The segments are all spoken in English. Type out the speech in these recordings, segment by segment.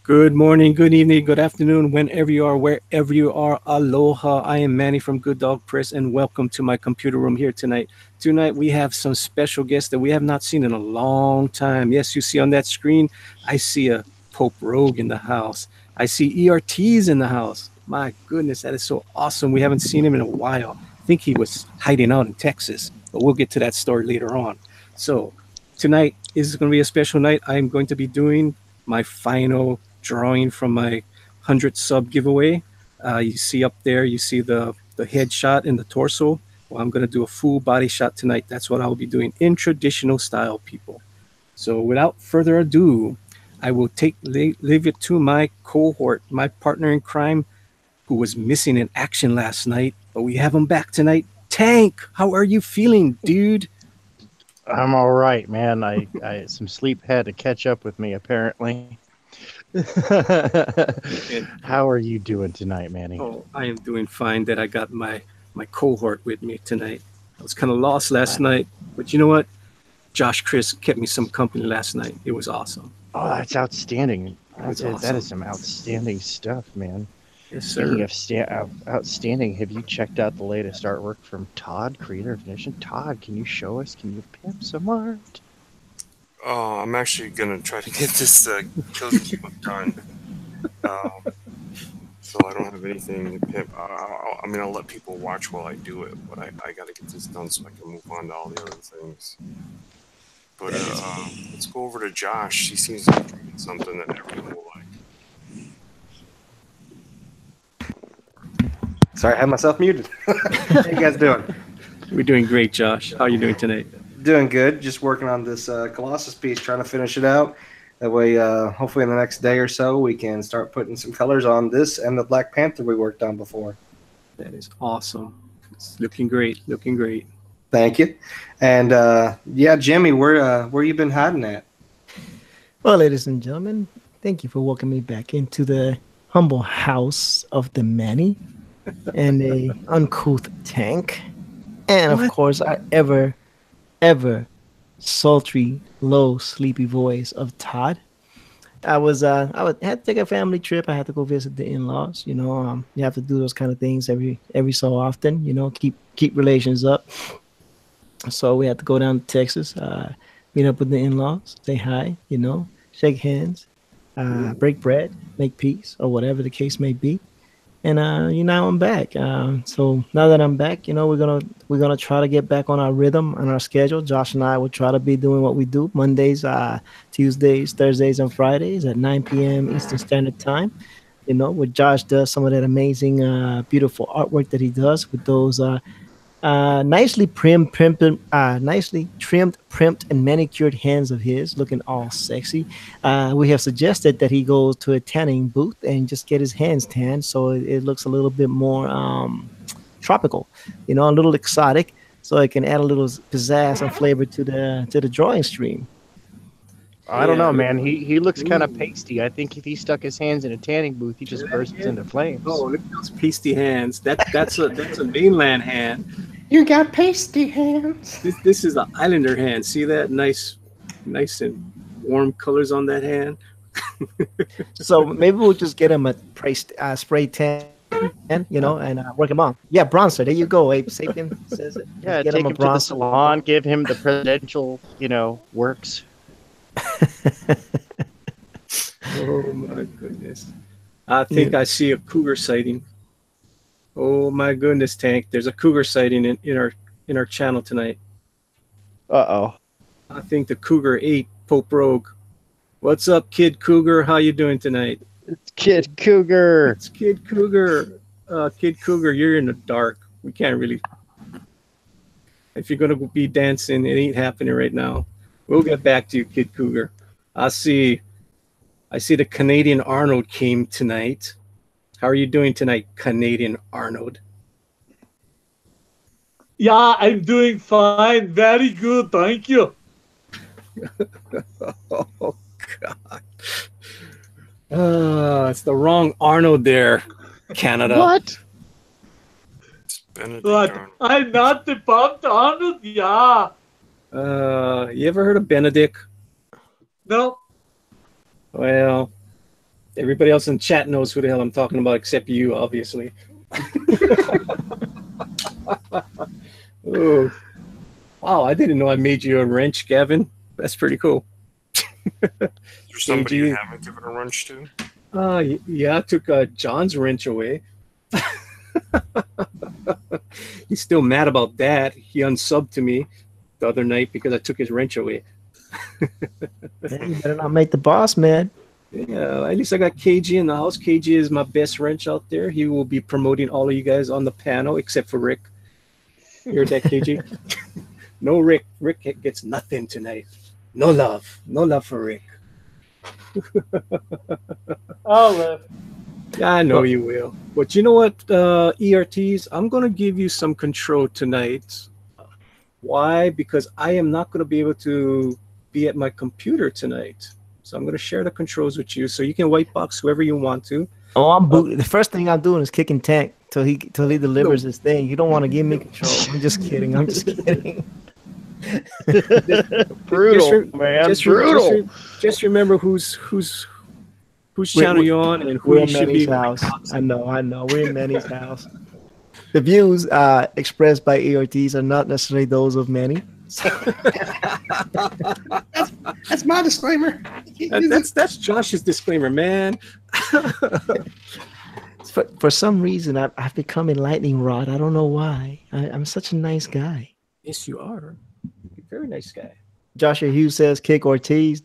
Good morning, good evening, good afternoon, whenever you are, wherever you are. Aloha. I am Manny from Good Dog Press, and welcome to my computer room here tonight. Tonight, we have some special guests that we have not seen in a long time. Yes, you see on that screen, I see a Pope Rogue in the house. I see ERTs in the house. My goodness, that is so awesome. We haven't seen him in a while. I think he was hiding out in Texas, but we'll get to that story later on. So, tonight is going to be a special night. I'm going to be doing my final drawing from my 100 sub giveaway. You see up there, you see the headshot and the torso. Well, I'm going to do a full body shot tonight. That's what I'll be doing in traditional style, people. So without further ado, I will leave it to my cohort, my partner in crime, who was missing in action last night, but we have him back tonight. Tank, how are you feeling, dude? I'm all right, man. I some sleep had to catch up with me apparently. How are you doing tonight, Manny? Oh, I am doing fine. That I got my cohort with me tonight. I was kind of lost last night, but you know what? Josh Chris kept me some company last night. It was awesome. Oh, that's outstanding. It was That awesome. is some outstanding stuff, man. Yes, Speaking sir. of outstanding, have you checked out the latest artwork from Todd, creator of Nation? Todd, can you show us? Can you pimp some art? Oh, I'm actually gonna try to get this Killer book done. Um, so I don't have anything to pimp. I'll let people watch while I do it, but I gotta get this done so I can move on to all the other things. But let's go over to Josh. He seems to be doing something that everyone will like. Sorry, I had myself muted. How you guys doing? We're doing great, Josh. How are you doing tonight? Doing good. Just working on this Colossus piece, trying to finish it out. That way, hopefully in the next day or so, we can start putting some colors on this and the Black Panther we worked on before. That is awesome. It's looking great. Looking great. Thank you. And yeah, Jimmy, where you been hiding at? Well, ladies and gentlemen, thank you for welcoming me back into the humble house of the Manny and a uncouth Tank. And of course, our ever sultry, low, sleepy voice of Todd. Had to take a family trip. I had to go visit the in-laws. You have to do those kind of things every so often. Keep relations up. So we had to go down to Texas, meet up with the in-laws, say hi. Shake hands, break bread, make peace, or whatever the case may be. And now I'm back. So now that I'm back, we're gonna try to get back on our rhythm and our schedule. Josh and I will try to be doing what we do Mondays, Tuesdays, Thursdays, and Fridays at 9 p.m. Eastern Standard Time. Where Josh does some of that amazing, beautiful artwork that he does with those nicely nicely trimmed, primped, and manicured hands of his, looking all sexy. We have suggested that he goes to a tanning booth and just get his hands tanned, so it looks a little bit more tropical, a little exotic, so it can add a little pizzazz and flavor to the drawing stream. I don't know, man. He looks kind of pasty. I think if he stuck his hands in a tanning booth, he just bursts into flames. Oh, look at those pasty hands. That's a mainland hand. You got pasty hands. This is an islander hand. See that nice and warm colors on that hand. So maybe we'll just get him a spray tan, and work him on. Yeah, bronzer. There you go. Abe Sapien says it. Yeah, Get take him a him to the bronzer. salon, give him the presidential, works. Oh my goodness. I think I see a cougar sighting. Oh my goodness, Tank. There's a cougar sighting in our channel tonight. Uh-oh. I think the cougar ate Pope Rogue. What's up, Kid Cougar? How you doing tonight? It's Kid Cougar. It's Kid Cougar. Kid Cougar, you're in the dark. We can't really. If you're gonna be dancing, it ain't happening right now. We'll get back to you, Kid Cougar. I see the Canadian Arnold came tonight. How are you doing tonight, Canadian Arnold? Yeah, I'm doing fine. Very good. Thank you. Oh, God. It's the wrong Arnold there, Canada. What? Benedict But Arnold. I'm not the pumped Arnold. Yeah. You ever heard of Benedict? No. Well, Everybody else in chat knows who the hell I'm talking about, except you, obviously. Oh, wow! I didn't know I made you a wrench, Gavin. That's pretty cool. Is there somebody you KG. haven't given a wrench to? Yeah, I took John's wrench away. He's still mad about that. He unsubbed to me the other night because I took his wrench away. Man, you better not make the boss mad. Yeah, at least I got KG in the house. KG is my best wrench out there. He will be promoting all of you guys on the panel except for Rick. You heard that, KG? No Rick. Rick gets nothing tonight. No love. No love for Rick. I'll live. Yeah, I know you will. But you know what, ERTs? I'm going to give you some control tonight. Why? Because I am not going to be able to be at my computer tonight. So I'm going to share the controls with you so you can white box whoever you want to. Oh, I'm boot. The first thing I'm doing is kicking Tank till he delivers his thing. You don't want to give me control. I'm just kidding. I'm just kidding. Brutal, man. Brutal. Just remember whose channel you're on and who We're you in should Manny's be. house. I know. We're in Manny's house. The views expressed by ERTs are not necessarily those of Manny. That's my disclaimer. That's Josh's disclaimer, man. For some reason, I've become a lightning rod. I don't know why. I'm such a nice guy. Yes, you are. You're a very nice guy. Joshua Hughes says kick Ortiz.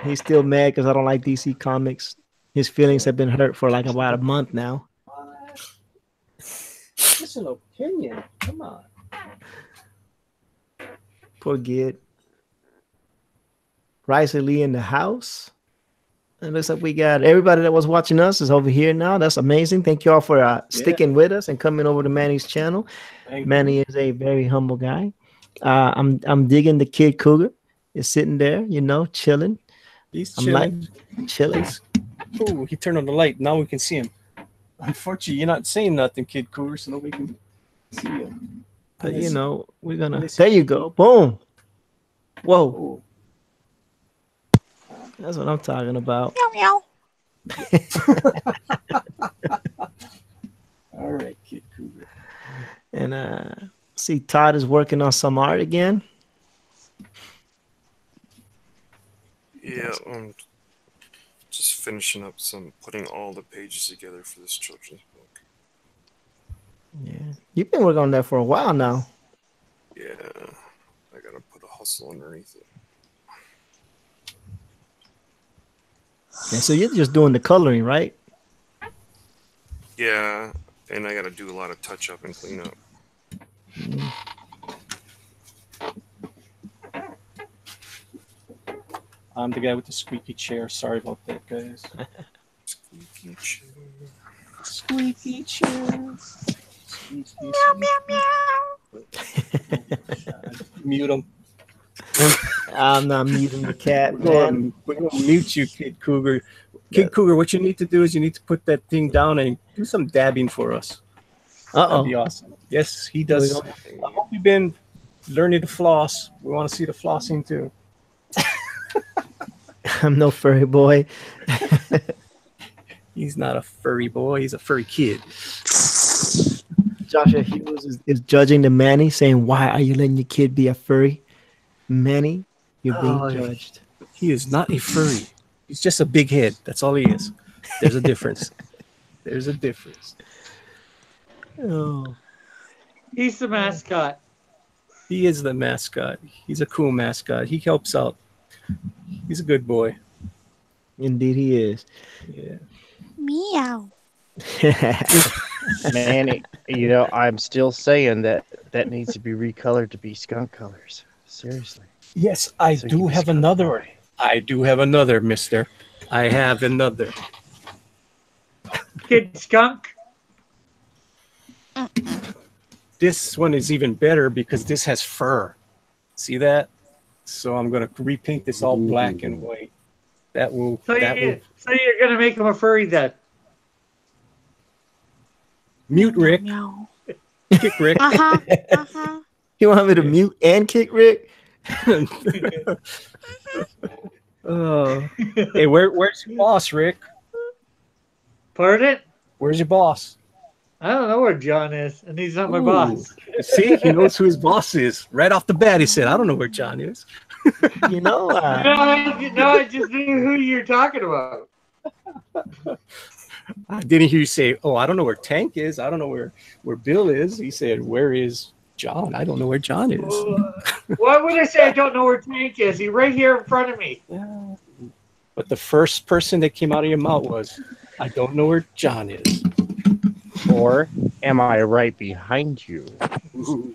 He's still mad because I don't like DC Comics. His feelings have been hurt for like about a month now. It's an opinion. Come on. Poor Gid. Rice Lee in the house. It looks like we got everybody that was watching us is over here now. That's amazing. Thank you all for sticking with us and coming over to Manny's channel. Manny is a very humble guy. I'm digging the Kid Cougar. Is sitting there, chilling. He's I'm chilling. Chilling. Oh, he turned on the light. Now we can see him. Unfortunately, you're not saying nothing, Kid Cougar, so nobody can see you. But we're gonna. There you go. Boom. Whoa. Oh. That's what I'm talking about. All right, Kid Cougar. And see, Todd is working on some art again. Yeah, I'm just finishing up putting all the pages together for this children's book. Yeah, you've been working on that for a while now. Yeah, I gotta put a hustle underneath it. And so you're just doing the coloring, right? Yeah, and I gotta do a lot of touch up and clean up. I'm the guy with the squeaky chair. Sorry about that, guys. Squeaky chair. Squeaky chair. Squeaky, Mute him. I'm not muting the cat, man. We're going to mute you, Kid Cougar. Kid Cougar, what you need to do is you need to put that thing down and do some dabbing for us. That'd be awesome. Yes, he does. I hope you've been learning to floss. We want to see the flossing too. I'm no furry boy. He's not a furry boy. He's a furry kid. Joshua Hughes is judging the Manny, saying, "Why are you letting your kid be a furry?" Manny, you're being judged. He is not a furry. He's just a big head. That's all he is. There's a difference. There's a difference. Oh, He's the mascot. He is the mascot. He's a cool mascot. He helps out. He's a good boy. indeed, he is. Yeah. Meow. Manny, I'm still saying that needs to be recolored to be skunk colors. Seriously. Yes, I So do you have just- another. I do have another, mister. I have another. Kid Skunk. This one is even better because this has fur. See that? So I'm going to repaint this all black and white. That will. So That will you're gonna make him a furry then? mute Rick. Meow. Kick Rick. Uh-huh. Uh-huh. You want me to mute and kick Rick? Uh, hey, where's your boss, Rick? Pardon? Where's your boss? I don't know where John is, and he's not my Ooh, boss. see, he knows who his boss is. Right off the bat, he said, "I don't know where John is." You know, I just knew who you're talking about. I didn't hear you say, "Oh, I don't know where Tank is. I don't know where Bill is." He said, "Where is John? I don't know where John is." Why would I say I don't know where Tank is? He's right here in front of me. Yeah. But the first person that came out of your mouth was, "I don't know where John is." Or am I right behind you? Ooh.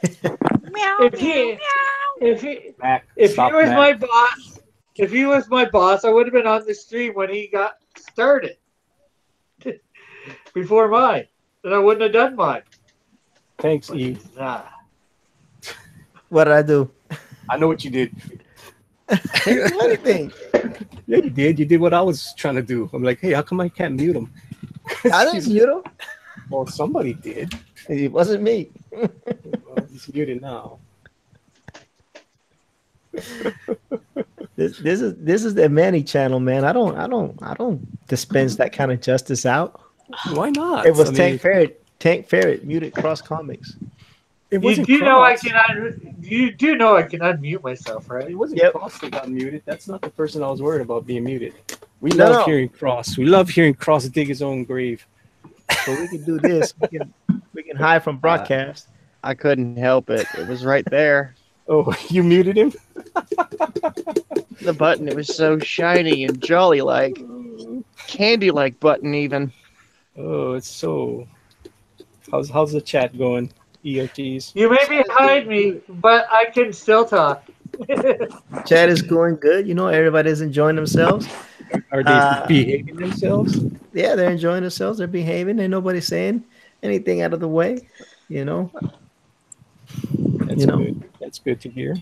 Meow, If meow, he, meow. if he, Mac, if he stop, was Mac. my boss, if he was my boss, I would have been on the stream when he got started before mine. Then I wouldn't have done mine. Thanks, But E. he's not. what did I do? I know what you did. Didn't do anything. Yeah, you did. You did what I was trying to do. I'm like, hey, how come I can't mute him? I didn't mute him. Well, somebody did. It wasn't me. Well, he's muted now. This is the Manny channel, man. I don't dispense that kind of justice out. Why not? It was I mean, Tank Ferret. Tank Ferret muted Cross Comics. it You wasn't do know I Cross. can. You do know I can unmute myself, It right? wasn't Yep. Cross that got muted. That's not the person I was worried about being muted. We No, love no. hearing Cross. We love hearing Cross dig his own grave. So we can do this. We can hide from broadcast. I couldn't help it. It was right there. Oh, you muted him? The button, it was so shiny and jolly like. Candy like button, even. Oh, it's so. How's the chat going? EOTs. You may be behind me, but I can still talk. Chat is going good. You know, everybody's enjoying themselves. Are they behaving themselves? Yeah, they're enjoying themselves. They're behaving. Ain't nobody saying anything out of the way. You know, That's good. That's good to hear.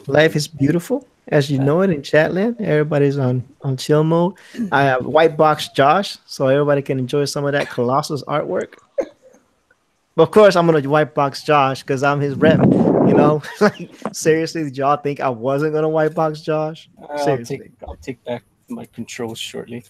life is beautiful as you know it in Chatland. Everybody's on chill mode. I have white box Josh, so everybody can enjoy some of that Colossus artwork. But of course, I'm gonna white box Josh because I'm his rep. You know, like seriously, did y'all think I wasn't gonna white box Josh? Seriously. I'll take back my controls shortly.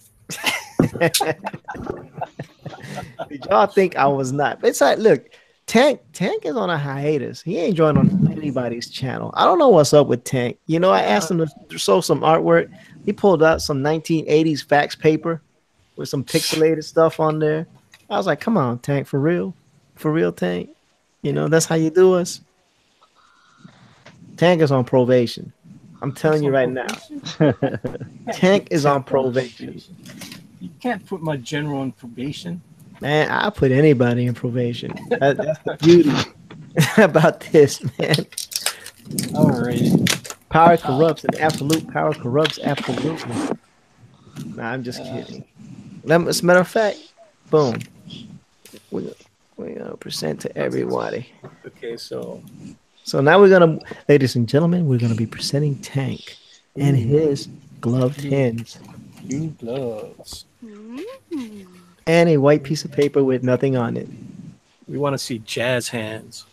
Did y'all think I was not? It's like, look, Tank is on a hiatus. He ain't joined on anybody's channel. I don't know what's up with Tank. You know, I asked him to show some artwork. He pulled out some 1980s fax paper with some pixelated stuff on there. I was like, come on, Tank, for real, Tank. You know, that's how you do us. Tank is on probation. I'm telling you right now. Tank is on probation. You can't put my general on probation. Man, I put anybody in probation. That's the beauty about this, man. All right. Power corrupts, and absolute power corrupts absolutely. Nah, I'm just kidding. As a matter of fact, boom. We're gonna present to everybody. Okay, so now we're gonna, ladies and gentlemen, we're gonna be presenting Tank and his gloved hands new gloves. and a white piece of paper with nothing on it. We want to see jazz hands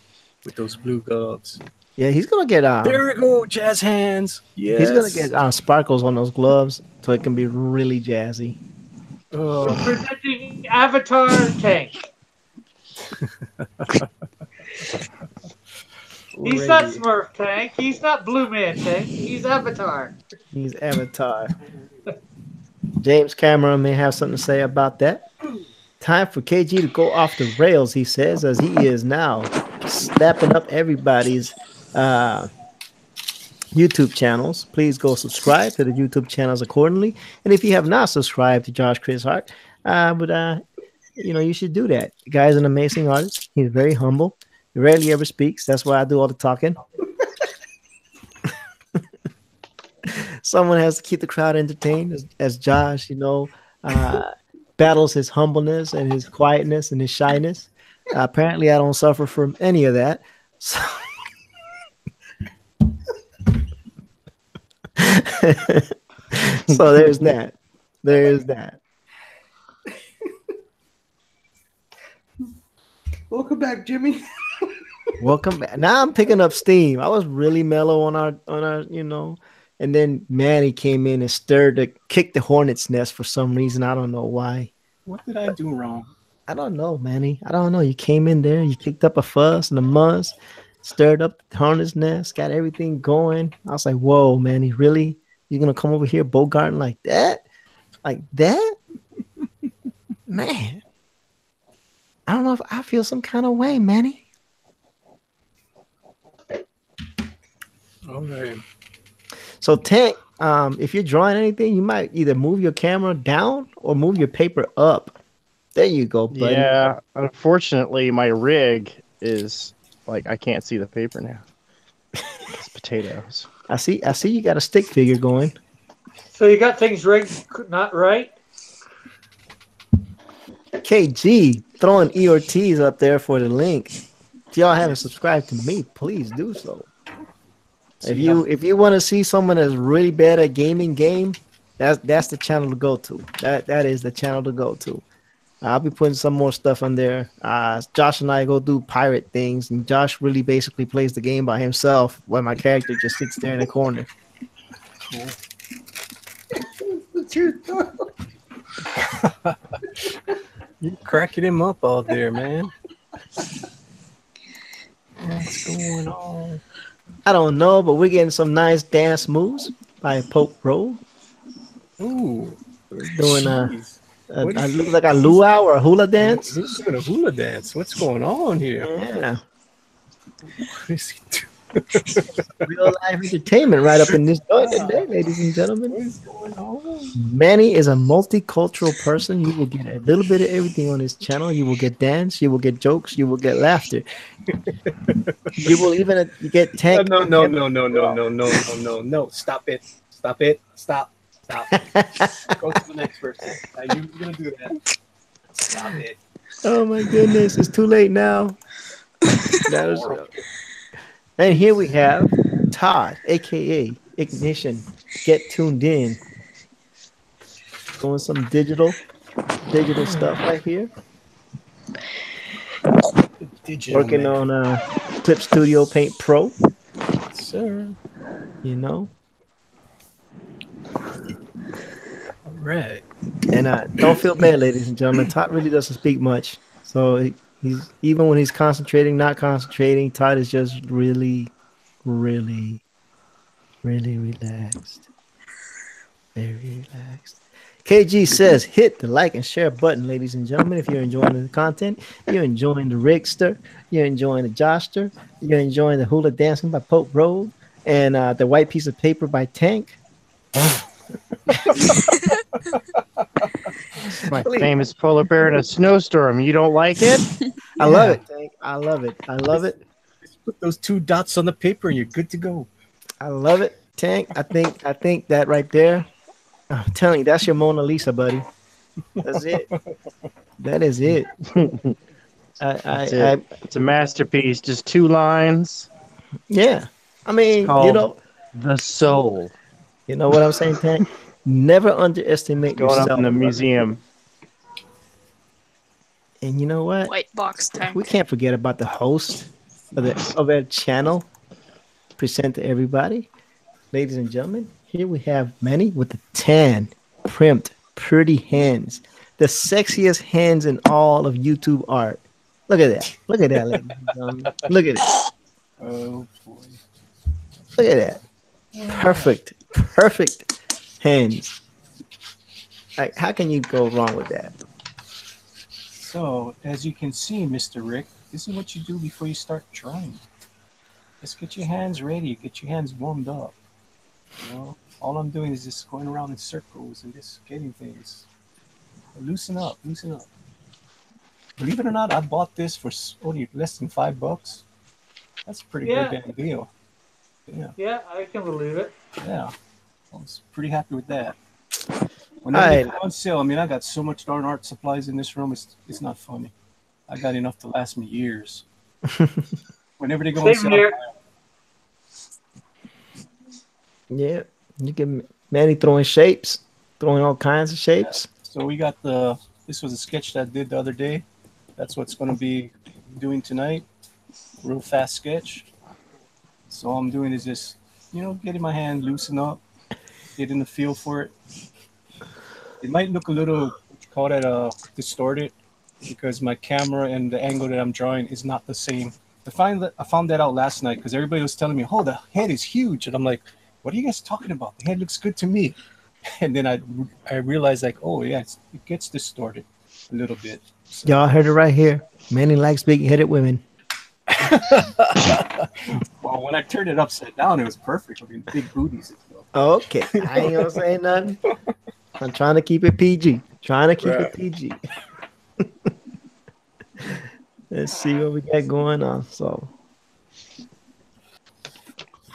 with those blue gloves. Yeah, he's gonna get There we go, jazz hands. Yes. he's gonna get sparkles on those gloves so it can be really jazzy. Presenting Avatar Tank. He's not Smurf Tank. He's not Blue Man Tank. He's Avatar. He's Avatar. James Cameron may have something to say about that. Time for KG to go off the rails, he says, as he is now snapping up everybody's YouTube channels. Please go subscribe to the YouTube channels accordingly. And if you have not subscribed to Josh Chris Hart, you should do that. The guy's an amazing artist. He's very humble. He rarely ever speaks. That's why I do all the talking. Someone has to keep the crowd entertained as Josh, battles his humbleness and his quietness and his shyness. Apparently, I don't suffer from any of that. So, so there's that. There's that. Welcome back, Jimmy. Welcome back. Now I'm picking up steam. I was really mellow on our, And then Manny came in and kicked the hornet's nest for some reason. I don't know why. What did I do wrong? I don't know, Manny. I don't know. You came in there, you kicked up a fuss and a muss, stirred up the hornet's nest, got everything going. I was like, whoa, Manny, really? You're gonna come over here bogarting like that? Like that? Man. I don't know if I feel some kind of way, Manny. All right. So Tank, if you're drawing anything, you might either move your camera down or move your paper up. There you go, buddy. Yeah, unfortunately, my rig is like I can't see the paper now. It's potatoes. I see you got a stick figure going. So you got things rigged not right? KG throwing EOTs up there for the link. If y'all haven't subscribed to me, please do so. If you want to see someone that's really bad at game, that's the channel to go to. That is the channel to go to. I'll be putting some more stuff on there. Josh and I go do pirate things, and Josh really basically plays the game by himself, while my character just sits there in the corner. Cool. You cracking him up out there, man. What's going on? I don't know, but we're getting some nice dance moves by Pope Road. Ooh, Doing jeez. What I is- look like a luau or a hula dance. He's doing a hula dance. What's going on here? Yeah, What is he doing? real life entertainment right up in this joint today, ladies and gentlemen. What is going on? Manny is a multicultural person. You will get a little bit of everything on his channel. You will get dance, you will get jokes, you will get laughter. You will even get Tank. No. Stop it. Stop. Go to the next person. You're gonna do that. Stop it. Oh my goodness, it's too late now. That was, and here we have Todd, aka Ignition. Get tuned in. Doing some digital stuff right here. Digital Working man. on Clip Studio Paint Pro. Sir. You know. All right. And don't feel bad, ladies and gentlemen. Todd really doesn't speak much. So he's even when he's concentrating, not concentrating, Todd is just really, really, really relaxed. Very relaxed. KG says, hit the like and share button, ladies and gentlemen. If you're enjoying the content, you're enjoying the Rigster, you're enjoying the Joster, you're enjoying the hula dancing by Pope Road, and the white piece of paper by Tank. My famous polar bear in a snowstorm. You don't like it? I love it, Tank. I love it. I love it. Just put those 2 dots on the paper and you're good to go. I love it, Tank. I think that right there. I'm telling you, that's your Mona Lisa, buddy. That's it. That is it. It's a masterpiece. Just 2 lines. Yeah. I mean, Called The Soul. you know what I'm saying, Tank? Never underestimate Going yourself. up in the brother. museum. And you know what? White box tank. We can't forget about the host of our channel. Present to everybody. Ladies and gentlemen, here we have Manny with the tan, primed, pretty hands. The sexiest hands in all of YouTube art. Look at that. Look at that, ladies and gentlemen. Look at it. Oh boy. Look at that. Perfect. Perfect hands. Like, how can you go wrong with that? So, as you can see, Mr. Rick, this is what you do before you start drawing. Just get your hands ready, get your hands warmed up. You know, all I'm doing is just going around in circles and just getting things. Loosen up, loosen up. Believe it or not, I bought this for only less than $5. That's a pretty good damn deal. Yeah, Yeah, I can believe it. yeah. I was pretty happy with that. When they go on sale, I mean, I got so much darn art supplies in this room, it's not funny. I got enough to last me years. Whenever they go on Same sale, here. Yeah. You get Manny throwing shapes, throwing all kinds of shapes. so we got this was a sketch that I did the other day. That's what's going to be doing tonight. Real fast sketch. So all I'm doing is just, getting my hand loosened up, getting a feel for it. It might look a little, what you call that, distorted because my camera and the angle that I'm drawing is not the same. I found that out last night because everybody was telling me, "Oh, the head is huge," and I'm like, "What are you guys talking about? The head looks good to me." And then I realized like, oh yeah, it gets distorted a little bit. So Y'all heard it right here. Manny likes big-headed women. well, when I turned it upside down, it was perfect. I mean, big booties and stuff. Okay, I ain't gonna say nothing. I'm trying to keep it PG. Trying to keep it Right. PG. Let's see what we got going on. So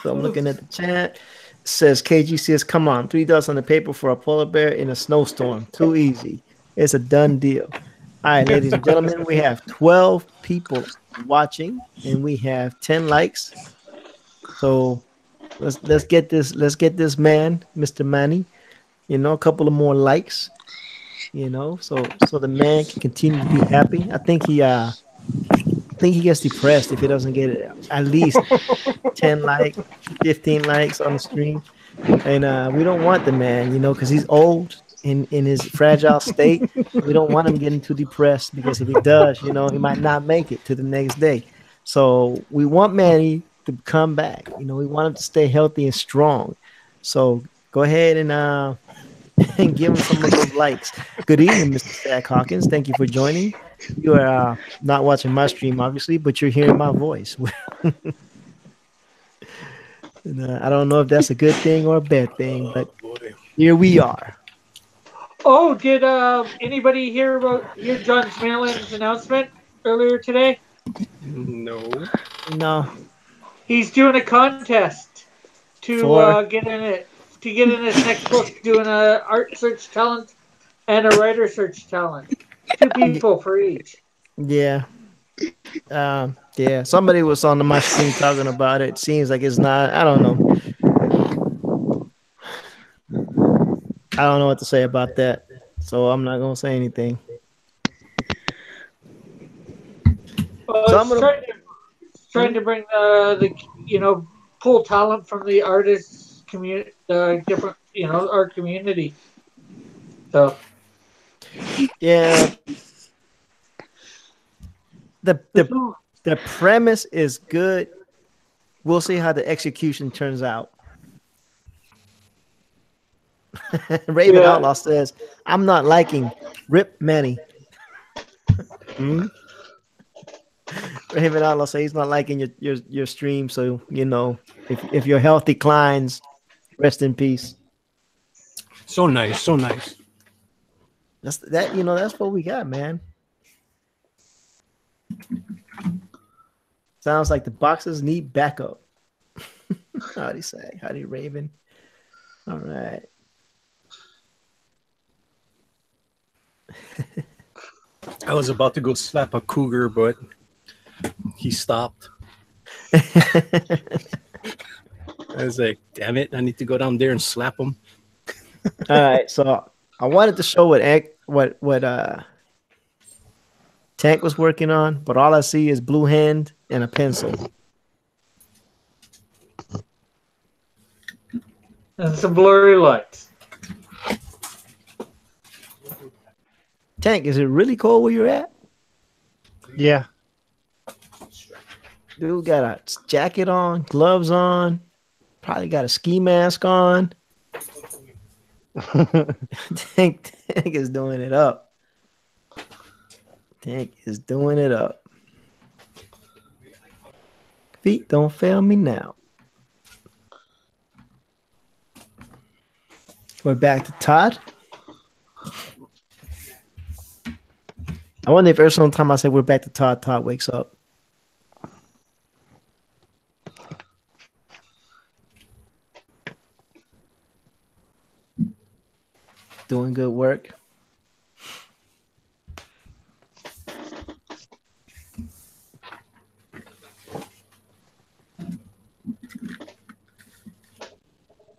I'm looking at the chat. It says KG says, "Come on, 3 dots on the paper for a polar bear in a snowstorm. Too easy. It's a done deal." All right, ladies and gentlemen, we have 12 people watching, and we have 10 likes. So let's get this man, Mr. Manny. A couple of more likes. So the man can continue to be happy. I think he gets depressed if he doesn't get at least 10 likes, 15 likes on the stream. And we don't want the man, because he's old in his fragile state. We don't want him getting too depressed because if he does, he might not make it to the next day. So we want Manny to come back. We want him to stay healthy and strong. So go ahead and and give him some of those likes. Good evening, Mr. Stack Hawkins. Thank you for joining. You are not watching my stream, obviously, but you're hearing my voice. And, I don't know if that's a good thing or a bad thing, but Boy. here we are. Oh, did anybody hear John Smalin's announcement earlier today? No. No, He's doing a contest to for get in his next book, doing a art search talent and a writer search talent. Two people for each. yeah, yeah. Somebody was on my stream talking about it. Seems like it's not. I don't know. I don't know what to say about that. So I'm not gonna say anything. So I'm It's gonna. trying to bring the pull talent from the artists community, different art community. So Yeah, the premise is good. We'll see how the execution turns out. Raven yeah, Outlaw says, "I'm not liking Rip Manny." Hmm? Raven Outlaw says he's not liking your stream. So if your health declines, rest in peace. So nice, so nice. That's that. That's what we got, man. Sounds like the boxers need backup. How'd he say? Howdy, Raven. All right. I was about to go slap a cougar, but he stopped. I was like, damn it, I need to go down there and slap him. All right. So I wanted to show what Tank was working on, but all I see is blue hand and a pencil. and some blurry lights. Tank, is it really cold where you're at? Yeah. Dude got a jacket on, gloves on, probably got a ski mask on. Tank is doing it up. Tank is doing it up. Feet don't fail me now. We're back to Todd. I wonder if every single time I say we're back to Todd, Todd wakes up. Doing good work.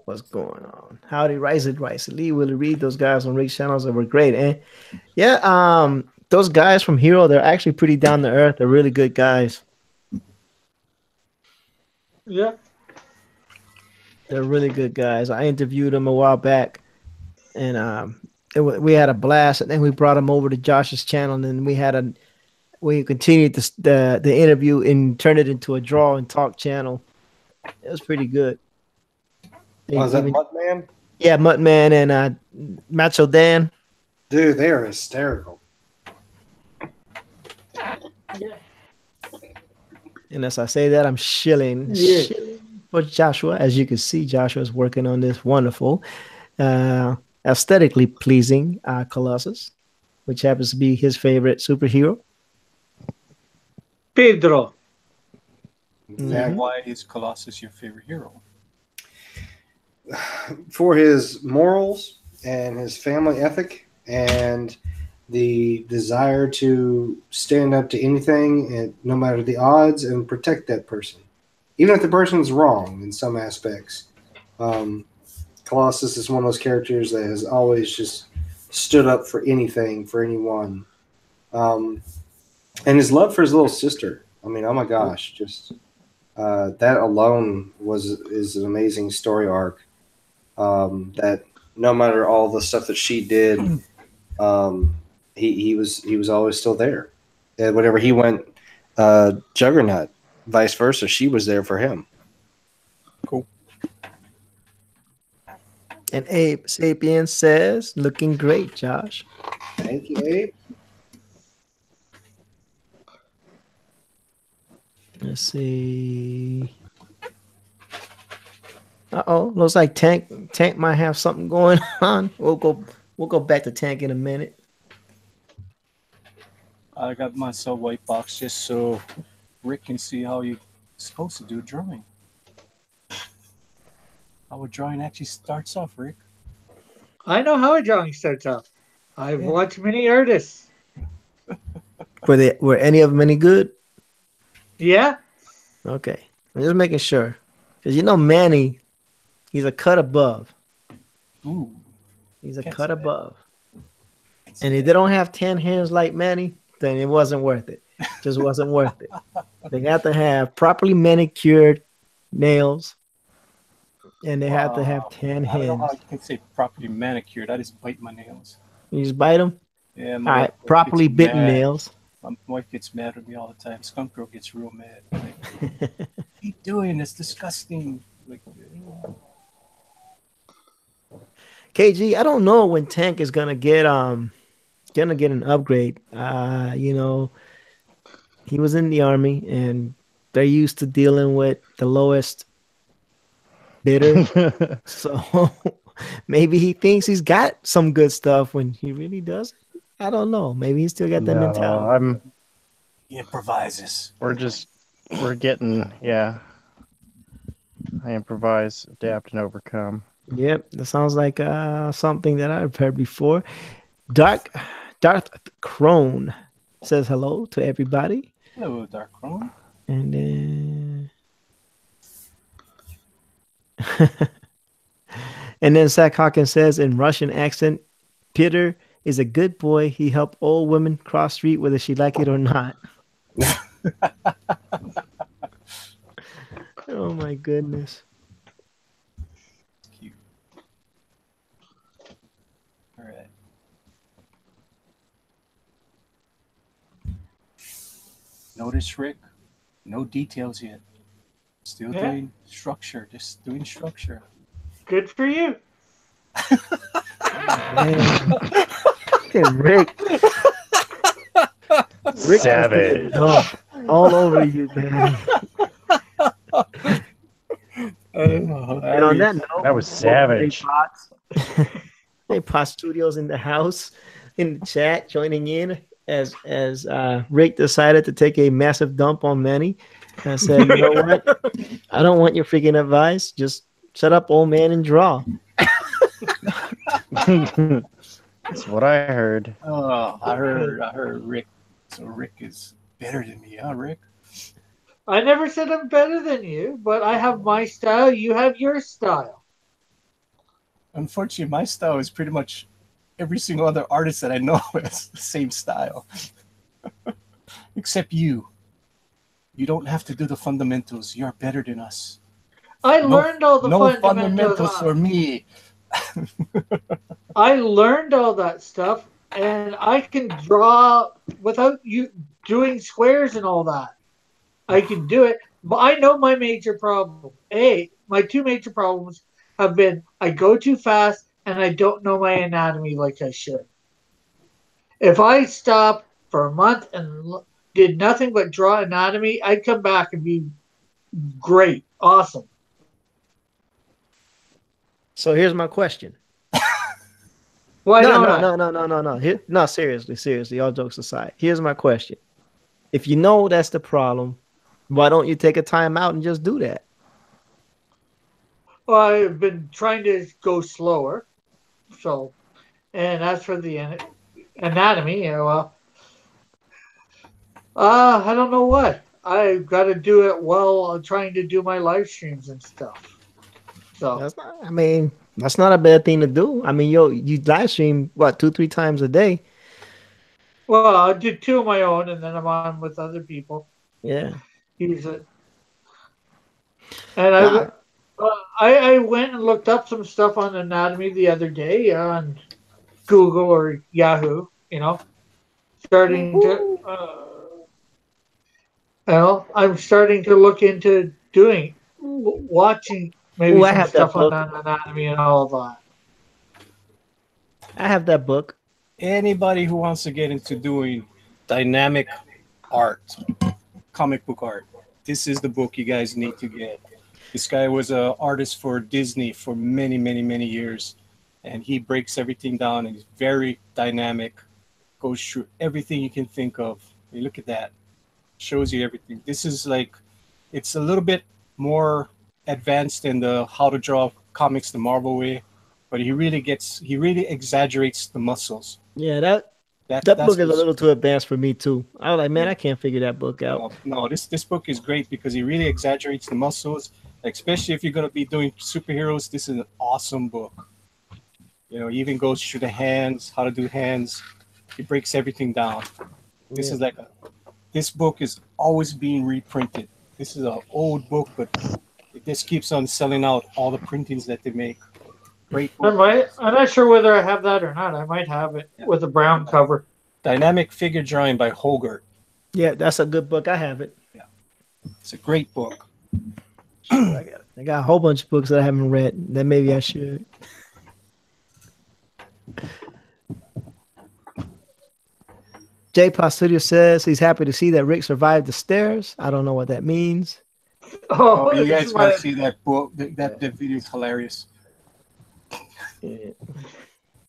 What's going on? Howdy, Rice Lee, Willie Reed, those guys on Rick channels that were great. And yeah, those guys from Hero, they're actually pretty down to earth. They're really good guys. Yeah. They're really good guys. I interviewed them a while back, and we had a blast. And then we brought them over to Josh's channel, and then we continued the interview and turned it into a draw and talk channel. It was pretty good. Oh, is that Even Buttman? yeah, Muttman and Macho Dan. Dude, they are hysterical. And as I say that, I'm shilling for Joshua. As you can see, Joshua is working on this wonderful, aesthetically pleasing Colossus, which happens to be his favorite superhero. Pedro. Exactly. Why is Colossus your favorite hero? For his morals and his family ethic and the desire to stand up to anything, and no matter the odds, and protect that person, even if the person's wrong in some aspects. Colossus is one of those characters that has always just stood up for anything, for anyone. And his love for his little sister. I mean, oh my gosh, just that alone is an amazing story arc. That no matter all the stuff that she did, he was always still there. And whenever he went Juggernaut, vice versa, she was there for him. Cool. And Abe Sapien says, looking great, Josh. Thank you, Abe. Let's see. Looks like Tank might have something going on. We'll go back to Tank in a minute. I got myself white box just so Rick can see how you're supposed to do drawing. How a drawing actually starts off, Rick. I know how a drawing starts off. I've watched many artists. Were any of them any good? Yeah. Okay, I'm just making sure, because Manny, he's a cut above. Ooh. He's a Can't cut say that. above. And if they don't have 10 hands like Manny, then it wasn't worth it. Just wasn't worth it. They got to have properly manicured nails, and they have to have 10 I don't know how hands. you can say properly manicured. I just bite my nails. You just bite them. Yeah, All my right, wife properly gets bitten mad. nails. My wife gets mad with me all the time. Skunk Girl gets real mad. Like, what are you doing? It's disgusting. Like, KG, I don't know when Tank is gonna get an upgrade. He was in the army, and they're used to dealing with the lowest bidder. So maybe he thinks he's got some good stuff when he really doesn't. I don't know. Maybe he's still got that mentality. he improvises. We're getting, yeah. I improvise, adapt, and overcome. Yep, that sounds like something that I've heard before. Darth Crone says hello to everybody. Hello, Dark Chrome. And then and then Zach Hawkins says in Russian accent, Peter is a good boy. He helped old women cross street whether she like it or not. Oh my goodness. Cute. All right. Notice, Rick, no details yet. Still doing structure. Just doing structure. Good for you. Man. Look at Rick. Rick Savage. All over you, man. And on that note, That was savage. Hey, Pot Studios in the house, in the chat, joining in as Rick decided to take a massive dump on Manny. I said, you know what? I don't want your freaking advice. Just shut up, old man, and draw. That's what I heard. Oh, I heard Rick. So Rick is better than me, huh, Rick? I never said I'm better than you, but I have my style. You have your style. Unfortunately, my style is pretty much every single other artist that I know has the same style. Except you. You don't have to do the fundamentals. You're better than us. I No, learned all the no fundamentals. fundamentals for me. I learned all that stuff, and I can draw without you doing squares and all that. I can do it, but I know my major problem. My two major problems have been I go too fast and I don't know my anatomy like I should. If I stopped for a month and did nothing but draw anatomy, I'd come back and be great, awesome. So here's my question. Why No, don't no, I? no, no, no, no, no. No, seriously, seriously. All jokes aside, here's my question. If you know that's the problem, why don't you take a time out and just do that? Well, I've been trying to go slower. So, and as for the anatomy, well, I don't know what. I've got to do it while trying to do my live streams and stuff. So, That's not. I mean, that's not a bad thing to do. I mean, you live stream what 2, 3 times a day. well, I did two of my own, and then I'm on with other people. Yeah. Use it, and Nah. I went and looked up some stuff on anatomy the other day on Google or Yahoo. Starting to, I'm starting to look into watching maybe Ooh, I some have that stuff on book. anatomy and all of that. I have that book. Anybody who wants to get into doing dynamic art, comic book art, this is the book you guys need to get. This guy was an artist for Disney for many, many, many years, and he breaks everything down and he's very dynamic, goes through everything you can think of. You look at that, shows you everything. This is like, it's a little bit more advanced than the how to draw comics the Marvel way, but he really exaggerates the muscles. Yeah, that That's book is a what's little too advanced for me too. I was like, man, I can't figure that book out. no, this book is great because he really exaggerates the muscles, especially if you're gonna be doing superheroes. This is an awesome book. He even goes through the hands, how to do hands. He breaks everything down. This Yeah. is this book is always being reprinted. This is an old book, but it just keeps on selling out all the printings that they make. Great book. I'm not sure whether I have that or not. I might have it with a brown cover. Dynamic Figure Drawing by Hogarth. Yeah, that's a good book. I have it. It's a great book. I got a whole bunch of books that I haven't read that maybe I should. Jay Pastudio says he's happy to see that Rick survived the stairs. I don't know what that means. Oh, you this guys is gotta see that book. That video is hilarious.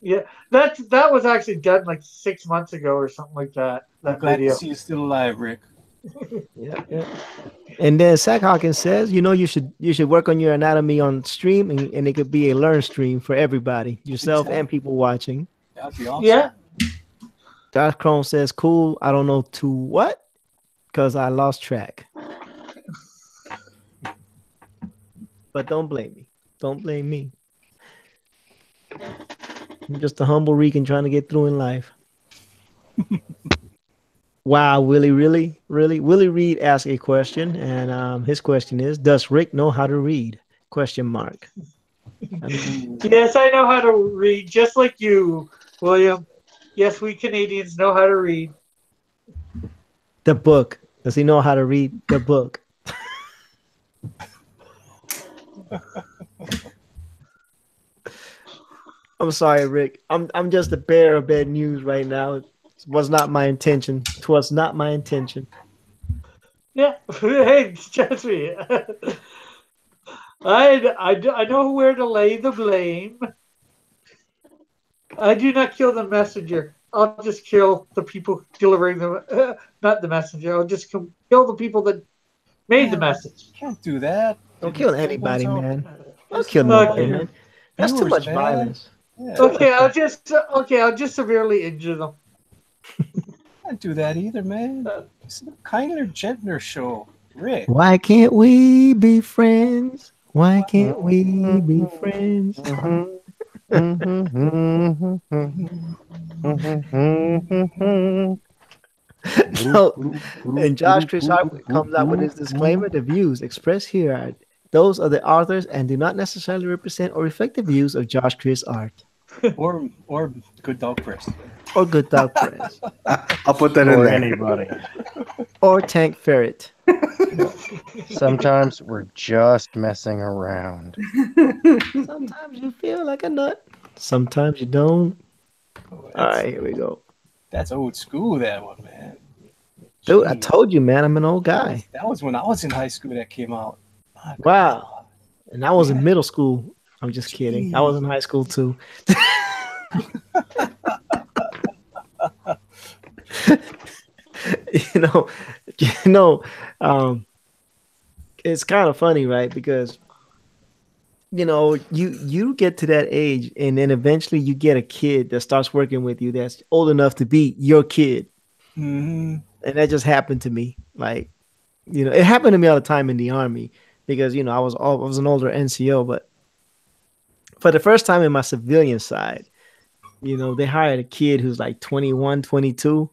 Yeah, that was actually done like 6 months ago or something like that. I'm That glad video. to see you still alive, Rick. Yeah, yeah. And then Sack Hawkins says, you should work on your anatomy on stream, and it could be a learn stream for everybody, yourself and people watching. That'd be awesome. Yeah, Josh Chrome says, cool. I don't know to what, because I lost track. But don't blame me. Don't blame me. I'm just a humble Rican trying to get through in life. Wow, Willie, really? Willie Reed asked a question, and his question is, does Rick know how to read? Question mark. yes, I know how to read, just like you, William. Yes, we Canadians know how to read. The book. Does he know how to read the book? I'm sorry, Rick. I'm just a bearer of bad news right now. It was not my intention. It was not my intention. Yeah, hey, trust me. I know where to lay the blame. I do not kill the messenger. I'll just kill the people delivering the, not the messenger. I'll just kill the people that made the message. Can't do that. Don't kill anybody, man. Don't Okay. kill nobody, man. That's too much man. violence. Yeah, Okay, I'll just severely injure them. can't do that either, man. It's a kinder, gentler show, Rick. Why can't we be friends? Why can't we be friends? So, and Josh Chris Hart comes out with his disclaimer: the views expressed here Those are the authors and do not necessarily represent or reflect the views of Josh Chris Art or Good Dog Press. or Good Dog Press I'll put that in Or there. anybody. or Tank Ferret. Sometimes we're just messing around. Sometimes you feel like a nut. Sometimes you don't. Oh, All that's, right, here we go. that's old school, that one, man. Dude, I Jeez. told you, man, I'm an old guy. That was when I was in high school that came out. My Wow. God. And I was in Yeah. middle school. I'm just kidding. I was in high school too. you know, you know, um, it's kind of funny, right? Because you get to that age, and then eventually you get a kid that starts working with you that's old enough to be your kid, Hmm. and that just happened to me. Like, it happened to me all the time in the army because I was an older NCO, but for the first time in my civilian side, they hired a kid who's like 21, 22.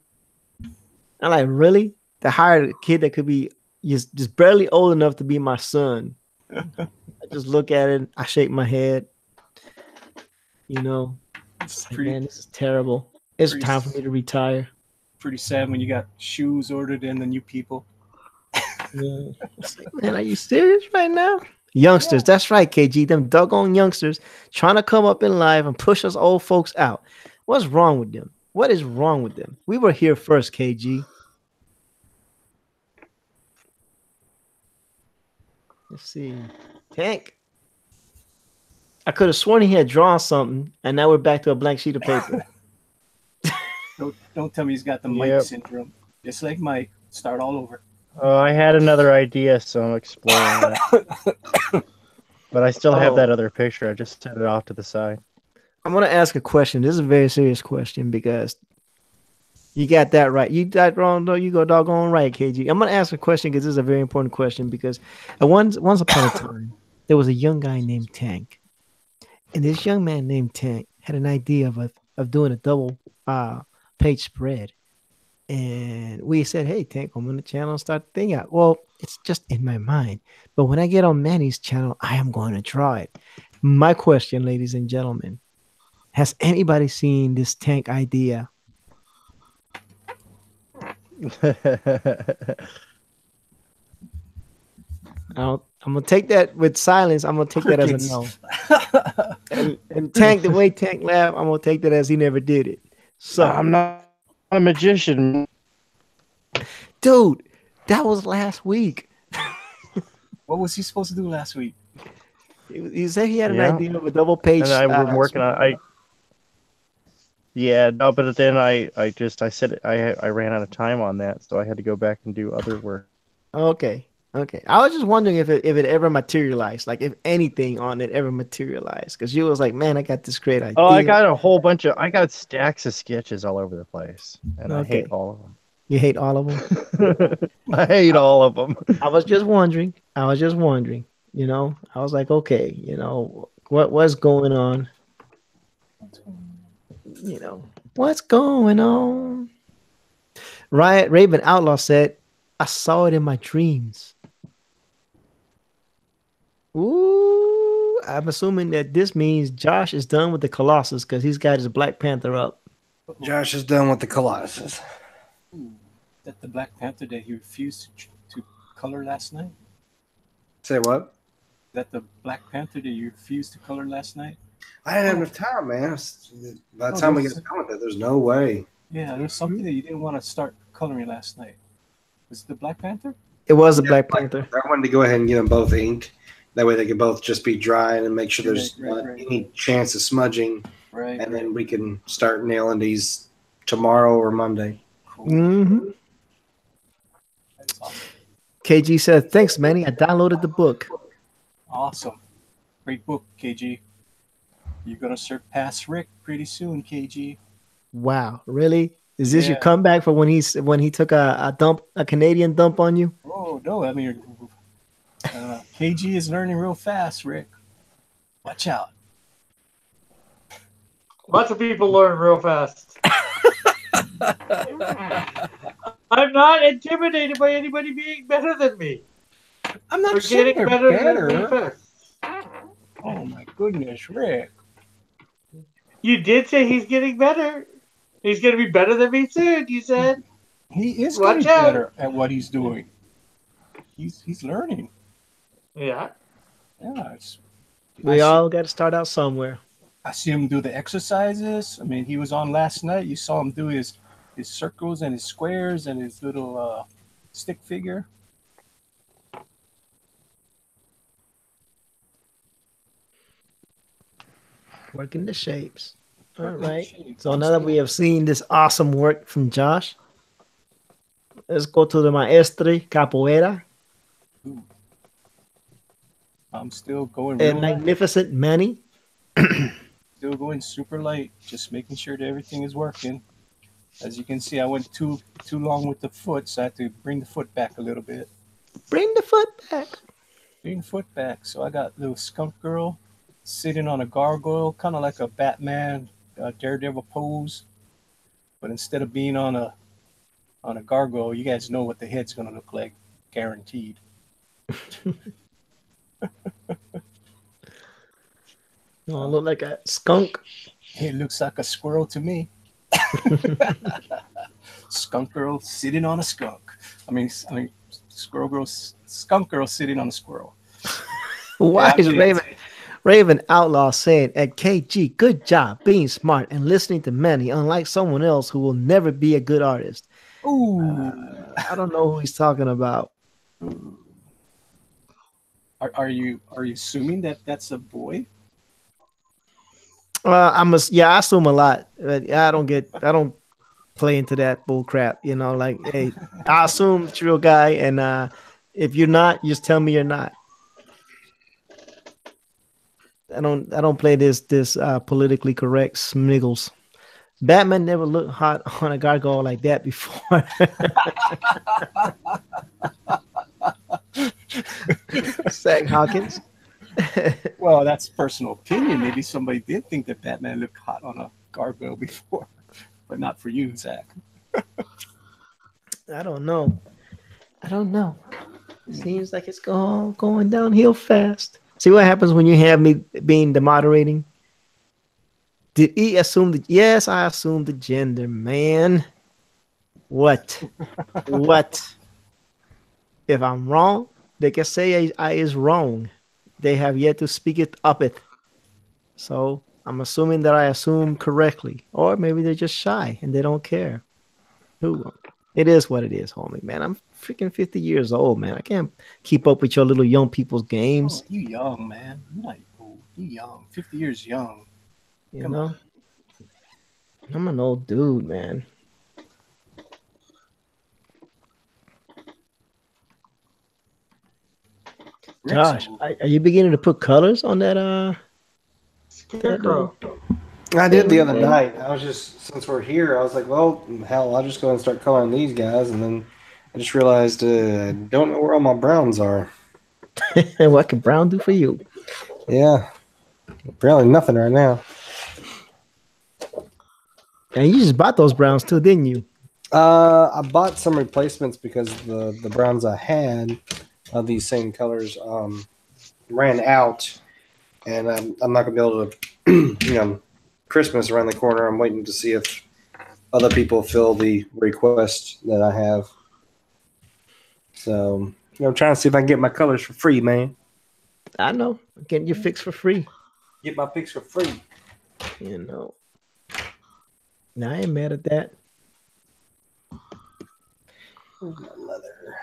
I'm like, really? They hired a kid that could be just barely old enough to be my son. I just look at it, I shake my head, It's it's like, man, this is terrible. It's pretty, time for me to retire. pretty sad when you got shoes ordered in the new people. Yeah. It's like, man, are you serious right now? Youngsters, that's right, KG. Them doggone youngsters trying to come up in life and push us old folks out. What's wrong with them? What is wrong with them? We were here first, KG. Let's see. Tank. I could have sworn he had drawn something, and now we're back to a blank sheet of paper. Don't tell me he's got the Mike Yep. syndrome. Just like Mike, start all over. Oh, I had another idea, so I'm exploring that. But I still have that other picture. I just set it off to the side. I'm gonna ask a question. This is a very serious question because you got that right. You got wrong though. You go doggone right, KG. I'm gonna ask a question because this is a very important question because once upon a time there was a young guy named Tank, and this young man named Tank had an idea of doing a double page spread. And we said, hey, Tank, I'm on the channel and start the thing out. Well, it's just in my mind. But when I get on Manny's channel, I am going to try it. My question, ladies and gentlemen, has anybody seen this Tank idea? I'm going to take that with silence. I'm going to take that as a no. And Tank, the way Tank laughed, I'm going to take that as he never did it. So I'm not a magician. Dude, that was last week. What was he supposed to do last week? He said he had an Yeah. idea of a double page. And I've been working on. Yeah, no, but then I said I ran out of time on that, so I had to go back and do other work. Okay. I was just wondering if it ever materialized, like if anything on it ever materialized, because you was like, man, I got this great idea. Oh, I got stacks of sketches all over the place, and I hate all of them. You hate all of them? I hate all of them. I was just wondering. I was like, okay, what's going on? What's going on? Riot Raven Outlaw said, I saw it in my dreams. Ooh, I'm assuming that this means Josh is done with the Colossus because he's got his Black Panther up. Josh is done with the Colossus. That the Black Panther that he refused to color last night? Say what? That the Black Panther that you refused to color last night? I didn't have enough time, man. By the time we get done with it, there's no way. Yeah, there's something that you didn't want to start coloring last night. Was it the Black Panther? It was the Black Panther. I wanted to go ahead and get them both inked. That way they could both just be dry and make sure there's Right. any chance of smudging. Right. And then we can start nailing these tomorrow or Monday. Cool. Mm-hmm. That's awesome. KG said, thanks, Manny. I downloaded the book. Awesome. Great book, KG. You're going to surpass Rick pretty soon, KG. Wow, really? Is this your Yeah. comeback for when he took a Canadian dump on you? Oh, no. I mean, KG is learning real fast, Rick. Watch out. Lots of people learn real fast. I'm not intimidated by anybody being better than me. I'm not We're saying getting they're better than me better. first. Oh my goodness, Rick. You did say he's getting better. He's gonna be better than me soon. You said, He is "Watch getting out." better at what he's doing. He's learning. Yeah. Yeah, it's, I We see. all got to start out somewhere. I see him do the exercises. I mean, he was on last night. You saw him do his circles and his squares and his little stick figure. Working the shapes. All Working the right. shapes. So I'm now that still we have seen this awesome work from Josh, let's go to the maestre capoeira I'm still going and real light. magnificent Manny. Still going super light. Just making sure that everything is working. As you can see, I went too long with the foot, so I had to bring the foot back a little bit. Bring the foot back. Bring the foot back. So I got little Skunk Girl sitting on a gargoyle, kind of like a Batman Daredevil pose. But instead of being on a gargoyle, you guys know what the head's gonna look like, guaranteed. Oh, I look like a skunk. It looks like a squirrel to me. Skunk Girl sitting on a skunk. I mean, Squirrel Girl, Skunk Girl sitting on a squirrel. Why Yeah, is Raven Outlaw saying at KG, good job being smart and listening to Manny, unlike someone else who will never be a good artist. Ooh. I don't know who he's talking about. Are you assuming that that's a boy? I assume a lot, but I don't play into that bull crap. Like, hey, I assume that you're a guy, and if you're not, just tell me you're not. I don't play this politically correct smiggles. Batman never looked hot on a gargoyle like that before. Zach Hawkins. Well, that's personal opinion. Maybe somebody did think that Batman looked hot on a gargoyle before, but not for you, Zach. I don't know. Seems like it's going downhill fast. See what happens when you have me being the moderating? Did he assume the yes, I assumed the gender, man. What? What? If I'm wrong, they can say I is wrong. They have yet to speak it up it. So I'm assuming that I assume correctly. Or maybe they're just shy and they don't care. Who? It is what it is, homie, man. I'm freaking 50 years old, man. I can't keep up with your little young people's games. Oh, you young, man. You're not old. You young. 50 years young. You Come know? on. I'm an old dude, man. Josh, are you beginning to put colors on that Scarecrow. I did the other night. I was just, since we're here, I was like, well, hell, I'll just go and start coloring these guys. And then I just realized I don't know where all my browns are. what can Brown do for you? Yeah. Apparently nothing right now. And you just bought those browns too, didn't you? I bought some replacements because the browns I had of these same colors ran out. And I'm not going to be able to, Christmas around the corner. I'm waiting to see if other people fill the request that I have. So, I'm trying to see if I can get my colors for free, man. I know. Getting your fix for free. Get my picks for free. Now I ain't mad at that. Where's my leather?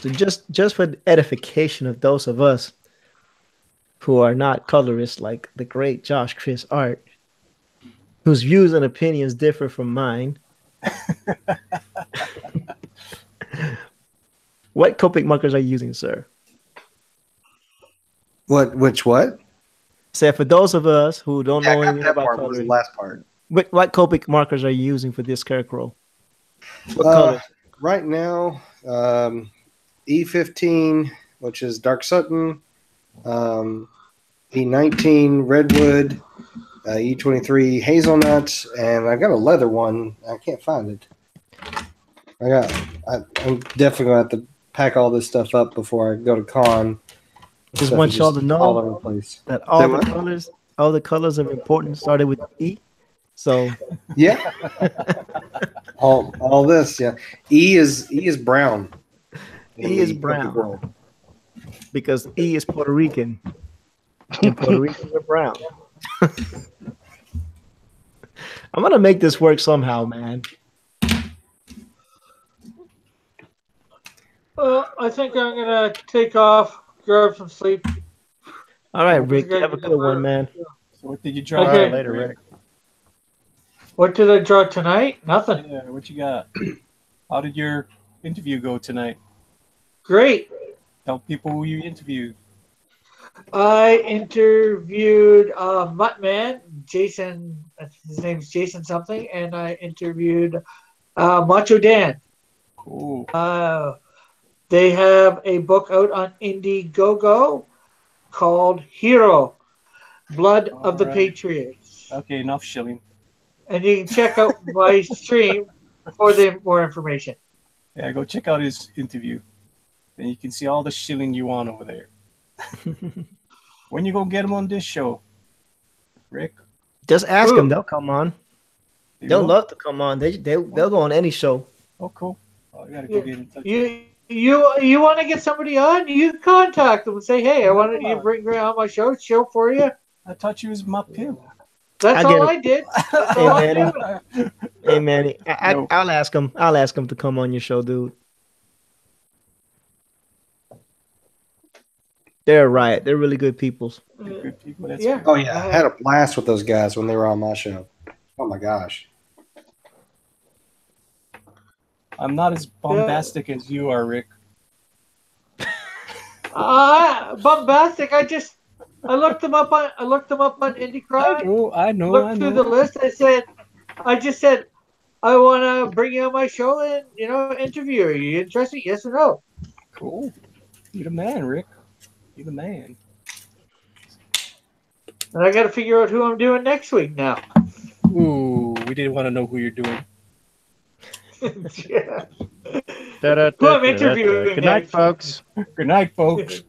So just for the edification of those of us who are not colorists like the great Josh Chris Art, whose views and opinions differ from mine. What Copic markers are you using, sir? What? So for those of us who don't know anything about part was the coloring, last part. what Copic markers are you using for this scarecrow? What color? Right now, E15, which is Dark Sutton, E19 Redwood, E23 Hazelnut, and I got a leather one. I can't find it. I'm definitely going to have to pack all this stuff up before I go to con. Just Stuff is want y'all to just all know over the place. that Say all what? all the colors of importance started with E. So Yeah, all this. Yeah, E is brown in E is the cookie brown world. because E is Puerto Rican, and Puerto Ricans are brown. I'm gonna make this work somehow, man. Well, I think I'm gonna take off, grab some sleep. All right, Oh, I think Rick, you I have a can good one, man. so what did you All draw right, Okay. tonight, later, Rick? Rick. What did I draw tonight? Nothing. Yeah, what you got? How did your interview go tonight? Great. Tell people who you interviewed. I interviewed Muttman, Jason. His name's Jason something, and I interviewed Macho Dan. Cool. Uh, they have a book out on Indiegogo called Hero: Blood All of the right. Patriots, Okay, enough shilling. and you can check out my stream for the more information. Yeah, go check out his interview. And you can see all the shilling you want over there. When you gonna get him on this show, Rick? Just ask them; Who? they'll come on. You They'll will? love to come on. They'll go on any show. Oh, cool. Oh, you gotta go You get in touch with him. you want to get somebody on? You contact them and say, "Hey, I want you to No, bring me on my show for you." I thought you was my pimp. I That's get all it. I did. That's Hey, all I'm Manny. doing. Hey, Manny. No, I'll ask them. I'll ask them to come on your show, dude. They're right. They're really good people. they're good people. That's Yeah. good. Oh yeah, I had a blast with those guys when they were on my show. Oh my gosh. I'm not as bombastic as you are, Rick. Bombastic. I looked them up on IndieCrowd. I Looked through the know. list. I just said I want to bring you on my show and interview. Are you interested? Yes or no? Cool. You the man, Rick. You the man. And I got to figure out who I'm doing next week now. Ooh, we didn't want to know who you're doing. Yeah. Who I'm Da-da-da-da-da-da. interviewing Good night, next. folks. Good night, folks.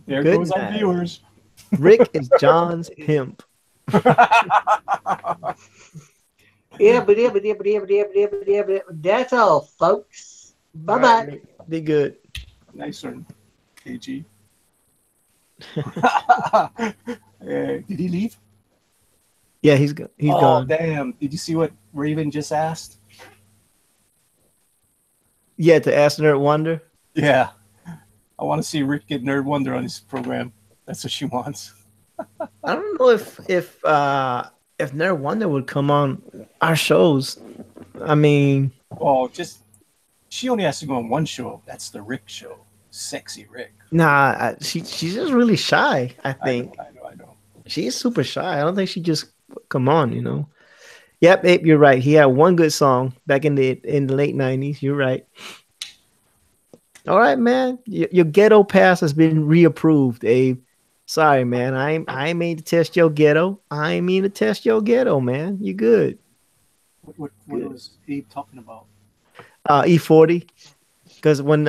There Good goes our night. viewers. Rick is John's hemp. That's all, folks. Bye All bye. right, be good. Nice one, KG. Did he leave? Yeah, he's go- he's Oh, gone. damn. Did you see what Raven just asked? Yeah, to ask Nerd Wonder. Yeah. I want to see Rick get Nerd Wonder on his program. That's what she wants. I don't know if Nerd Wonder would come on our shows. I mean, Oh, just she only has to go on one show. That's the Rick show. Sexy Rick. nah, she's just really shy. I think I know. she is super shy. I don't think she just come on. Yep, Abe, you're right. He had one good song back in the late '90s. You're right. All right, man. Your ghetto pass has been reapproved, Abe. Sorry, man. I ain't mean to test your ghetto. I ain't mean to test your ghetto, man. You good? What Good. was Abe talking about? E40. Because when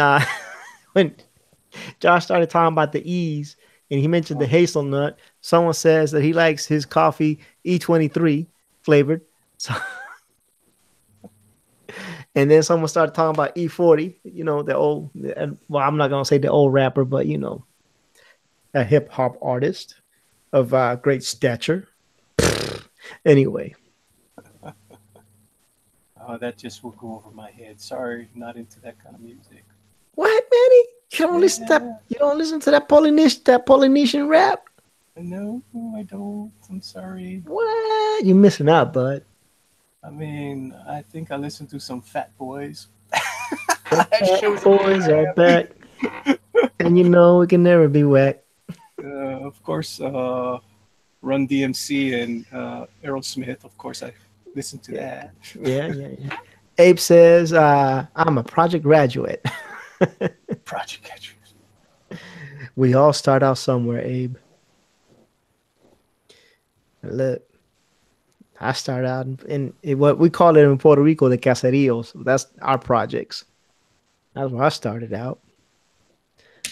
Josh started talking about the E's and he mentioned the hazelnut, someone says that he likes his coffee E23 flavored. So, and then someone started talking about E40, the old, well, I'm not going to say the old rapper, but, a hip hop artist of great stature. Anyway, That just will go over my head. Sorry, not into that kind of music. what, Manny? You don't listen to that Polynesian rap? No, I don't. I'm sorry. What? You're missing out, bud. I mean, I think I listened to some Fat Boys. Fat boys are back, and it can never be whack. Of course, Run DMC and Aerosmith. Of course, I listened to that. Yeah. Abe says, "I'm a project graduate." Project Catchers. We all start out somewhere, Abe. Look, I started out in what we call it in Puerto Rico, the caseríos. That's our projects. That's where I started out.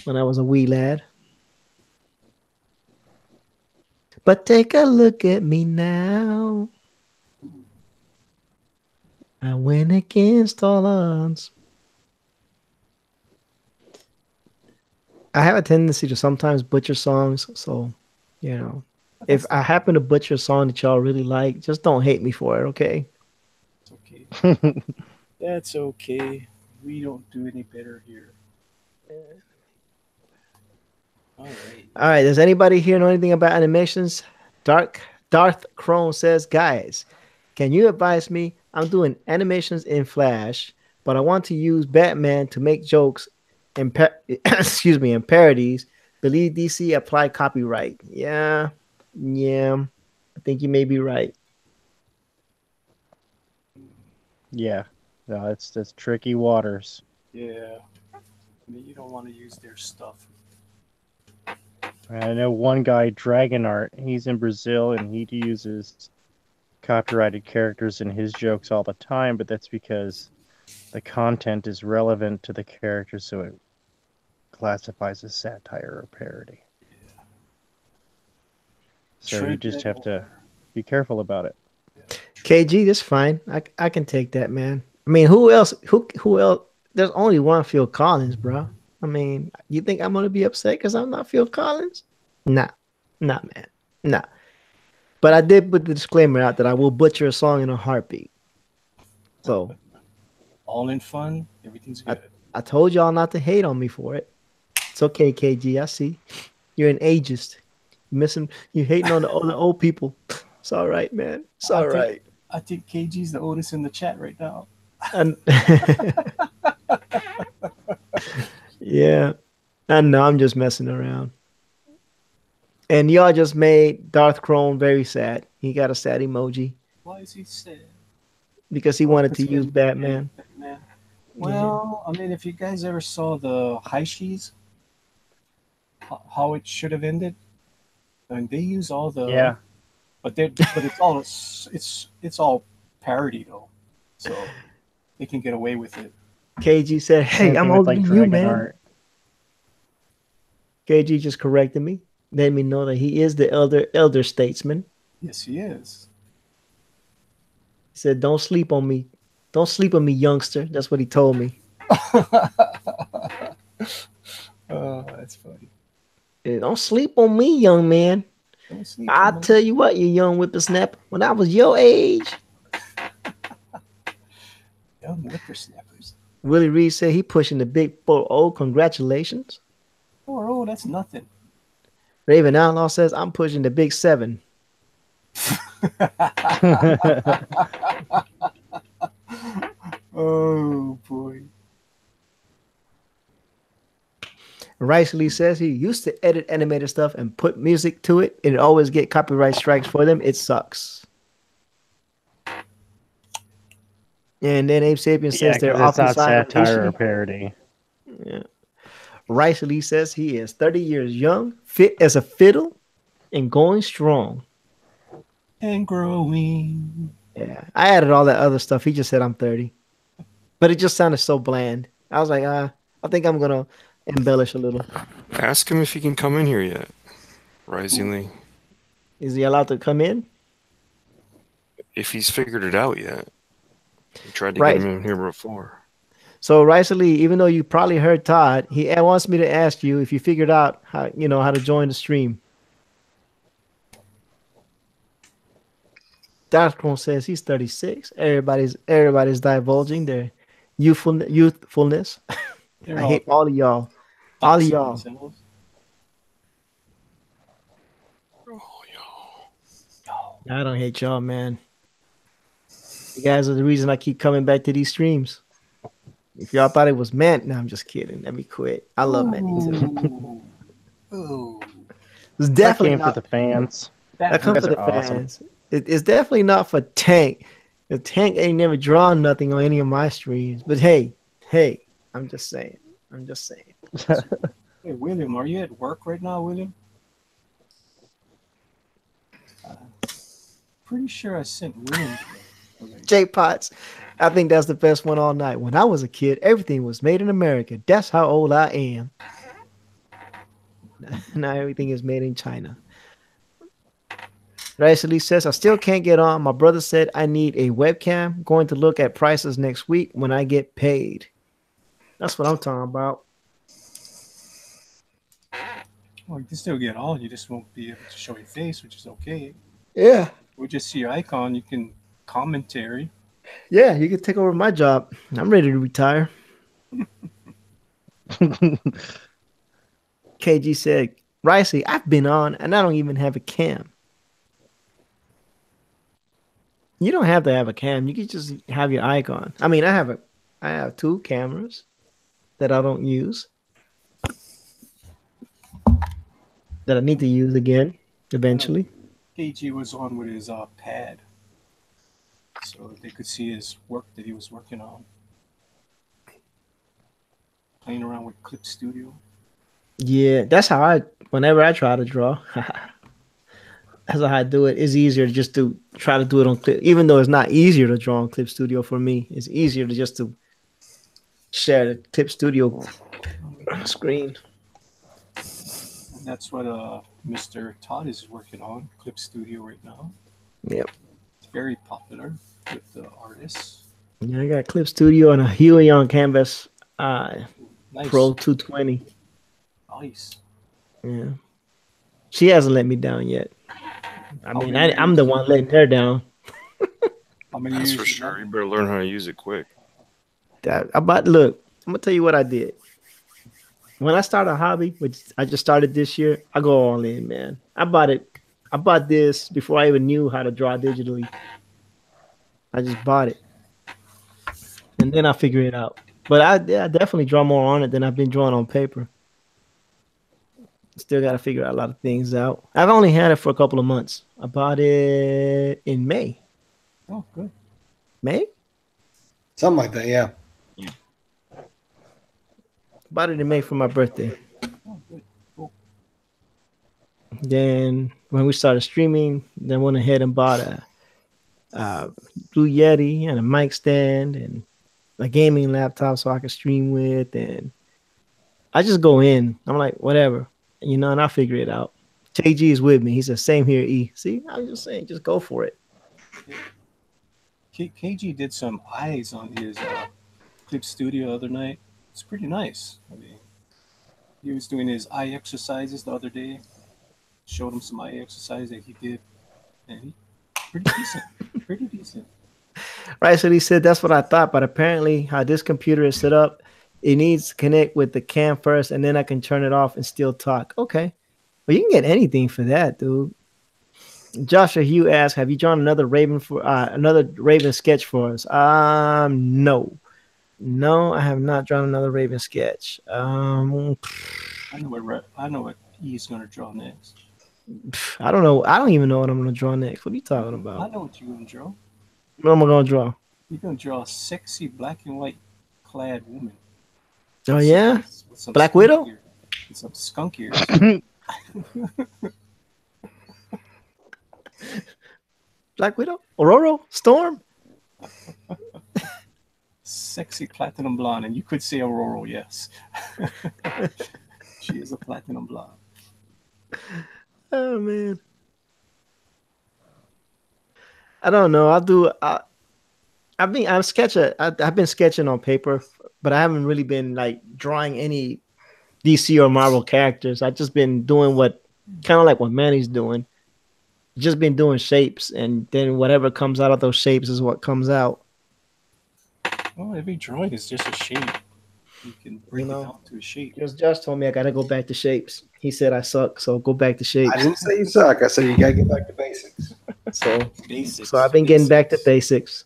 when I was a wee lad. But take a look at me now. I went against all odds. I have a tendency to sometimes butcher songs, so you know, if That's I happen to butcher a song that y'all really like, just don't hate me for it, okay? okay. That's okay. We don't do any better here. All right. All right. Does anybody here know anything about animations? Darth Crone says, guys, can you advise me? I'm doing animations in Flash, but I want to use Batman to make jokes and excuse me, and parodies. Believe DC apply copyright. Yeah. I think you may be right. Yeah. No, that's tricky waters. Yeah. I mean, you don't want to use their stuff. I know one guy, Dragon Art. He's in Brazil and he uses copyrighted characters in his jokes all the time, but that's because the content is relevant to the character, so it classifies as satire or parody. So you Tread just that have to water. be careful about it. KG, that's fine. I can take that, man. I mean, who else? Who else? There's only one Phil Collins, bro. I mean, you think I'm gonna be upset because I'm not Phil Collins? Nah, nah, man, nah. But I did put the disclaimer out that I will butcher a song in a heartbeat. So All in fun. Everything's I, good. I told y'all not to hate on me for it. It's okay, KG. I see you're an ageist. You missing? You hating on the old people. It's all right, man. It's I all think right. I think KG's the oldest in the chat right now. And yeah, I know. I'm just messing around. And y'all just made Darth Crone very sad. He got a sad emoji Why is he sad? because he Oh, wanted because to he use had Batman. Batman. Batman. Yeah. Well, I mean, if you guys ever saw the Haishis, how it should have ended. I mean, they use all the, Yeah. but it's all parody though, so they can get away with it. KG said, "Hey, Same I'm thing with older like than you, Dragon man." Art. KG just corrected me, let me know that he is the elder statesman. Yes, he is. He said, "Don't sleep on me. Don't sleep on me, youngster." That's what he told me. Oh, that's funny. Don't sleep on me, young man. Don't sleep I on tell you what, you young whippersnapper. When I was your age, young whippersnappers. Willie Reed said he pushing the big 4-0. Congratulations. Oh, that's nothing. Raven Outlaw says I'm pushing the big 7. Oh boy. Rice Lee says he used to edit animated stuff and put music to it, and always get copyright strikes for them. It sucks. And then Abe Sapien Yeah, says they're because it's often not signed satire or officially. parody. Yeah. Rice Lee says he is 30 years young, fit as a fiddle, and going strong. And growing. Yeah. I added all that other stuff. He just said I'm 30. But it just sounded so bland. I was like, I think I'm going to embellish a little. Ask him if he can come in here yet. Risingly, Is he allowed to come in? if he's figured it out yet. We tried to Right. get him in here before. So Rice Lee, even though you probably heard Todd, he wants me to ask you if you figured out how to join the stream. Darkron says he's 36. Everybody's divulging their youthfulness. They're I hate all of y'all. All of doxing y'all. themselves. I don't hate y'all, man. You guys are the reason I keep coming back to these streams. If y'all thought it was meant, no, I'm just kidding. Let me quit. I love Manny too. Ooh. It's That definitely came for not. the fans. That comes for guys the are awesome. fans. It's definitely not for Tank. The Tank ain't never drawn nothing on any of my streams. But hey, I'm just saying. Hey, William, are you at work right now, William? Pretty sure I sent William. Okay. J Potts, I think that's the best one all night. When I was a kid, everything was made in America. That's how old I am. Now everything is made in China. Racely says, I still can't get on. My brother said I need a webcam. Going to look at prices next week when I get paid. That's what I'm talking about. Well, you can still get on. You just won't be able to show your face, which is okay. Yeah. We'll just see your icon. You can commentary. Yeah, you can take over my job. I'm ready to retire. KG said, Ricey, I've been on and I don't even have a cam. You don't have to have a cam. You can just have your icon. I mean, I have 2 cameras that I don't use that I need to use again eventually. KG was on with his pad, so they could see his work that he was working on, playing around with Clip Studio. Yeah, that's how whenever I try to draw, that's how I do it. It's easier just to try to do it on Clip, even though it's not easier to draw on Clip Studio for me. It's easier to just to share the Clip Studio screen. And that's what Mr. Todd is working on, Clip Studio right now. Yep. It's very popular with the artists. Yeah, I got Clip Studio and a Huey on Canvas Nice. Pro 220. Nice. Yeah. She hasn't let me down yet. I How mean, many I'm the one letting her down. How many That's years for you sure. got? You better learn how to use it quick. Look, I'm gonna tell you what I did. When I start a hobby, which I just started this year, I go all in, man. I bought this before I even knew how to draw digitally. I just bought it, and then I figure it out. But I definitely draw more on it than I've been drawing on paper. Still got to figure out a lot of things out. I've only had it for a couple of months. I bought it in May. Oh, good. May? Something like that, yeah. Bought it in May for my birthday. Oh, good. Cool. Then when we started streaming, then went ahead and bought a Blue Yeti and a mic stand and a gaming laptop so I could stream with. And I just go in. I'm like, whatever, and I figure it out. KG is with me. He said, same here, E. See, I was just saying, just go for it. KG did some eyes on his Clip Studio the other night. It's pretty nice. I mean, he was doing his eye exercises the other day. Showed him some eye exercise that he did, and he pretty decent. Pretty decent. Right, so he said that's what I thought, but apparently how this computer is set up, it needs to connect with the cam first, and then I can turn it off and still talk. Okay, well you can get anything for that, dude. Joshua Hugh asked, "Have you drawn another Raven sketch for us?" No, I have not drawn another Raven sketch. I know what he's gonna draw next. I don't know. I don't even know what I'm gonna draw next. What are you talking I about? know what you're gonna draw. What am I gonna draw? You're gonna draw a sexy black and white clad woman. Oh yeah, With some Black skunk Widow? ear- With some skunk ears. Black Widow, Aurora, Storm. Sexy platinum blonde, and you could say Aurora, yes. She is a platinum blonde. Oh man, I don't know. I've been sketching on paper, but I haven't really been like drawing any DC or Marvel characters. I've just been doing kind of like what Manny's doing. Just been doing shapes, and then whatever comes out of those shapes is what comes out. Well, every drawing is just a shape. You can break You know. it down to a shape. Just Josh told me I gotta go back to shapes. He said I suck, so go back to I shapes. didn't say you suck. I said you gotta get back to basics. So Basics. I've been getting back to basics.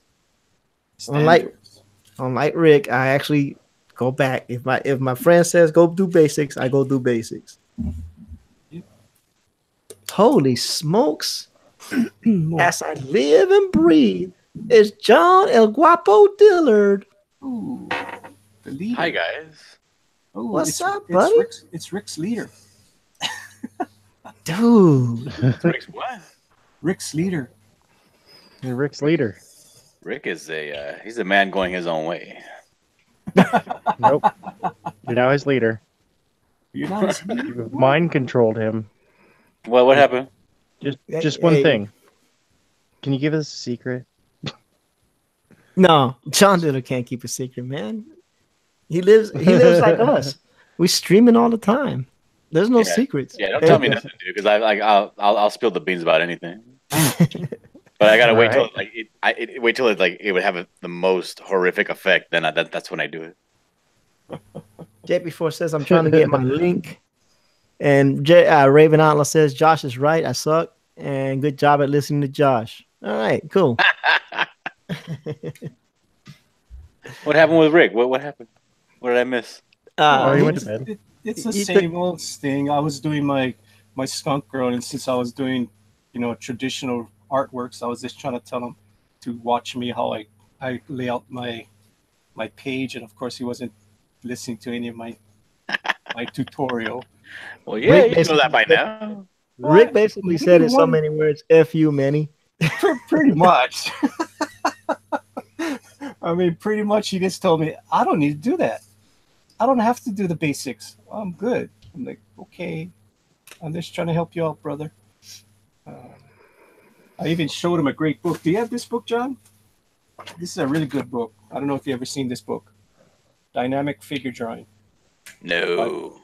Standards. Unlike Rick, I actually go back. If my friend says go do basics, I go do basics. Yep. Holy smokes! As I live and breathe, is John El Guapo Dillard. Ooh, the leader. Hi guys. Ooh, What's up, buddy? It's Rick's leader. Dude. Rick's what? Rick's leader. You're Rick's leader. Rick is he's a man going his own way. Nope. You're now his leader. You're not his You've mind controlled him. Well, what happened? Just one Hey, thing. Can you give us a secret? no, John Diller can't keep a secret, man. He lives like us. We streaming all the time. There's no Yeah, secrets. yeah. Don't tell me Hey, nothing, dude, because I'll spill the beans about anything. But I gotta All wait till right. wait till it would have the most horrific effect. Then that's when I do it. JP4 says I'm trying to get my link, and Raven Outlaw says Josh is right. I suck, and good job at listening to Josh. All right, cool. What happened with Rick? What happened? What did I miss? Oh, he He, went to bed. it's the he same old thing. I was doing my skunk girl, and since I was doing, traditional artworks, I was just trying to tell him to watch me how I lay out my page, and of course he wasn't listening to any of my tutorial. Well, yeah, Rick you should know that by basically now. Rick basically said He in so wanted- many words, "F you, Manny." Pretty much. I mean, pretty much he just told me, I don't need to do that. I don't have to do the basics. I'm good. I'm like, okay. I'm just trying to help you out, brother. Uh, I even showed him a great book. Do you have this book, John? This is a really good book. I don't know if you ever seen this book. Dynamic Figure Drawing. No.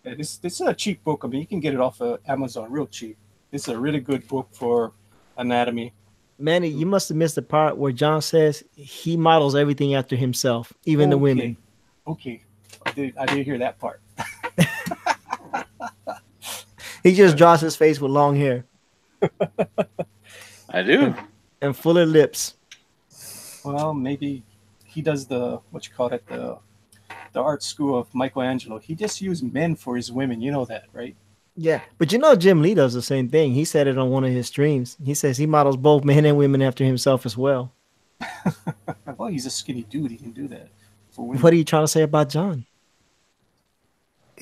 Yeah, this is a cheap book. I mean, you can get it off of Amazon real cheap. This is a really good book for anatomy. Manny, you must have missed the part where John says he models everything after himself, even the women. Okay. I did hear that part. He just draws his face with long hair I do. and fuller lips. Well, maybe he does what you call it, the art school of Michelangelo. He just used men for his women. You know that, right? Yeah, but Jim Lee does the same thing. He said it on one of his streams. He says he models both men and women after himself as well. Well, he's a skinny dude. He can do that for women. What are you trying to say about John?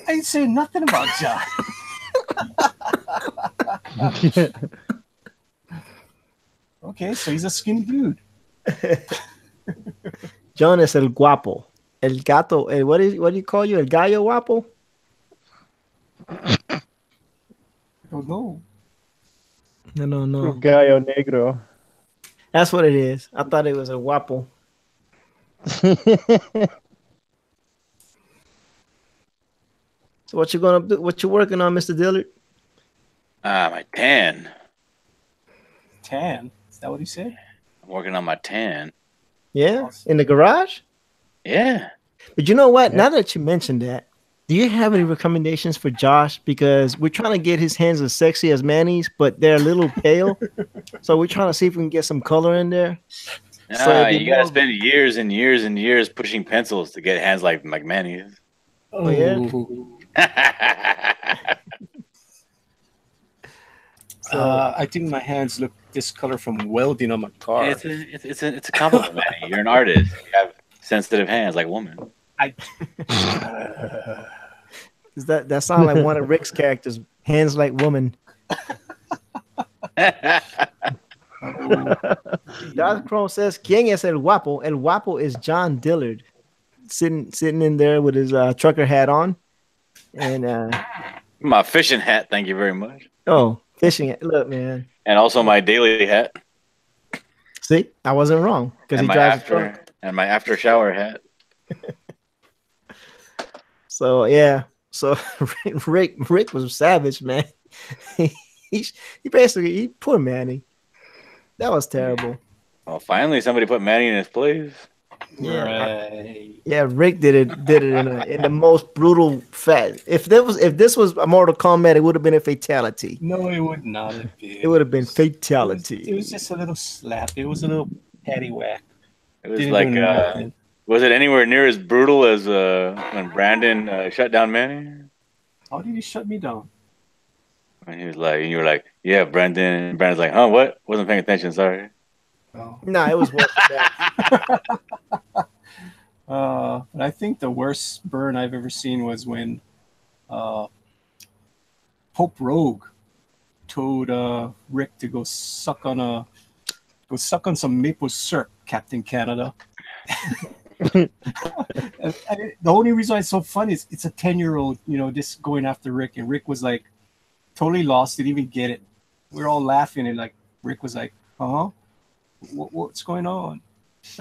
I ain't saying nothing about John. Okay, so he's a skinny dude. John is el guapo. El gato. What do you call you? El gallo guapo? I don't know. No. Gallo Negro. That's what it is. I thought it was a guapo. So what you gonna do? What you working on, Mr. Dillard? My tan. Tan? Is that what he said? I'm working on my tan. Yeah, Awesome. in the garage. Yeah. But you know what? Yeah. Now that you mentioned that, do you have any recommendations for Josh? Because we're trying to get his hands as sexy as Manny's, but they're a little pale. So we're trying to see if we can get some color in there. So it'd be You gotta more- spend years and years and years pushing pencils to get hands like Manny's. Oh, yeah? I think my hands look this color from welding on my car. It's a compliment, Manny. You're an artist. You have sensitive hands like a woman. Does that sound like one of Rick's characters? Hands like woman. Darth Chrome says, "Quién es el guapo?" El guapo is John Dillard, sitting in there with his trucker hat on, and My fishing hat, thank you very much. fishing. Look, man. And also my daily hat. See, I wasn't wrong because he And my drives a truck. and my after shower hat. So yeah, so Rick was savage, man. he basically poor Manny. That was terrible. Well, finally somebody put Manny in his place. Right. Yeah, Rick did it in the most brutal If this was a Mortal Kombat, it would have been a fatality. No, it would not have been. It would have been It fatality. was just a little slap. It was a little patty whack. It was Didn't like, do nothing. was it anywhere near as brutal as when Brandon shut down Manny? How did he shut me down? And he was like, and you were like, yeah, Brandon. And Brandon's like, huh, what? Wasn't paying attention, sorry. Oh. No, it was worse than that. But I think the worst burn I've ever seen was when Pope Rogue told Rick to go suck on some maple syrup, Captain Canada. The only reason it's so funny is it's a 10-year-old, just going after Rick, and Rick was like totally lost, didn't even get it. We are all laughing, and like Rick was like, "Huh? What's going on?"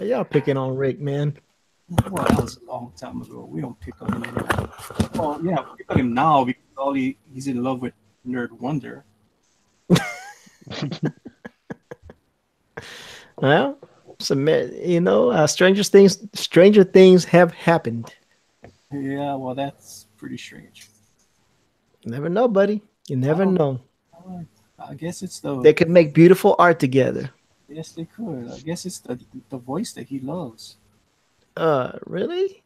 Y'all picking on Rick, man. Well, that was a long time ago. We don't pick on him anymore. Well, yeah, we pick on him now because he's in love with Nerd Wonder. Well, stranger things have happened. Yeah, well, that's pretty strange. You never know, buddy. You never Oh. know. I guess it's They could make beautiful art together. Yes, they could. I guess it's the voice that he loves. Really?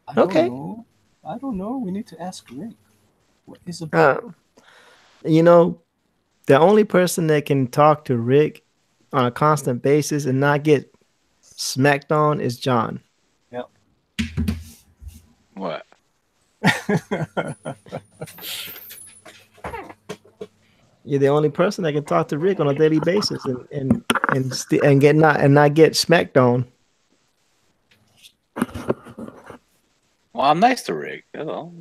I don't Okay. know. I don't know. We need to ask Rick. What is Uh, about? you know, the only person that can talk to Rick on a constant basis and not get smacked on is John. Yep. What? You're the only person that can talk to Rick on a daily basis and get not get smacked on. Well, I'm nice to Rick. Hello.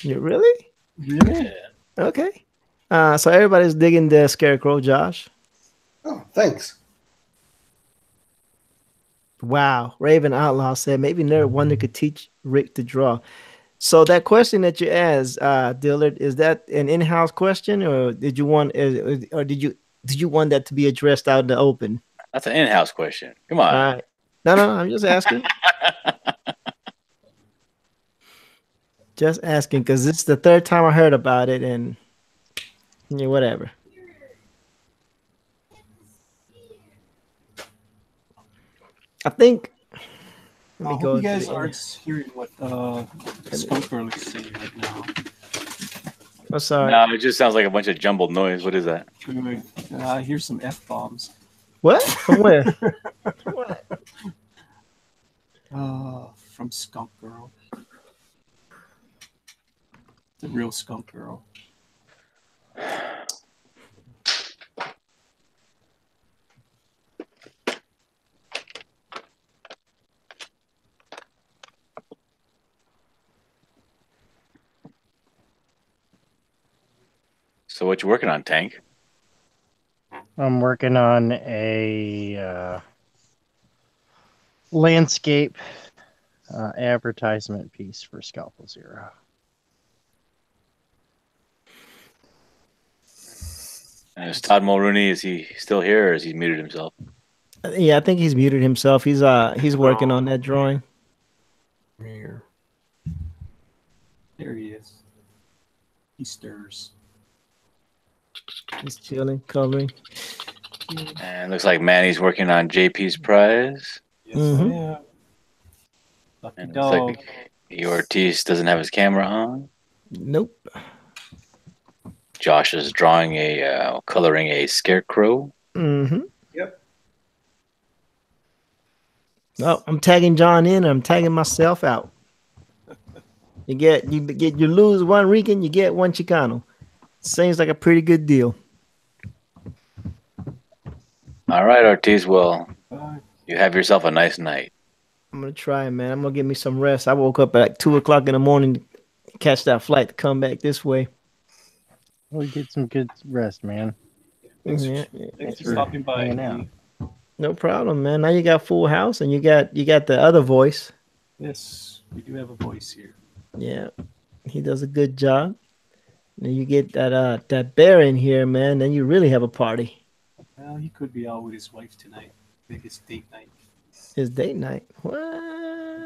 You really? Yeah. Okay. So everybody's digging the Scarecrow, Josh. Oh, thanks. Wow. Raven Outlaw said maybe Nerd Wonder could teach Rick to draw. So that question that you asked, Dillard, is that an in-house question, or did you want, or did you want that to be addressed out in the open? That's an in-house question. Come All on. right. No, I'm just asking. Just asking because this is the third time I heard about it, and yeah, whatever. I think. I hope you guys aren't hearing what Skunk Girl is saying right now. Oh, sorry. No, it just sounds like a bunch of jumbled noise. What is that? I hear some F-bombs. What? From where? What? From Skunk Girl. The real Skunk Girl. So what you working on, Tank? I'm working on a landscape advertisement piece for Scalpel Zero. And is Todd Mulrooney, is he still here or has he muted himself? Yeah, I think he's muted himself. He's working on that drawing. Rare. There he is. He stirs. He's chilling, coloring. And looks like Manny's working on JP's prize. Yes, Mhm. I am. Lucky And dog. looks like Ortiz doesn't have his camera on. Nope. Josh is drawing coloring a scarecrow. Mm-hmm. Yep. Oh, I'm tagging John in. I'm tagging myself out. You lose one Rican, you get one Chicano. Seems like a pretty good deal. All right, Ortiz. Well, Bye. you have yourself a nice night. I'm gonna try, man. I'm gonna get me some rest. I woke up at like 2:00 in the morning to catch that flight to come back this way. We'll get some good rest, man. Thanks, Yeah, thanks for for stopping by. hanging out. no problem, man. Now you got full house and you got the other voice. Yes, we do have a voice here. Yeah, he does a good job. And you get that bear in here, man. Then you really have a party. Well, he could be out with his wife tonight. Maybe it's date night. It's date night. What?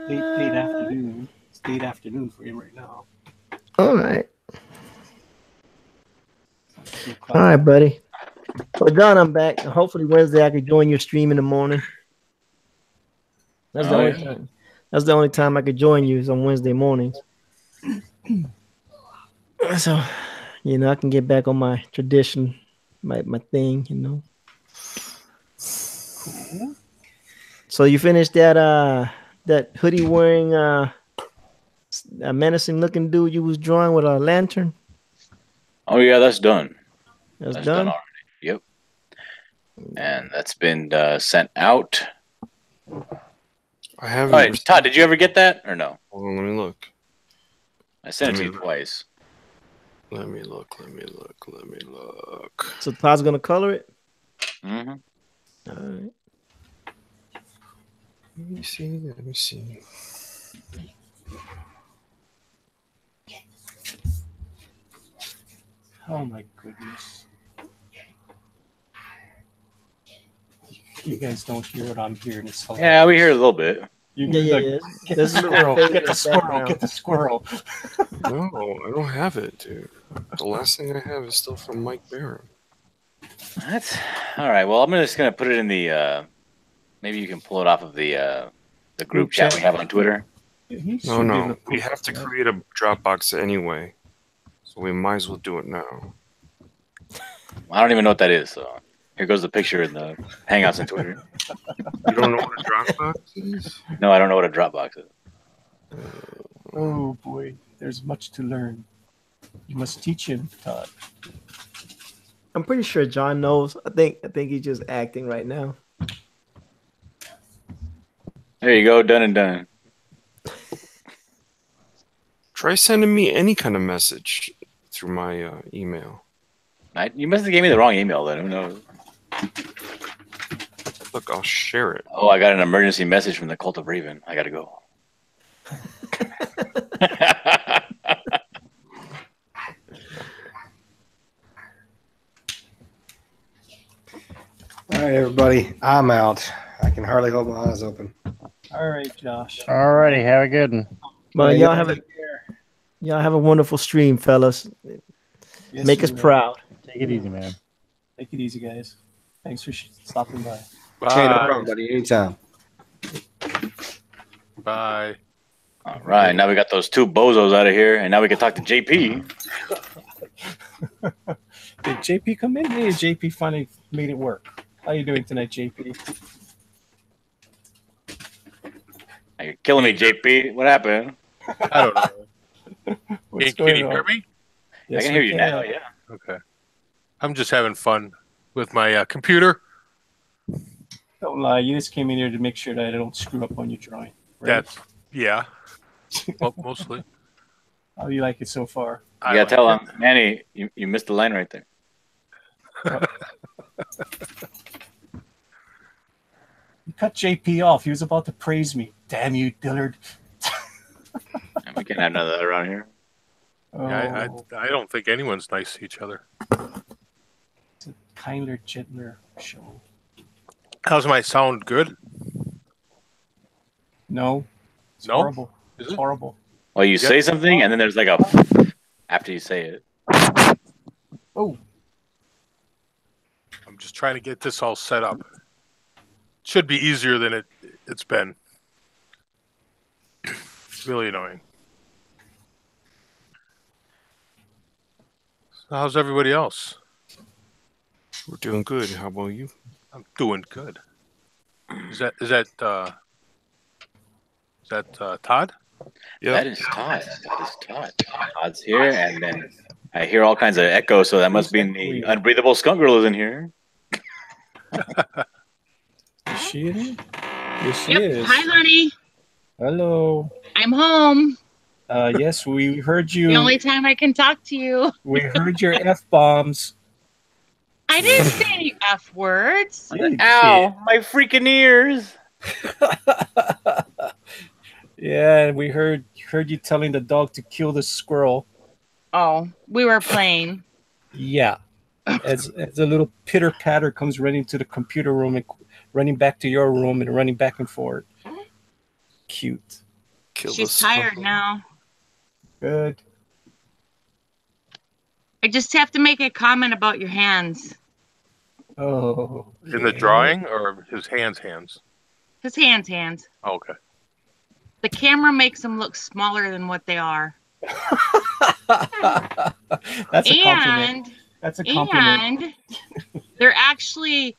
Date afternoon. It's date afternoon for him right now. All right. All right, buddy. Well, John, I'm back. Hopefully Wednesday I can join your stream in the morning. That's the only time. That's the only time I could join you is on Wednesday mornings. So, I can get back on my tradition, my thing, Cool. So you finished that hoodie wearing a menacing looking dude you was drawing with a lantern? Oh yeah, that's done. That's That's done. done already. Yep. And that's been sent out. I haven't. All right, received Todd, did you ever get that or no? Hold on, let me look. I sent it to Let you me- twice. Let me look. Let me look. Let me look. So Todd's gonna color it. Mm-hmm. All right. Let me see. Let me see. Oh my goodness. You guys don't hear what I'm hearing. It's hilarious. Yeah, we hear a little bit. You Yeah. Get There's the a little squirrel. faint Get in the the squirrel. background. Get the squirrel. No, I don't have it, dude. The last thing I have is still from Mike Barron. What? All right. Well, I'm just gonna put it in the. Maybe you can pull it off of the group chat we have on Twitter. He should No, be no. able to We post have to that. create a Dropbox anyway, so we might as well do it now. I don't even know what that is. So here goes the picture in the Hangouts on Twitter. You don't know what a Dropbox is? No, I don't know what a Dropbox is. Oh boy, there's much to learn. You must teach him, Todd. I'm pretty sure John knows. I think he's just acting right now. There you go. Done and done. Try sending me any kind of message through my email. You must have gave me the wrong email then. Who knows? Look, I'll share it. Oh, I got an emergency message from the Cult of Raven. I gotta go. All right, everybody. I'm out. I can hardly hold my eyes open. All right, Josh. Alrighty, have a good one. Well, Yeah, y'all have a wonderful stream, fellas. Yes, Make you us will. proud. Take it easy, man. Take it easy, guys. Thanks for stopping by. Hey, no Bye. problem, buddy. Anytime. Bye. All right, now we got those two bozos out of here, and now we can talk to JP. Did JP come in? Hey, JP finally made it work. How you doing tonight, JP? You're killing me, JP. What happened? I don't know. What's Can going you on? hear me? Yes, I can we hear you now. Yeah. Okay. I'm just having fun with my computer. Don't lie. You just came in here to make sure that I don't screw up on your drawing. Right? Yeah. Well, mostly. How do you like it so far? You gotta tell him, Manny, you missed the line right there. You cut JP off. He was about to praise me. Damn you, Dillard. And we can have another around here. Oh, Yeah, I don't think anyone's nice to each other. it's a kinder, gentler show. How's my sound? Good? No. It's No? horrible. Is It's it? horrible. Well, you Yeah. say something, and then there's like a after you say it. Oh, I'm just trying to get this all set up. Should be easier than it's been. Really annoying. So how's everybody else? We're doing good. How about you? I'm doing good. Is that Todd? Yep. That is Todd. That is Todd. Todd's here, and then I hear all kinds of echo, so that must mean the unbreathable Skunk Girl is in here. is she in here? Yes, she Yep. is. Hi, honey. Hello. I'm home. Yes, we heard The you. only time I can talk to you. We heard your F-bombs. I didn't say any F words. Yeah, you Ow, my freaking ears! Yeah, and we heard you telling the dog to kill the squirrel. Oh, we were playing. Yeah. As a little pitter patter comes running to the computer room and running back to your room and running back and forth. Cute. Kill She's the tired squirrel. now. Good. I just have to make a comment about your hands. Oh. In the drawing or his hands? His hands. Oh, okay. The camera makes them look smaller than what they are. That's a compliment. That's a compliment. And they're actually,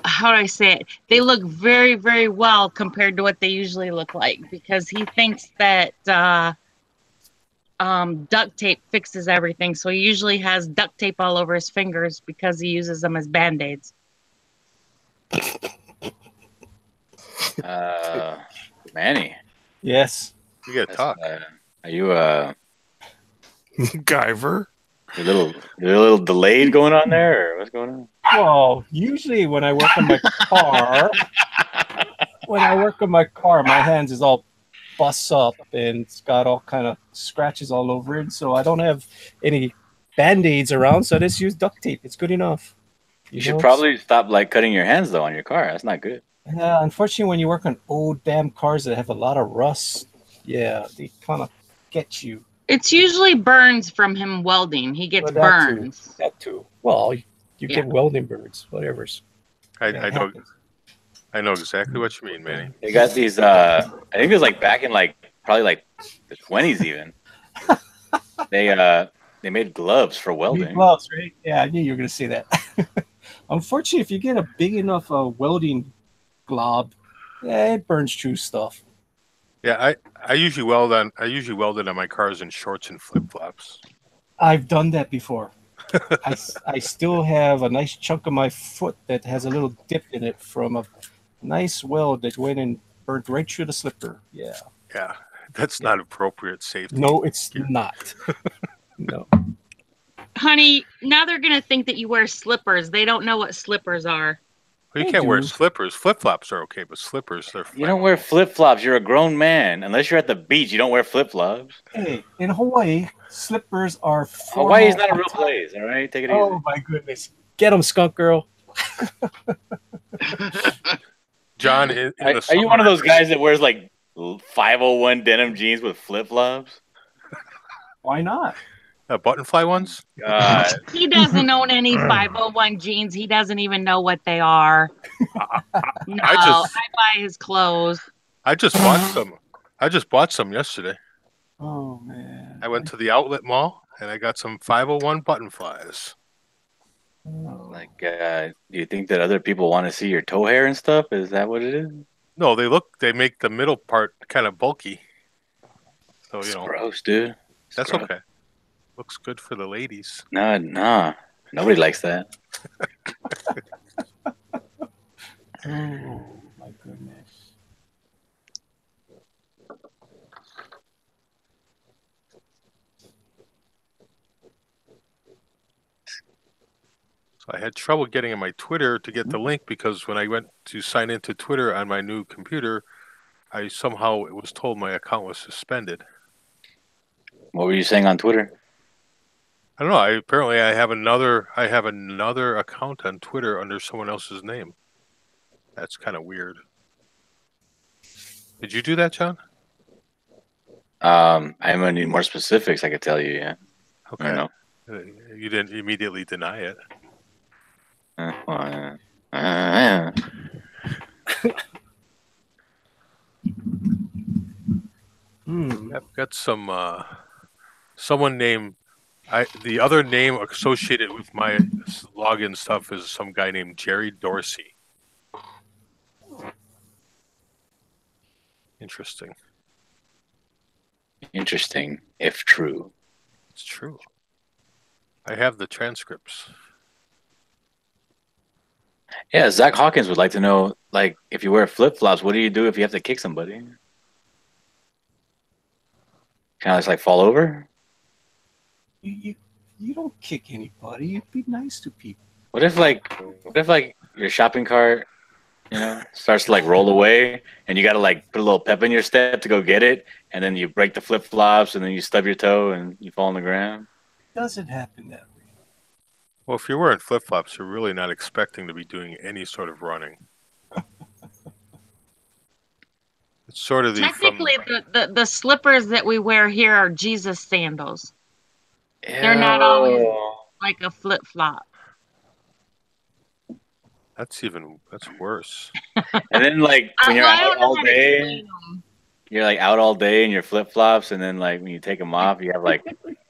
how do I say it? They look very, very well compared to what they usually look like, because he thinks that duct tape fixes everything. So he usually has duct tape all over his fingers because he uses them as Band-Aids. Manny, Yes. You gotta talk. are you Guyver. you're a little delayed going on there, or what's going on? Well, usually when I work on my car, my hands is all bust up and it's got all kind of scratches all over it. So I don't have any band-aids around, so I just use duct tape. It's good enough. You should probably stop like cutting your hands though on your car. That's not good. Yeah, unfortunately, when you work on old damn cars that have a lot of rust, yeah, they kind of get you. It's usually burns from him welding. He gets Well, burns. That too. Well, you get welding burns, whatever's. I know exactly what you mean, Manny. They got these. I think it was like back in like probably like the 20s even. They made gloves for welding. Gloves, right? Yeah, I knew you were going to say that. Unfortunately, if you get a big enough welding glob, it burns through stuff. Yeah, I usually welded on my cars in shorts and flip flops. I've done that before. I still have a nice chunk of my foot that has a little dip in it from a nice weld that went and burnt right through the slipper. Yeah. Yeah, that's not appropriate safety. No, it's not. No. Honey, now they're going to think that you wear slippers. They don't know what slippers are. Well, you can't wear slippers. Flip flops are okay, but slippers, they're fine. You don't wear flip flops. You're a grown man. Unless you're at the beach, you don't wear flip flops. Hey, in Hawaii, slippers are. Hawaii's not a real place. All right, take it easy. Oh my goodness, get them, Skunk Girl. John, are you one of those guys that wears like 501 denim jeans with flip flops? Why not? Buttonfly ones? He doesn't own any 501 jeans. He doesn't even know what they are. No, I buy his clothes. I just bought some. I just bought some yesterday. Oh man! I went to the outlet mall and I got some 501 buttonflies. Like, do you think that other people want to see your toe hair and stuff? Is that what it is? No, they make the middle part kind of bulky. So it's gross, dude. That's gross. Okay. Looks good for the ladies. Nah. Nobody likes that. Oh, my goodness. So I had trouble getting on my Twitter to get the link because when I went to sign into Twitter on my new computer, I somehow was told my account was suspended. What were you saying on Twitter? I don't know. Apparently I have another account on Twitter under someone else's name. That's kind of weird. Did you do that, John? I'm gonna need more specifics. I could tell you. Yeah. Okay. I know. You didn't immediately deny it. I've got some someone named. The other name associated with my login stuff is some guy named Jerry Dorsey. Interesting. Interesting, if true. It's true. I have the transcripts. Yeah, Zach Hawkins would like to know, like, if you wear flip-flops, what do you do if you have to kick somebody? Kind of just like fall over? You don't kick anybody. You be nice to people. What if your shopping cart, starts to like roll away and you got to like put a little pep in your step to go get it, and then you break the flip flops and then you stub your toe and you fall on the ground? It doesn't happen that way. Well, if you're wearing flip flops, you're really not expecting to be doing any sort of running. It's sort of technically the slippers that we wear here are Jesus sandals. They're not always like a flip flop. That's worse. And then like when you're out all day, you're like out all day in your flip flops, and then like when you take them off, you have like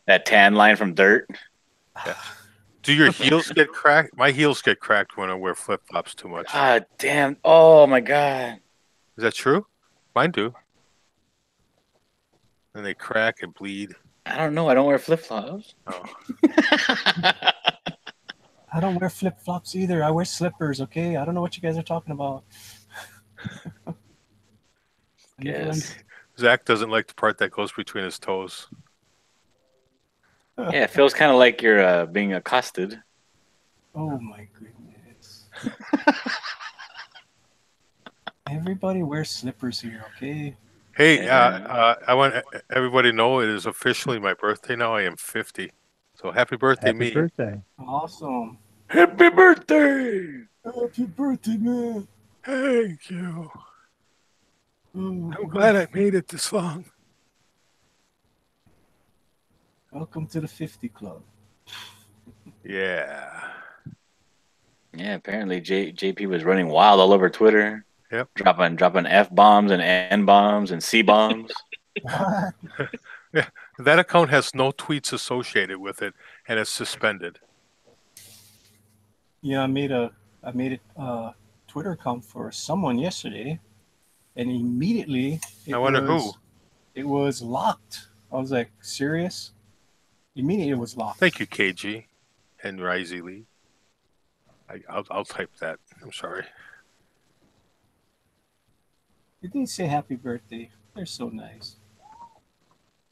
that tan line from dirt. Yeah. Do your heels get cracked? My heels get cracked when I wear flip flops too much. God damn! Oh my god! Is that true? Mine do. And they crack and bleed. I don't know. I don't wear flip flops. Oh. I don't wear flip flops either. I wear slippers. Okay, I don't know what you guys are talking about. Yes. Zach doesn't like the part that goes between his toes. Yeah, it feels kind of like you're being accosted. Oh my goodness. Everybody wears slippers here, okay? Hey, Yeah. I want everybody to know it is officially my birthday now. I am 50. So happy birthday, Happy me. birthday. Awesome. Happy birthday! Happy birthday, man. Thank you. Oh, I'm glad I made it this long. welcome to the 50 Club. Yeah. Yeah, apparently JP was running wild all over Twitter. Yep. Dropping F bombs and N bombs and C bombs. What? Yeah. That account has no tweets associated with it, and it's suspended. Yeah, I made a Twitter account for someone yesterday, and immediately I wonder who. it was locked. I was like, serious? Immediately it was locked. Thank you, KG and Risey Lee. I'll type that. I'm sorry. You didn't say happy birthday. They're so nice.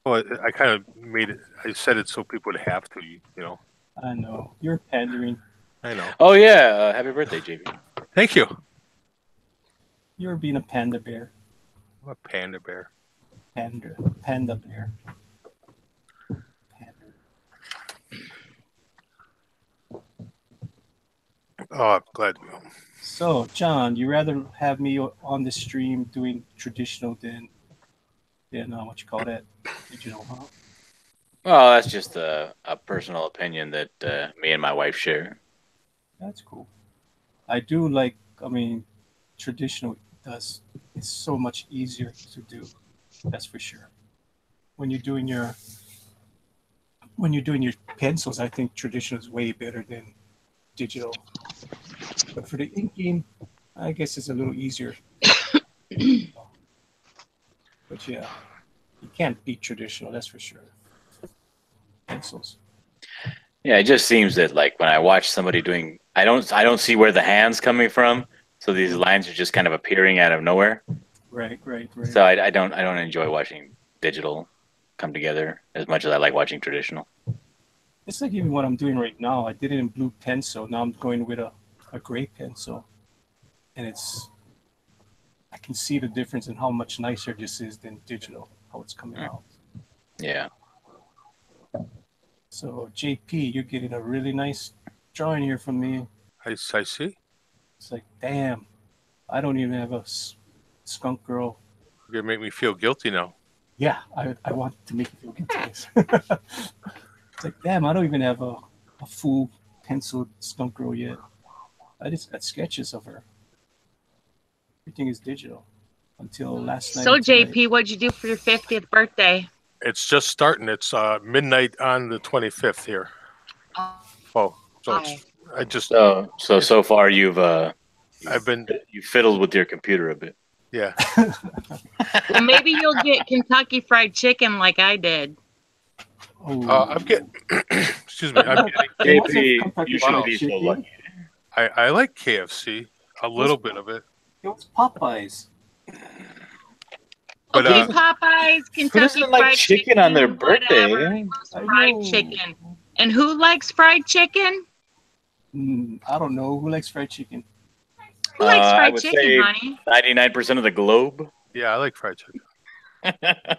Well, I kind of made it. I said it so people would have to, you know. I know. You're pandering. I know. Oh yeah, happy birthday, JP. Thank you. You're being a panda bear. I'm a panda bear. Panda bear. Panda. Oh, I'm glad to be home. So, John, you rather have me on the stream doing traditional than what you call that, digital, huh? Well, that's just a personal opinion that me and my wife share. That's cool. I do like. I mean, traditional does. It's so much easier to do. That's for sure. When you're doing your pencils, I think traditional is way better than digital. But for the inking, I guess it's a little easier. But yeah, you can't beat traditional. That's for sure. Pencils. Yeah, it just seems that like when I watch somebody doing, I don't see where the hand's coming from. So these lines are just kind of appearing out of nowhere. Right. So I don't enjoy watching digital come together as much as I like watching traditional. It's like even what I'm doing right now. I did it in blue pencil. Now I'm going with a gray pencil, and I can see the difference in how much nicer this is than digital. How it's coming out. Yeah. So JP, you're getting a really nice drawing here from me. I see. It's like, damn, I don't even have a skunk girl. You're gonna make me feel guilty now. Yeah, I want to make you feel guilty. It's like, damn, I don't even have a full penciled skunk girl yet. I just got sketches of her. Everything is digital until last night. So JP, what'd you do for your 50th birthday? It's just starting. It's midnight on the 25th here. Oh, so it's, I just so far you've I've been you fiddled with your computer a bit. Yeah. Well, maybe you'll get Kentucky Fried Chicken like I did. I'm getting. Excuse me. I'm getting. JP, you should be so lucky. I like KFC. A little bit of it. It was Popeyes. But, Okay, Popeyes, Kentucky doesn't like Fried chicken on their birthday? whatever. Fried chicken. And who likes fried chicken? I don't know. Who likes fried chicken? Who likes I fried would chicken, say honey? 99% of the globe. Yeah, I like fried chicken.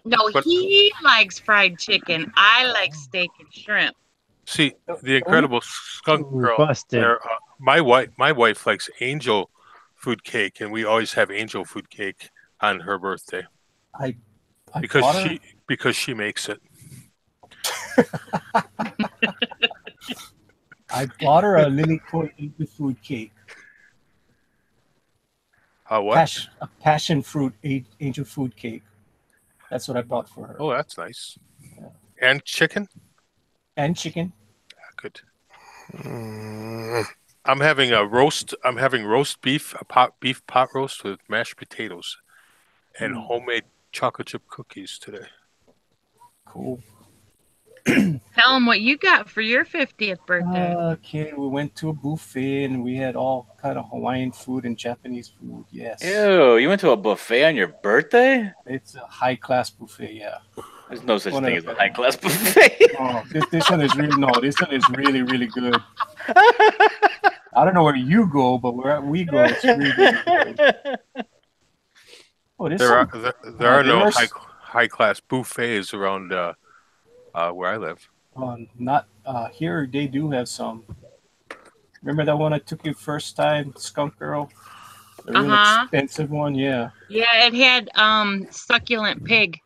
No, But- he likes fried chicken. I like steak and shrimp. See, the Incredible Skunk Girl. busted. There, my wife likes angel food cake, and we always have angel food cake on her birthday I because bought her- she makes it. I bought her a Lily Court angel food cake. What? A passion fruit angel food cake. That's what I bought for her. Oh, that's nice. And chicken. And chicken. Good. I'm having roast beef, beef pot roast with mashed potatoes and homemade chocolate chip cookies today. Cool. Tell them what you got for your 50th birthday. Okay, we went to a buffet and we had all kind of Hawaiian food and Japanese food. Yes, Ew, you went to a buffet on your birthday? it's a high class buffet. Yeah, There's no such one thing of as the a better. high class buffet. Oh, this one is really no. This one is really really good. I don't know where you go, but where we go, it's really really good. Oh, there's There are some. there are no There's high class buffets around where I live. not here. They do have some. Remember that one I took you first time, Skunk Girl, the real Uh-huh. expensive one. Yeah, Yeah, it had succulent pig.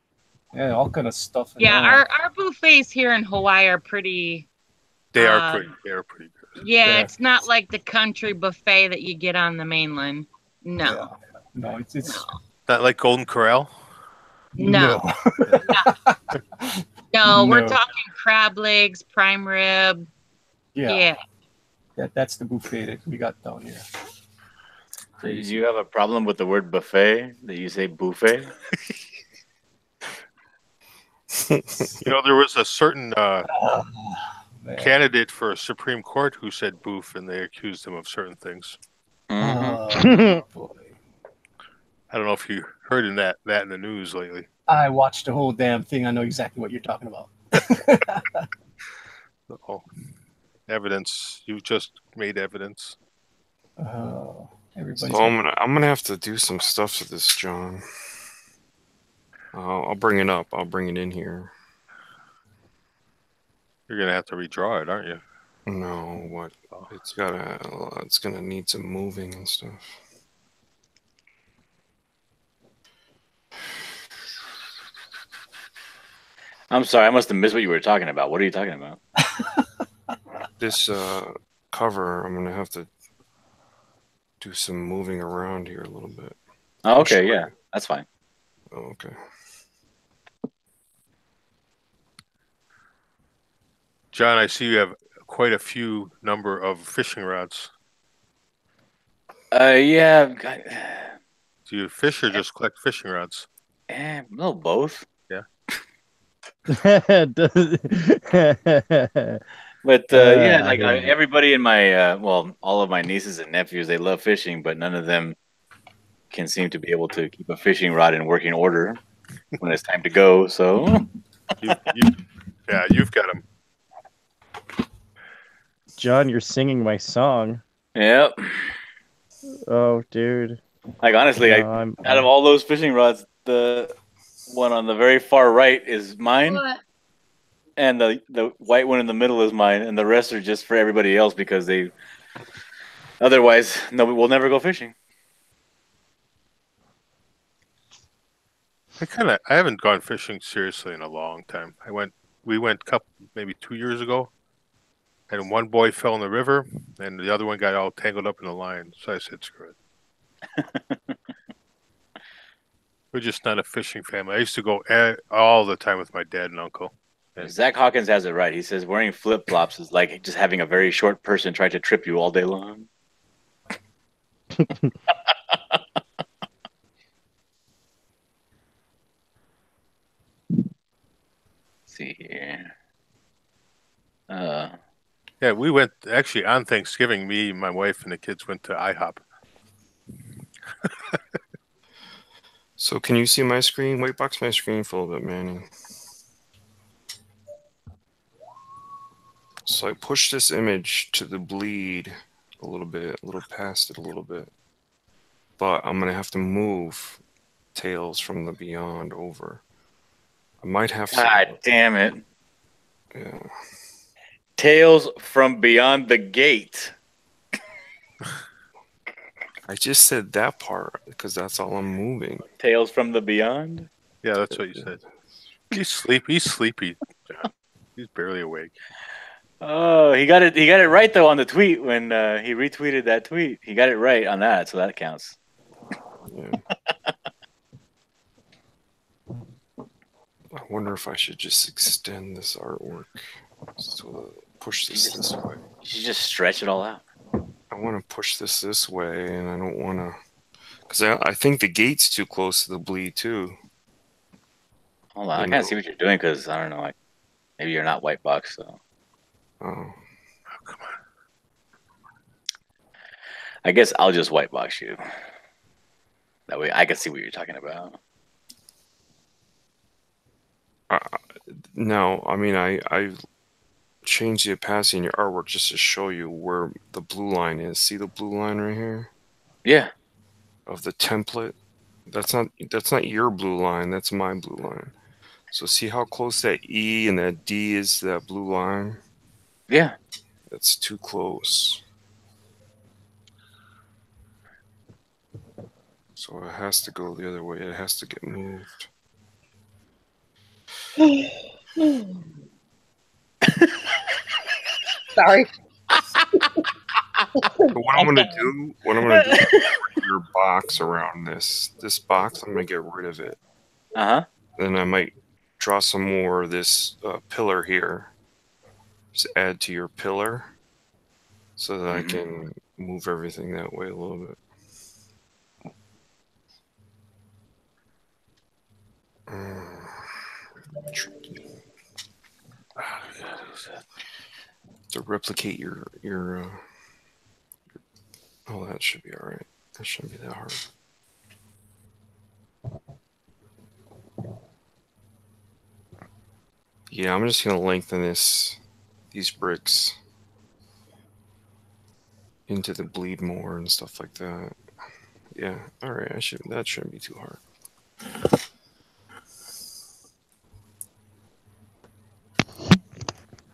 yeah, all kind of stuff in Yeah, there. our buffets here in Hawaii are pretty. They are Uh, pretty. They are pretty good. yeah, Yeah. it's not like the country buffet that you get on the mainland. No, Yeah. No, it's Not like Golden Corral. no, no. We're No. talking crab legs, prime rib. Yeah, Yeah. that's the buffet that we got down here. Do you have a problem with the word buffet? That you say buffet? You know, there was a certain Man. candidate for Supreme Court who said boof, and they accused him of certain things. Oh, boy. I don't know if you heard that in the news lately. I watched the whole damn thing. I know exactly what you're talking about. Oh, evidence. You just made evidence. Oh, everybody's. So I'm gonna have to do some stuff to this, John. I'll bring it up. I'll bring it in here. You're gonna have to redraw it, aren't you? No, what? It's gonna need some moving and stuff. I'm sorry, I must have missed what you were talking about. What are you talking about? This cover, I'm gonna have to do some moving around here a little bit. Oh, okay, yeah, that's fine. Oh, okay. John, I see you have quite a few number of fishing rods. Yeah, Do you fish or just collect fishing rods? no, both. Yeah. But yeah, I like hear you. everybody in my all of my nieces and nephews, they love fishing, but none of them can seem to be able to keep a fishing rod in working order when it's time to go. So You've got them. John, you're singing my song. Yep. Oh, dude. Like honestly, No, out of all those fishing rods, the one on the very far right is mine, What? and the white one in the middle is mine, and the rest are just for everybody else because they otherwise we'll never go fishing. I haven't gone fishing seriously in a long time. We went maybe 2 years ago, and one boy fell in the river, and the other one got all tangled up in the line. So I said, screw it. We're just not a fishing family. I used to go all the time with my dad and uncle. Zach Hawkins has it right. He says wearing flip flops is like just having a very short person try to trip you all day long. See here. Yeah, we went actually on Thanksgiving. Me, my wife, and the kids went to IHOP. So can you see my screen? Wait, box my screen for a little bit, Manny. So I push this image to the bleed a little past it a little bit. But I'm going to have to move Tales from the Beyond over. I might have to. God damn it. Yeah. Tales from Beyond the Gate. I just said that part because that's all I'm moving. Tales from the Beyond? Yeah, that's what you said. He's sleepy. He's sleepy. John. He's barely awake. Oh, he got it right though on the tweet when he retweeted that tweet. He got it right on that, so that counts. Yeah. I wonder if I should just extend this artwork. So push this way. You should just stretch it all out. I want to push this way, and I don't want to, because I think the gate's too close to the bleed too. Hold on, I can't see what you're doing because I don't know. Maybe you're not white box, so Oh, Oh, come on. I guess I'll just white box you. That way, I can see what you're talking about. uh, no, I mean I changed the opacity in your artwork just to show you where the blue line is. See the blue line right here Yeah. of the template? That's not your blue line. That's my blue line. So see how close that E and that D is to that blue line? Yeah. That's too close. So it has to go the other way. It has to get moved. Sorry. So what I'm gonna do is your box around this box. I'm gonna get rid of it. Uh-huh. Then I might draw some more of this pillar here. Just add to your pillar so that I can move everything that way a little bit. Tricky. To replicate your oh, that should be all right. That shouldn't be that hard. Yeah, I'm just gonna lengthen these bricks into the bleed more and stuff like that. Yeah, all right. That shouldn't be too hard.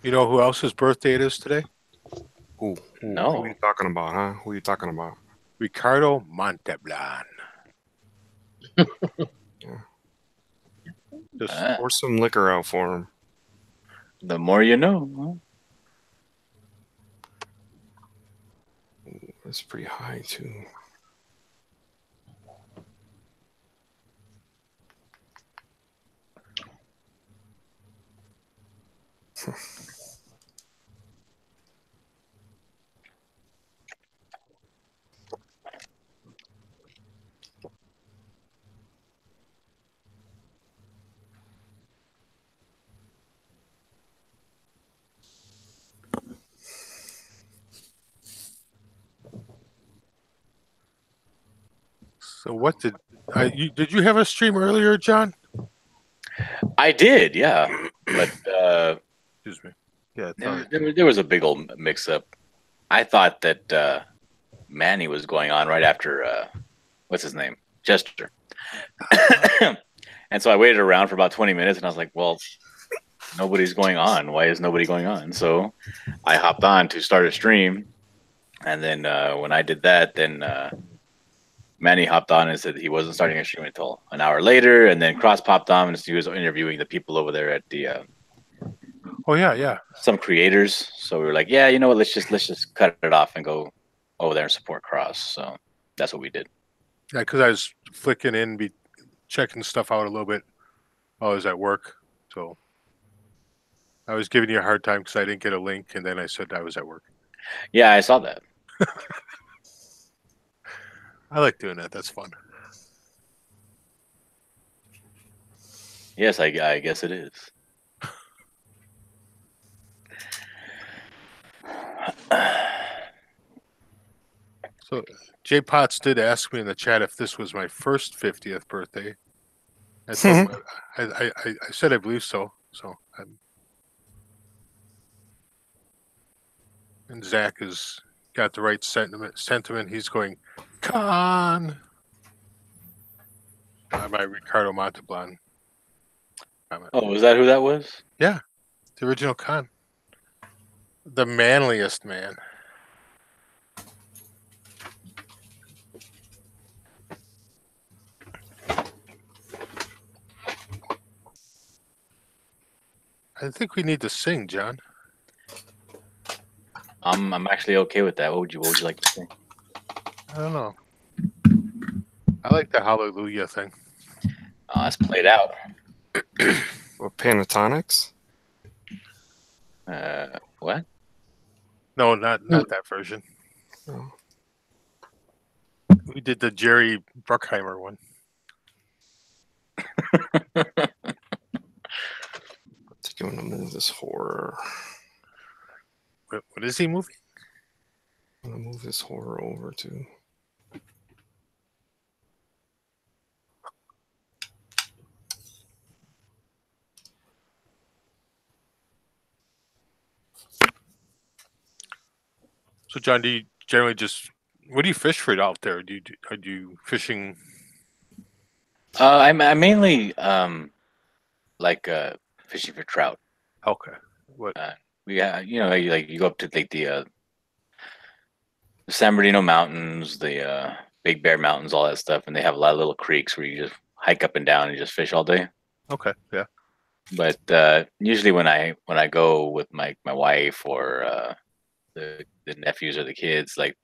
You know who else's birthday it is today? Who No. are you talking about, huh? Who are you talking about? Ricardo Monteblan. Just Pour some liquor out for him. The more you know. That's pretty high too. so. What did you have a stream earlier, John? I did, yeah. But Excuse me. Yeah, there was a big old mix-up. I thought that Manny was going on right after what's his name, Chester. And so I waited around for about 20 minutes, and I was like, well, nobody's going on. Why is nobody going on? So I hopped on to start a stream, and then when I did that, then Manny hopped on and said he wasn't starting a stream until an hour later, and then Cross popped on and he was interviewing the people over there at the oh yeah. some creators. So we were like, yeah, you know what? Let's just cut it off and go over there and support Cross. So that's what we did. Yeah, because I was flicking in, checking stuff out a little bit while I was at work. So I was giving you a hard time because I didn't get a link, and then I said I was at work. Yeah, I saw that. I like doing that. That's fun. Yes, I guess it is. So Jay Potts did ask me in the chat if this was my first 50th birthday. I told him, I said I believe so. So and Zach has got the right sentiment. He's going, Con. My Ricardo Monteblan comment. Oh, was that who that was? Yeah, the original Con. The manliest man. I think we need to sing, John. I'm actually okay with that. What would you like to say? I don't know. I like the hallelujah thing. It's played out. What, Pentatonics? What? No, not that version. Oh. We did the Jerry Bruckheimer one. What's he doing to move? move this horror. What is he moving? I'm gonna move this horror over to. So, John, do you generally just what do you fish for out there? Are you fishing? I'm mainly like fishing for trout. Okay. What? We like you go up to like the San Bernardino Mountains, the Big Bear Mountains, all that stuff, and they have a lot of little creeks where you just hike up and down and just fish all day. Okay. Yeah. But usually when I go with my wife or the nephews or the kids, like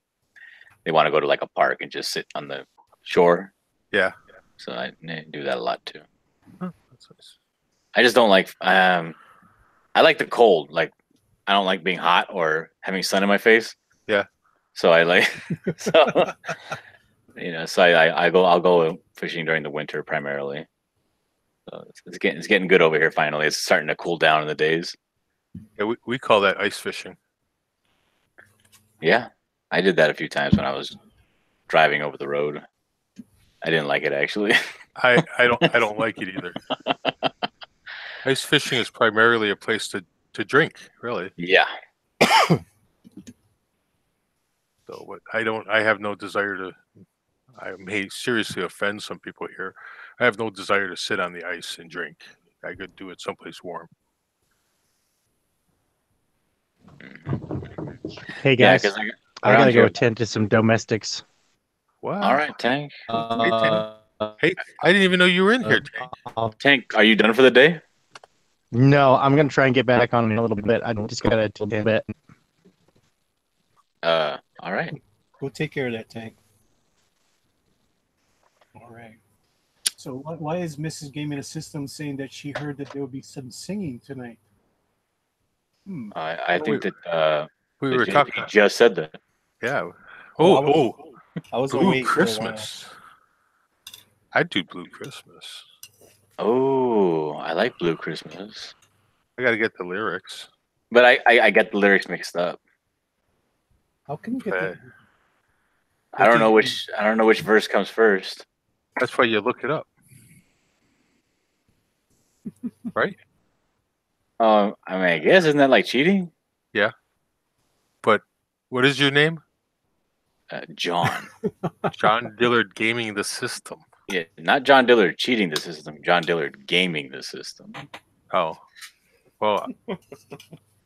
they want to go to like a park and just sit on the shore. Yeah. So I do that a lot too. Huh, that's nice. I just don't like I like the cold. Like I don't like being hot or having sun in my face. Yeah. So I like so so I'll go fishing during the winter primarily. So it's getting good over here finally. It's starting to cool down in the days. Yeah, we call that ice fishing. Yeah. I did that a few times when I was driving over the road. I didn't like it actually. I don't like it either. Ice fishing is primarily a place to drink, really. Yeah. So, but I have no desire to. I may seriously offend some people here. I have no desire to sit on the ice and drink. I could do it someplace warm. Hey Yeah, guys, because I gotta go attend to some domestics. What? All right, Tank. Hey, Tank. Hey, I didn't even know you were in here, Tank. Tank, are you done for the day? No, I'm gonna try and get back on in a little bit. I just gotta till a bit. All right. Go take care of that, Tank. All right. So why is Mrs. Gaming a System saying that she heard that there will be some singing tonight? I think that we were talking. He just said that. Yeah. I was Blue awake for a while. Christmas. I'd do Blue Christmas. Oh, I like Blue Christmas. I got to get the lyrics. But I get the lyrics mixed up. How can you get that? I don't know which verse comes first. That's why you look it up. Right? I mean, I guess isn't that like cheating? Yeah. But what is your name? John. John Dillard Gaming the System. Yeah, not John Dillard cheating the system. John Dillard gaming the system. Oh, well,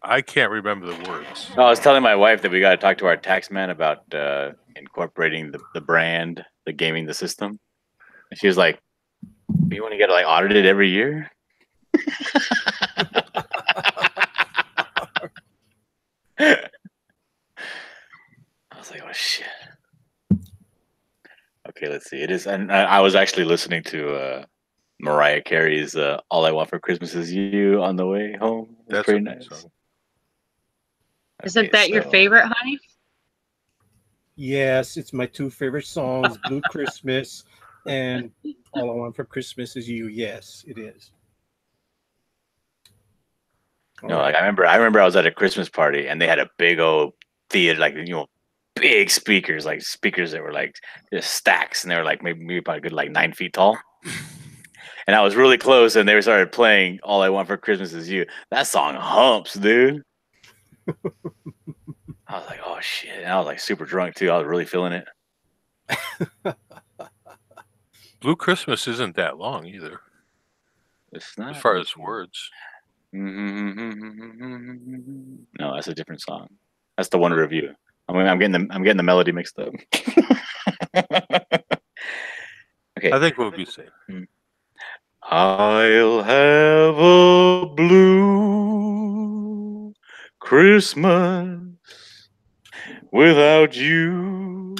I can't remember the words. No, I was telling my wife that we got to talk to our tax man about incorporating the brand, the gaming the system. And she was like, "You want to get like audited every year?" I was like, "Oh shit." Okay, let's see. It is, and I was actually listening to Mariah Carey's "All I Want for Christmas Is You" on the way home. That's pretty nice. Song. Isn't that your favorite, honey? Yes, it's my two favorite songs, Blue Christmas and All I Want for Christmas Is You. Yes, it is. No, like I remember I was at a Christmas party and they had a big old theater, like big speakers, like speakers that were like just stacks, and they were like maybe about a good like 9 feet tall. And I was really close, and they started playing "All I Want for Christmas Is You." That song humps, dude. I was like, oh shit! And I was like super drunk too. I was really feeling it. Blue Christmas isn't that long either. It's not as far as words. No, that's a different song. That's the Wonder of You. I'm getting the melody mixed up. Okay, I think we'll be safe. I'll have a blue Christmas without you.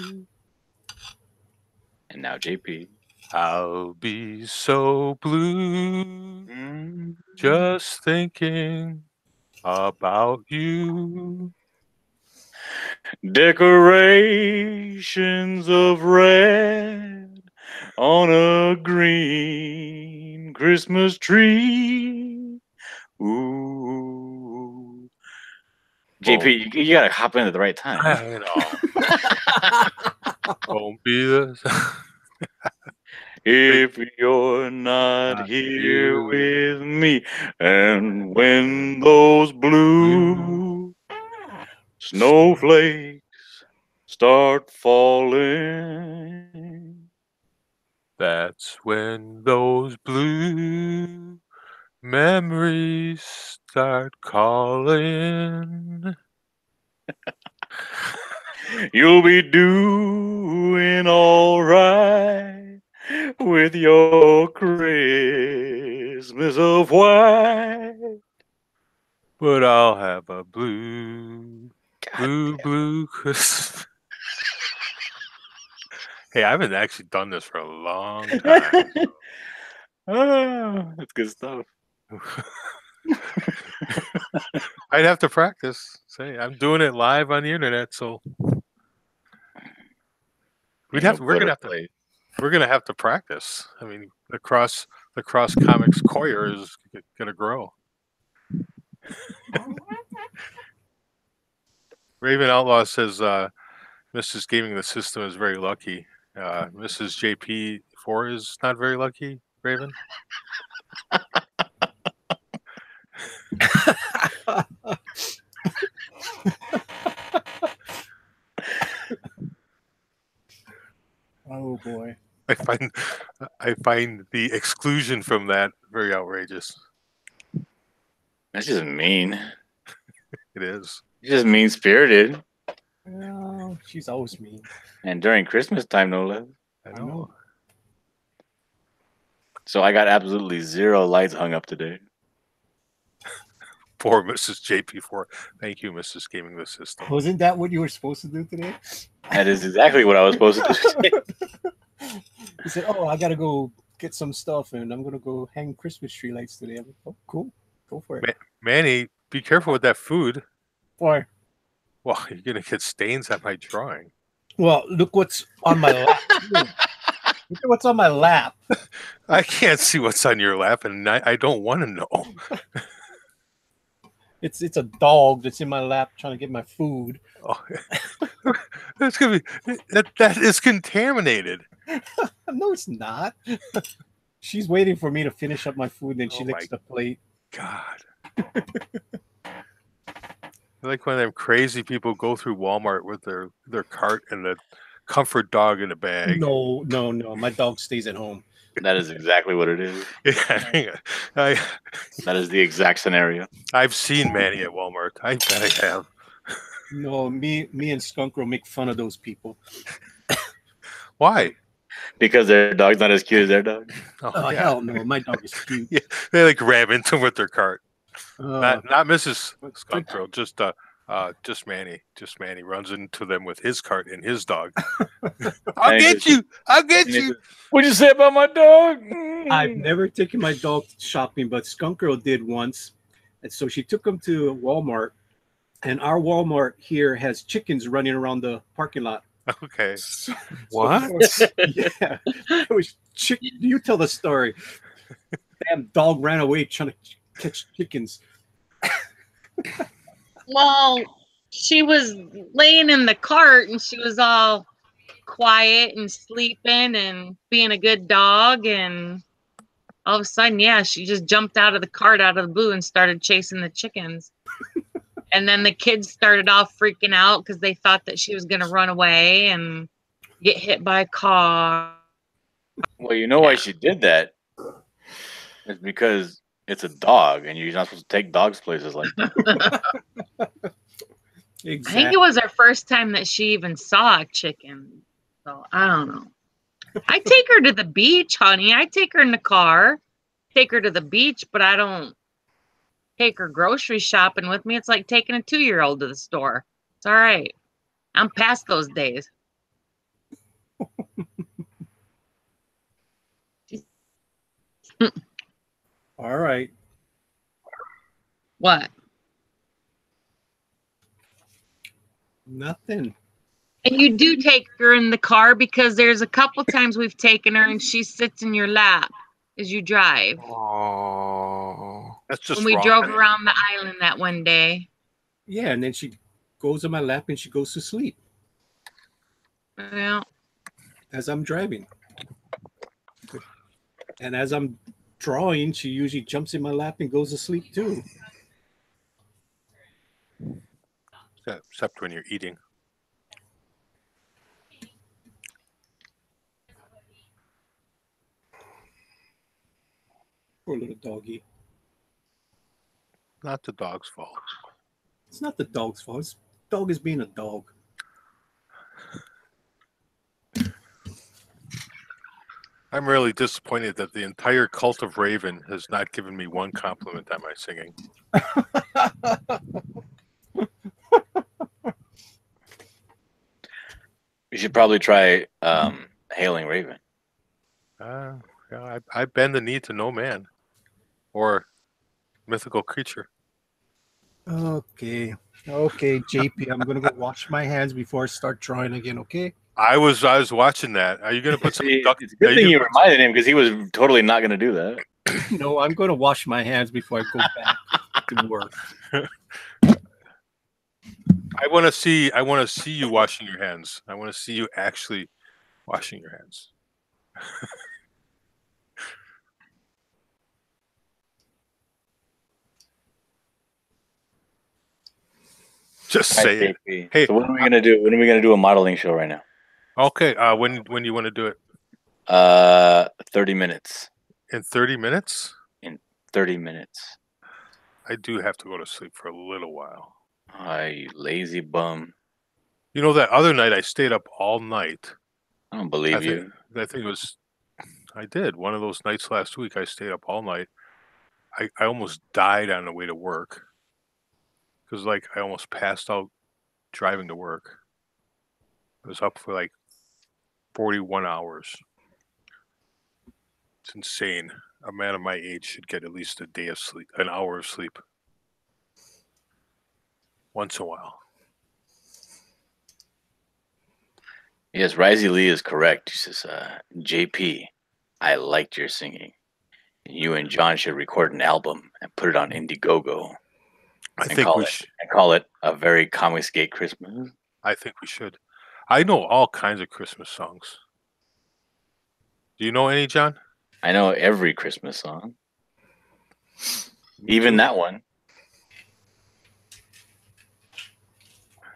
And now JP. I'll be so blue just thinking about you. Decorations of red on a green Christmas tree. Ooh. JP, you gotta hop in at the right time. I know. Won't be the. If you're not here with me, and when those blue snowflakes start falling, That's when those blue memories start calling. you'll be doing all right with your Christmas of white. But I'll have a blue Christmas. Hey, I haven't actually done this for a long time. Ah, that's good stuff. I'd have to practice. Say, I'm doing it live on the internet, so we're gonna have to practice. I mean, the cross comics choir is gonna grow. Raven Outlaw says Mrs. Gaming the System is very lucky. Mrs. JP4 is not very lucky, Raven. Oh boy. I find the exclusion from that very outrageous. That's just mean. It is. Just mean spirited. Oh, she's always mean. And during Christmas time, no less. I know. So I got absolutely 0 lights hung up today. Poor Mrs. JP4. Thank you, Mrs. Gaming the System. Wasn't that what you were supposed to do today? That is exactly what I was supposed to do today. He said, "Oh, I gotta go get some stuff, and I'm gonna go hang Christmas tree lights today." I'm like, "Oh, cool, go for it." Manny, be careful with that food. Why? Well, you're gonna get stains on my drawing. Well, look what's on my lap. Look at what's on my lap. I can't see what's on your lap, and I don't want to know. It's a dog that's in my lap trying to get my food. Oh, that's gonna be that is contaminated. No, it's not. She's waiting for me to finish up my food, and she licks the plate. God. Like when them crazy people go through Walmart with their cart and the comfort dog in a bag. No. My dog stays at home. That is exactly what it is. Yeah, that is the exact scenario. I've seen Manny at Walmart. I bet I have. No, me and Skunk Girl make fun of those people. Why? Because their dog's not as cute as their dog. Oh yeah. Hell no, my dog is cute. Yeah, they like ram into him with their cart. Not Mrs. Skunk Girl, just Manny. Just Manny runs into them with his cart and his dog. I'll get you. What'd you say about my dog? I've never taken my dog shopping, but Skunk Girl did once. And so she took him to Walmart, and our Walmart here has chickens running around the parking lot. Okay. What? Yeah. It was chicken. You tell the story. Damn dog ran away trying to catch chickens. Well, she was laying in the cart and she was all quiet and sleeping and being a good dog, and all of a sudden, yeah, she just jumped out of the cart out of the blue and started chasing the chickens. And then the kids started off freaking out because they thought that she was going to run away and get hit by a car. Well, you know why she did that? It's because it's a dog, and you're not supposed to take dogs places like that. Exactly. I think it was her first time that she even saw a chicken. So I don't know. I take her to the beach, honey. I take her in the car, take her to the beach, but I don't take her grocery shopping with me. It's like taking a 2-year-old to the store. It's all right. I'm past those days. All right. What? Nothing. And you do take her in the car, because there's a couple times we've taken her and she sits in your lap as you drive. Oh, that's just when we wrong. drove around the island that one day. Yeah, and then she goes on my lap and she goes to sleep Yeah. as I'm driving. And as I'm drawing, she usually jumps in my lap and goes to sleep too. Except when you're eating. Poor little doggy. Not the dog's fault. It's not the dog's fault. It's dog is being a dog. I'm really disappointed that the entire cult of Raven has not given me one compliment on my singing. You should probably try hailing Raven. Yeah, I bend the knee to no man or mythical creature. Okay. Okay, JP, I'm gonna go wash my hands before I start drawing again, okay? I was watching that. Are you gonna put some See, duck? it's a good thing you reminded him because he was totally not going to do that. No, I'm gonna wash my hands before I go back to work. I want to see you washing your hands. I want to see you actually washing your hands. Just All say right, it. JP. Hey, so what are we going to do? When are we going to do a modeling show right now? Okay. When you want to do it? 30 minutes. In 30 minutes? In 30 minutes. I do have to go to sleep for a little while. You lazy bum. You know, that other night I stayed up all night. I don't believe you. I think it was. I did. One of those nights last week, I stayed up all night. I almost died on the way to work. Because, like, I almost passed out driving to work. I was up for, like, 41 hours. It's insane. A man of my age should get at least a day of sleep, an hour of sleep. Once in a while. Yes, Risey Lee is correct. He says, JP, I liked your singing. You and John should record an album and put it on Indiegogo. I think we should. And call it A Very Comicsgate Christmas. I think we should. I know all kinds of Christmas songs. Do you know any, John? I know every Christmas song. Even that one.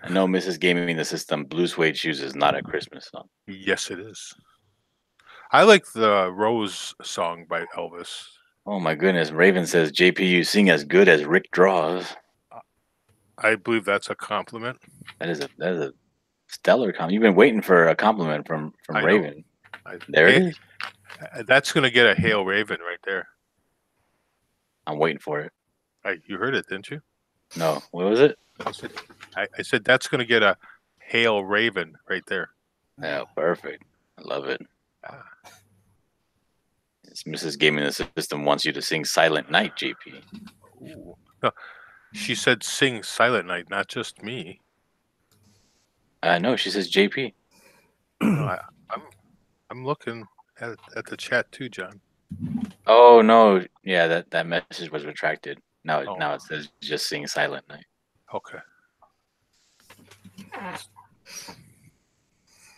I know Mrs. Gaming the System, Blue Suede Shoes is not a Christmas song. Yes, it is. I like the Rose song by Elvis. Oh my goodness. Raven says, JP, you sing as good as Rick draws. I believe that's a compliment. That is a stellar compliment. You've been waiting for a compliment from Raven. There it is. That's going to get a Hail Raven right there. I'm waiting for it. You heard it, didn't you? No. What was it? I said that's going to get a Hail Raven right there. Yeah, perfect. I love it. Mrs. Gaming the System wants you to sing Silent Night, JP. Ooh. No, she said sing Silent Night, not just me. No, she says JP. No, I'm looking at the chat too, John. Oh no, yeah, that message was retracted. Now it says just sing Silent Night. Okay.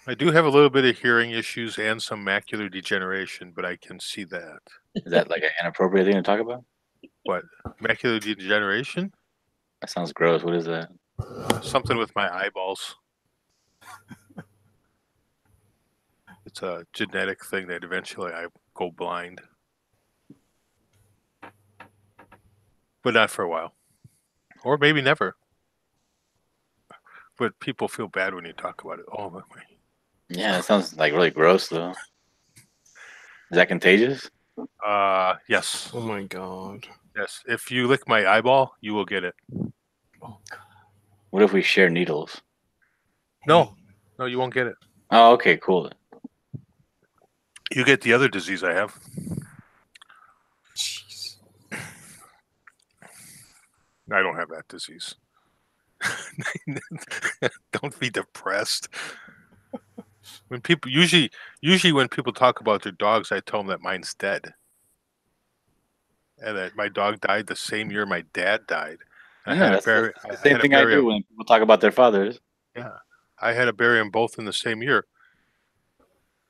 I do have a little bit of hearing issues and some macular degeneration, but I can see that. Is that like an inappropriate thing to talk about? What? Macular degeneration? That sounds gross. What is that? Something with my eyeballs. It's a genetic thing that eventually I go blind. But not for a while. Or maybe never. But people feel bad when you talk about it. Oh, my. Yeah, that sounds like really gross, though. Is that contagious? Yes. Oh my god. Yes. If you lick my eyeball, you will get it. Oh god. What if we share needles? No, you won't get it. Oh, okay, cool. You get the other disease I have. Jeez. I don't have that disease. Don't be depressed. When people usually when people talk about their dogs, I tell them that mine's dead, and that my dog died the same year my dad died, I know that's the same had to thing I bury do him. when people talk about their fathers. Yeah, I had to bury them both in the same year.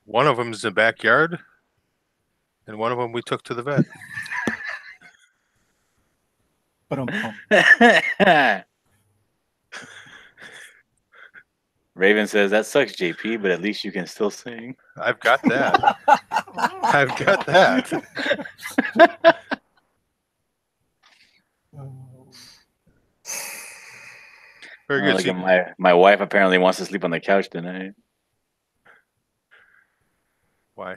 One of them is in the backyard, and one of them we took to the vet. But Raven says that sucks, JP, but at least you can still sing. I've got that. I've got that. Very good. Look See, at my wife apparently wants to sleep on the couch tonight. why?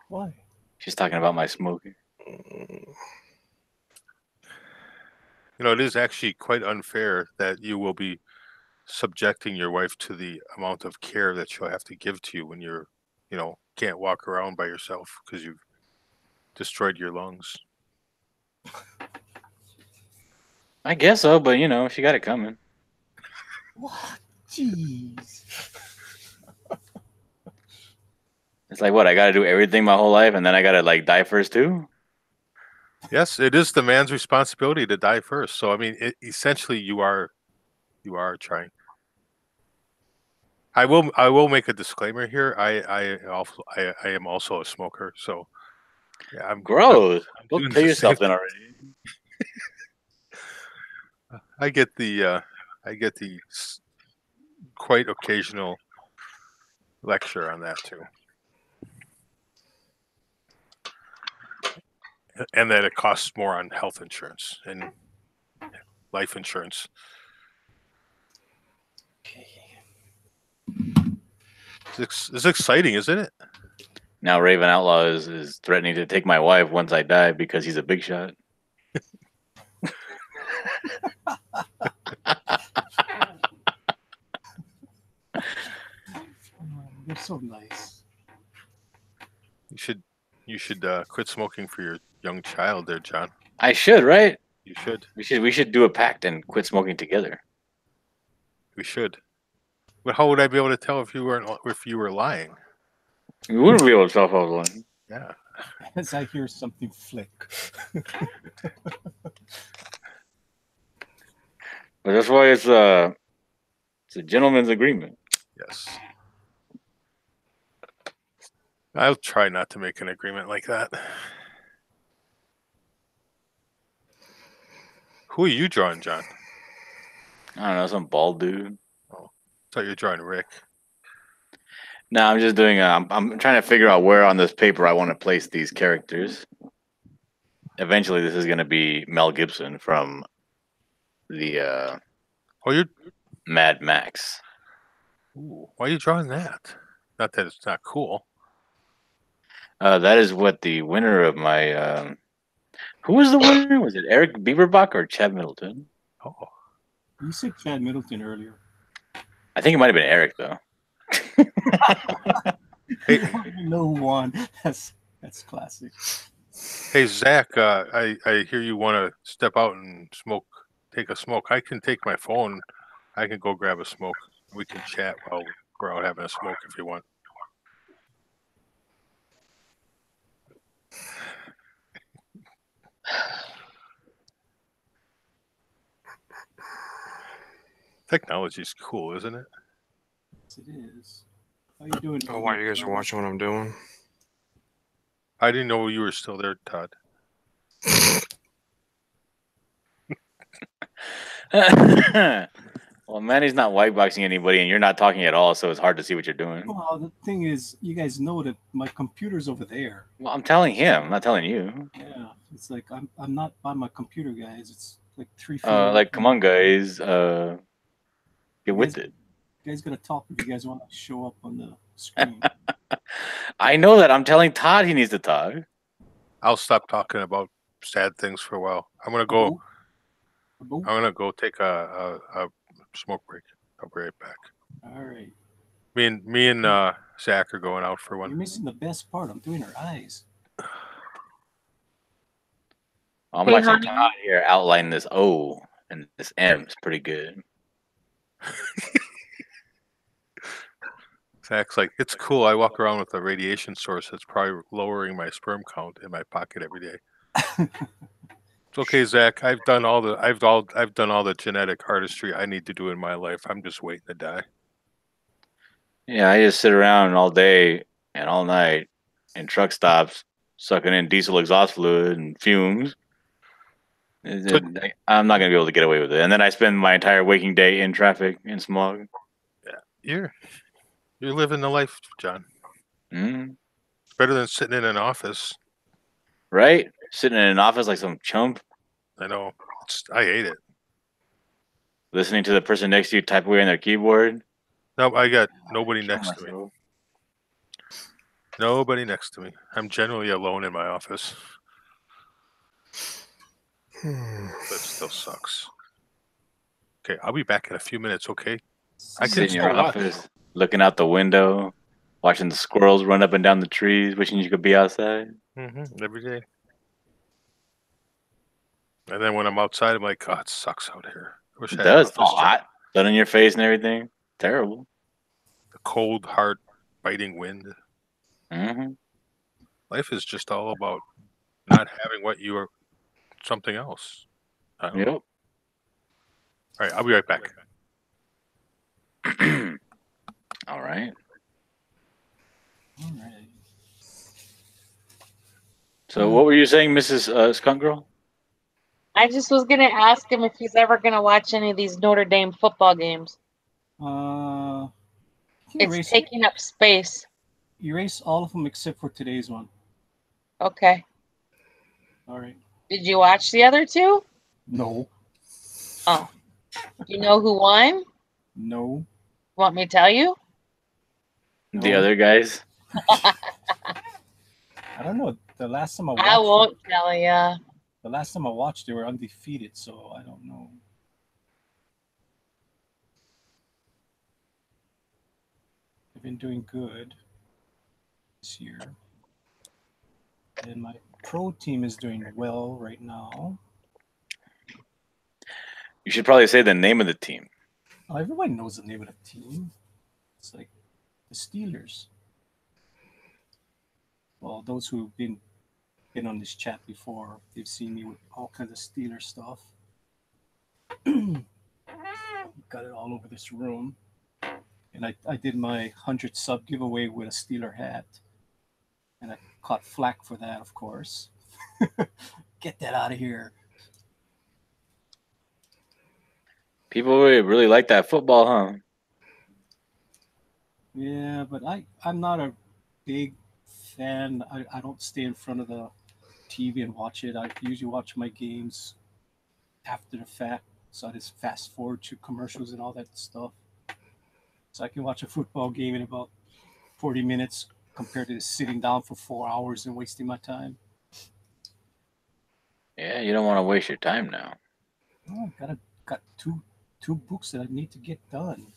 Why? She's talking about my smoking. It is actually quite unfair that you will be subjecting your wife to the amount of care that she'll have to give to you when you're, can't walk around by yourself because you've destroyed your lungs. I guess so, but she got it coming. What? Jeez. It's like what I got to do everything my whole life, and then I got to die first too. Yes, it is the man's responsibility to die first. So I mean, essentially, you are trying. I will make a disclaimer here. I am also a smoker, so yeah, I'm Gross. Go doing kill the yourself same then already. I get the quite occasional lecture on that too, and that it costs more on health insurance and life insurance. It's exciting, isn't it? Now Raven Outlaw is threatening to take my wife once I die because he's a big shot. They're so nice. You should quit smoking for your young child, there, John. I should, right? You should. We should do a pact and quit smoking together. We should. But how would I be able to tell if you were lying? You wouldn't be able to tell if I was lying. Yeah. As I hear something flick. But that's why it's a gentleman's agreement. Yes. I'll try not to make an agreement like that. Who are you drawing, John? I don't know, some bald dude. Oh, I thought you were drawing Rick. No, I'm just doing. I'm trying to figure out where on this paper I want to place these characters. Eventually, this is going to be Mel Gibson from the you're Mad Max. Ooh, why are you drawing that? Not that it's not cool. That is what the winner of my. Who was the winner? Was it Eric Beaverbach or Chad Middleton? Oh, You said Chad Middleton earlier. I think it might have been Eric though. Hey, no one. That's classic. Hey Zach, I hear you want to step out and take a smoke. I can take my phone. I can go grab a smoke. We can chat while we're out having a smoke if you want. Technology's cool, isn't it? Yes, it is. How you doing? Oh, while you guys are watching what I'm doing. I didn't know you were still there, Todd. Well, Manny's not whiteboxing anybody, and you're not talking at all, so it's hard to see what you're doing. Well, the thing is, you guys know that my computer's over there. Well, I'm telling him, I'm not telling you. Yeah, it's like I'm not by my computer, guys. It's like 3 feet. Like, come on, guys, get with it. You guys gotta talk if you guys want to show up on the screen. I know that. I'm telling Todd he needs to talk. I'll stop talking about sad things for a while. I'm gonna go. I'm gonna go take a smoke break. I'll be right back. All right. Me and Zach are going out for one. You're missing the best part. I'm doing her eyes. I'm Hey, watching honey. Todd here outline this O and this M. It's pretty good. Zach's like, it's cool. I walk around with a radiation source that's probably lowering my sperm count in my pocket every day. It's okay, Zach. I've done all the genetic artistry I need to do in my life. I'm just waiting to die. Yeah, I just sit around all day and all night in truck stops, sucking in diesel exhaust fluid and fumes. I'm not gonna be able to get away with it. And then I spend my entire waking day in traffic in smog. You're living the life, John. Mm, It's better than sitting in an office. right? Sitting in an office like some chump, I know. I hate it. listening to the person next to you type away on their keyboard. No, I got nobody Kill next to me. myself. Nobody next to me. I'm generally alone in my office. But it still sucks. Okay, I'll be back in a few minutes, okay? I Sit can in your still watch. office, looking out the window, watching the squirrels run up and down the trees, wishing you could be outside. Every day. And then when I'm outside, I'm like, God, it sucks out here. I wish It I had an does. It's office all job. hot. Sun in your face and everything. Terrible. The cold, hard, biting wind. Mm-hmm. Life is just all about not having what you are, something else. I don't know. Yep. All right, I'll be right back. All right. All right. So, what were you saying, Mrs. Skunk Girl? I just was gonna ask him if he's ever gonna watch any of these Notre Dame football games. Can you It's taking up space. erase all of them except for today's one. Okay. All right. Did you watch the other two? No. Oh. You know who won? No. Want me to tell you? The other guys? I don't know. The last time I watched I won't tell ya. The last time I watched, they were undefeated, so I don't know. They've been doing good this year. And my pro team is doing well right now. You should probably say the name of the team. Oh, everybody knows the name of the team. It's like the Steelers. Well, those who've been on this chat before, they've seen me with all kinds of Steeler stuff. Got it all over this room. And I did my 100 sub giveaway with a Steeler hat. And I caught flack for that, of course. Get that out of here. People really like that football, huh? Yeah, but I'm not a big fan. I don't stay in front of the TV and watch it. I usually watch my games after the fact. So I just fast forward to commercials and all that stuff. So I can watch a football game in about 40 minutes compared to sitting down for 4 hours and wasting my time. Yeah, you don't want to waste your time now. Oh, I got two books that I need to get done.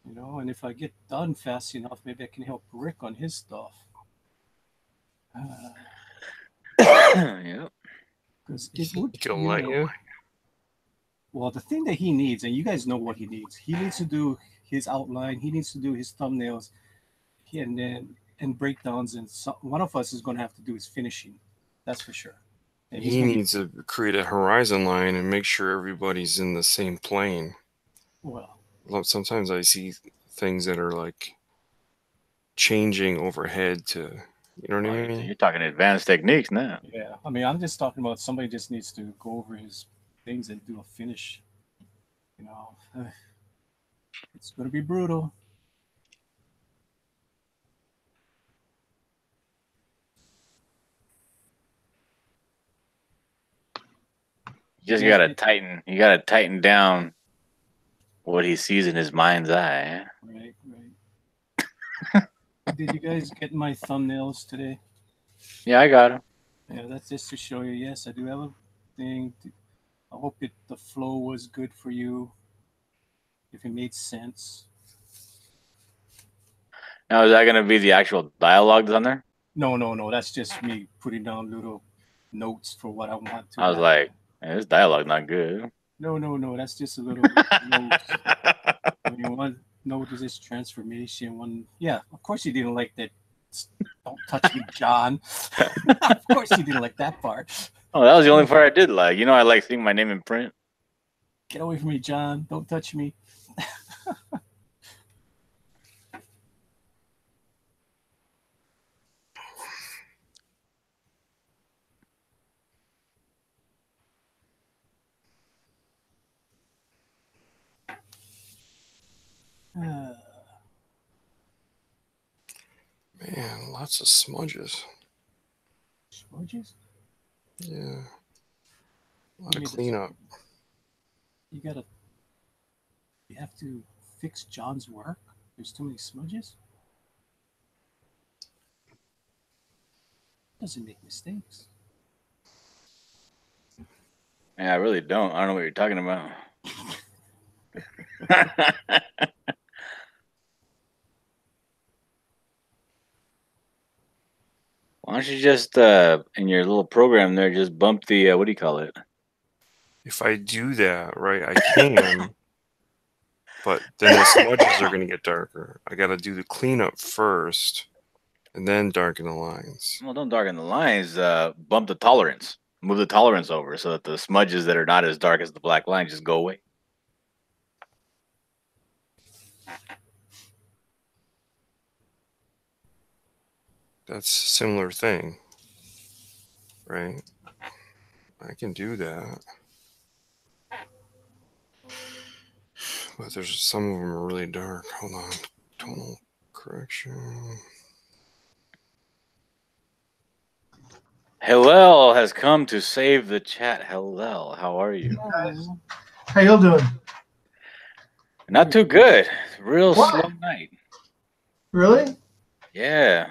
You know, and if I get done fast enough, maybe I can help Rick on his stuff. Yep. Because it would He'll let you. Well, the thing that he needs, and you guys know what he needs to do his outline, he needs to do his thumbnails, and breakdowns, and one of us is going to have to do his finishing. That's for sure. And He needs to create a horizon line and make sure everybody's in the same plane. Well, sometimes I see things that are like changing overhead to, you know what I mean? You're talking advanced techniques now. Yeah, I mean, I'm just talking about somebody just needs to go over his things and do a finish. You know, it's going to be brutal. You just gotta tighten. You gotta tighten down what he sees in his mind's eye. Right. Did you guys get my thumbnails today? Yeah, I got him. Yeah, that's just to show you. Yes, I do have a thing. I hope the flow was good for you. If it made sense. Now, is that gonna be the actual dialogue that's on there? No. That's just me putting down little notes for what I want to. I was like, hey, this dialogue not good. No. That's just a little notes. One note is this transformation. One, yeah. Of course, you didn't like that. Don't touch me, John. Of course, you didn't like that part. Oh, that was the only part I did like. You know, I like seeing my name in print. Get away from me, John. Don't touch me. Man, lots of smudges. Smudges? Yeah. A lot You of need to- cleanup. You gotta. You have to fix John's work. There's too many smudges. Doesn't make mistakes. Yeah, I really don't. I don't know what you're talking about. Why don't you just in your little program there just bump the what do you call it? If I do that, right, I can. But then the smudges are going to get darker. I got to do the cleanup first, and then darken the lines. Well, don't darken the lines. Bump the tolerance. Move the tolerance over so that the smudges that are not as dark as the black line just go away. That's a similar thing, right? I can do that. But there's some of them are really dark. Hold on. Tonal correction. Hillel has come to save the chat. Hillel, how are you? How y'all doing? Not too good. Real What? slow night. Really? Yeah.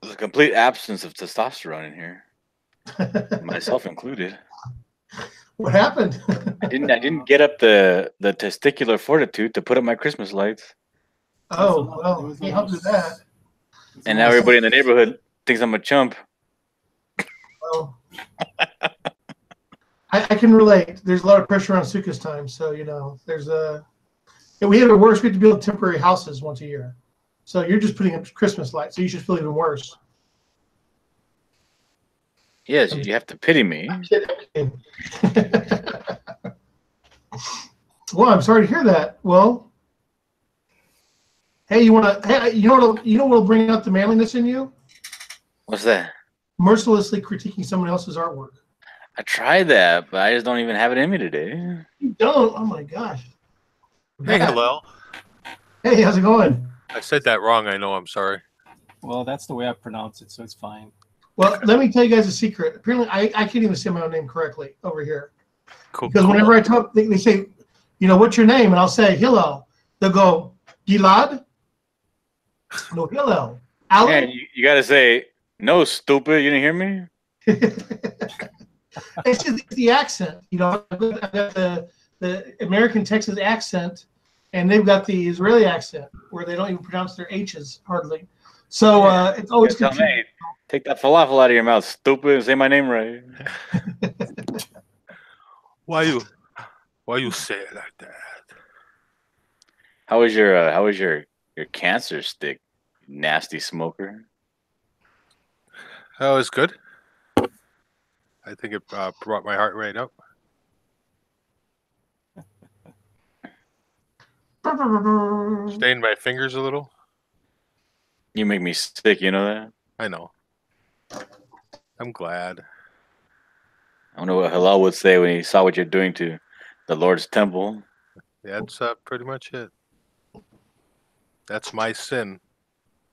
There's a complete absence of testosterone in here, myself included. What happened? I didn't get up the testicular fortitude to put up my Christmas lights. Oh, well, he helped with that. And now everybody in the neighborhood thinks I'm a chump. Well, I can relate. There's a lot of pressure on Sukkot time, so there's we have it worse. We have to build temporary houses once a year, so you're just putting up Christmas lights, so you should feel even worse. Yes, you have to pity me. Well, I'm sorry to hear that. Well, hey, you know what'll bring out the manliness in you? What's that? Mercilessly critiquing someone else's artwork. I tried that, but I just don't even have it in me today. You don't? Oh my gosh. Hey, hello. Hey, how's it going? I said that wrong. I know. I'm sorry. Well, that's the way I pronounce it, so it's fine. Well, let me tell you guys a secret. Apparently, I can't even say my own name correctly over here. Cool. Because whenever I talk, they say, what's your name? And I'll say, Hillel. They'll go, Gilad? No, Hillel. Alan? Yeah, you got to say, no, stupid. You didn't hear me? It's just the accent. I've got the American Texas accent, and they've got the Israeli accent where they don't even pronounce their H's hardly. So it's always confusing. Hey, take that falafel out of your mouth, stupid, and say my name right. Why you say it like that? How was your cancer stick, you nasty smoker? That was good. I think it brought my heart rate up. Stained my fingers a little. You make me sick, you know that? I know. I'm glad. I don't know what Hillel would say when he saw what you're doing to the Lord's temple. That's pretty much it. That's my sin.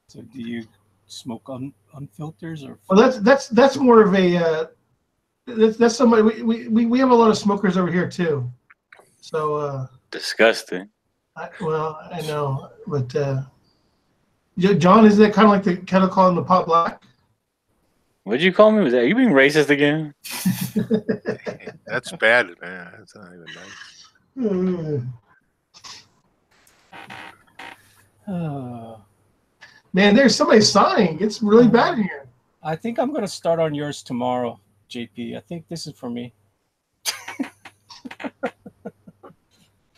So, do you smoke unfilters or? Well, that's more of a that's somebody we have a lot of smokers over here too. So disgusting. I know, but John, is that kind of like the kettle calling the pot black? What'd you call me? Are you being racist again? That's bad, man. That's not even nice. Man, there's somebody sighing. It's really bad in here. I think I'm going to start on yours tomorrow, JP. I think this is for me.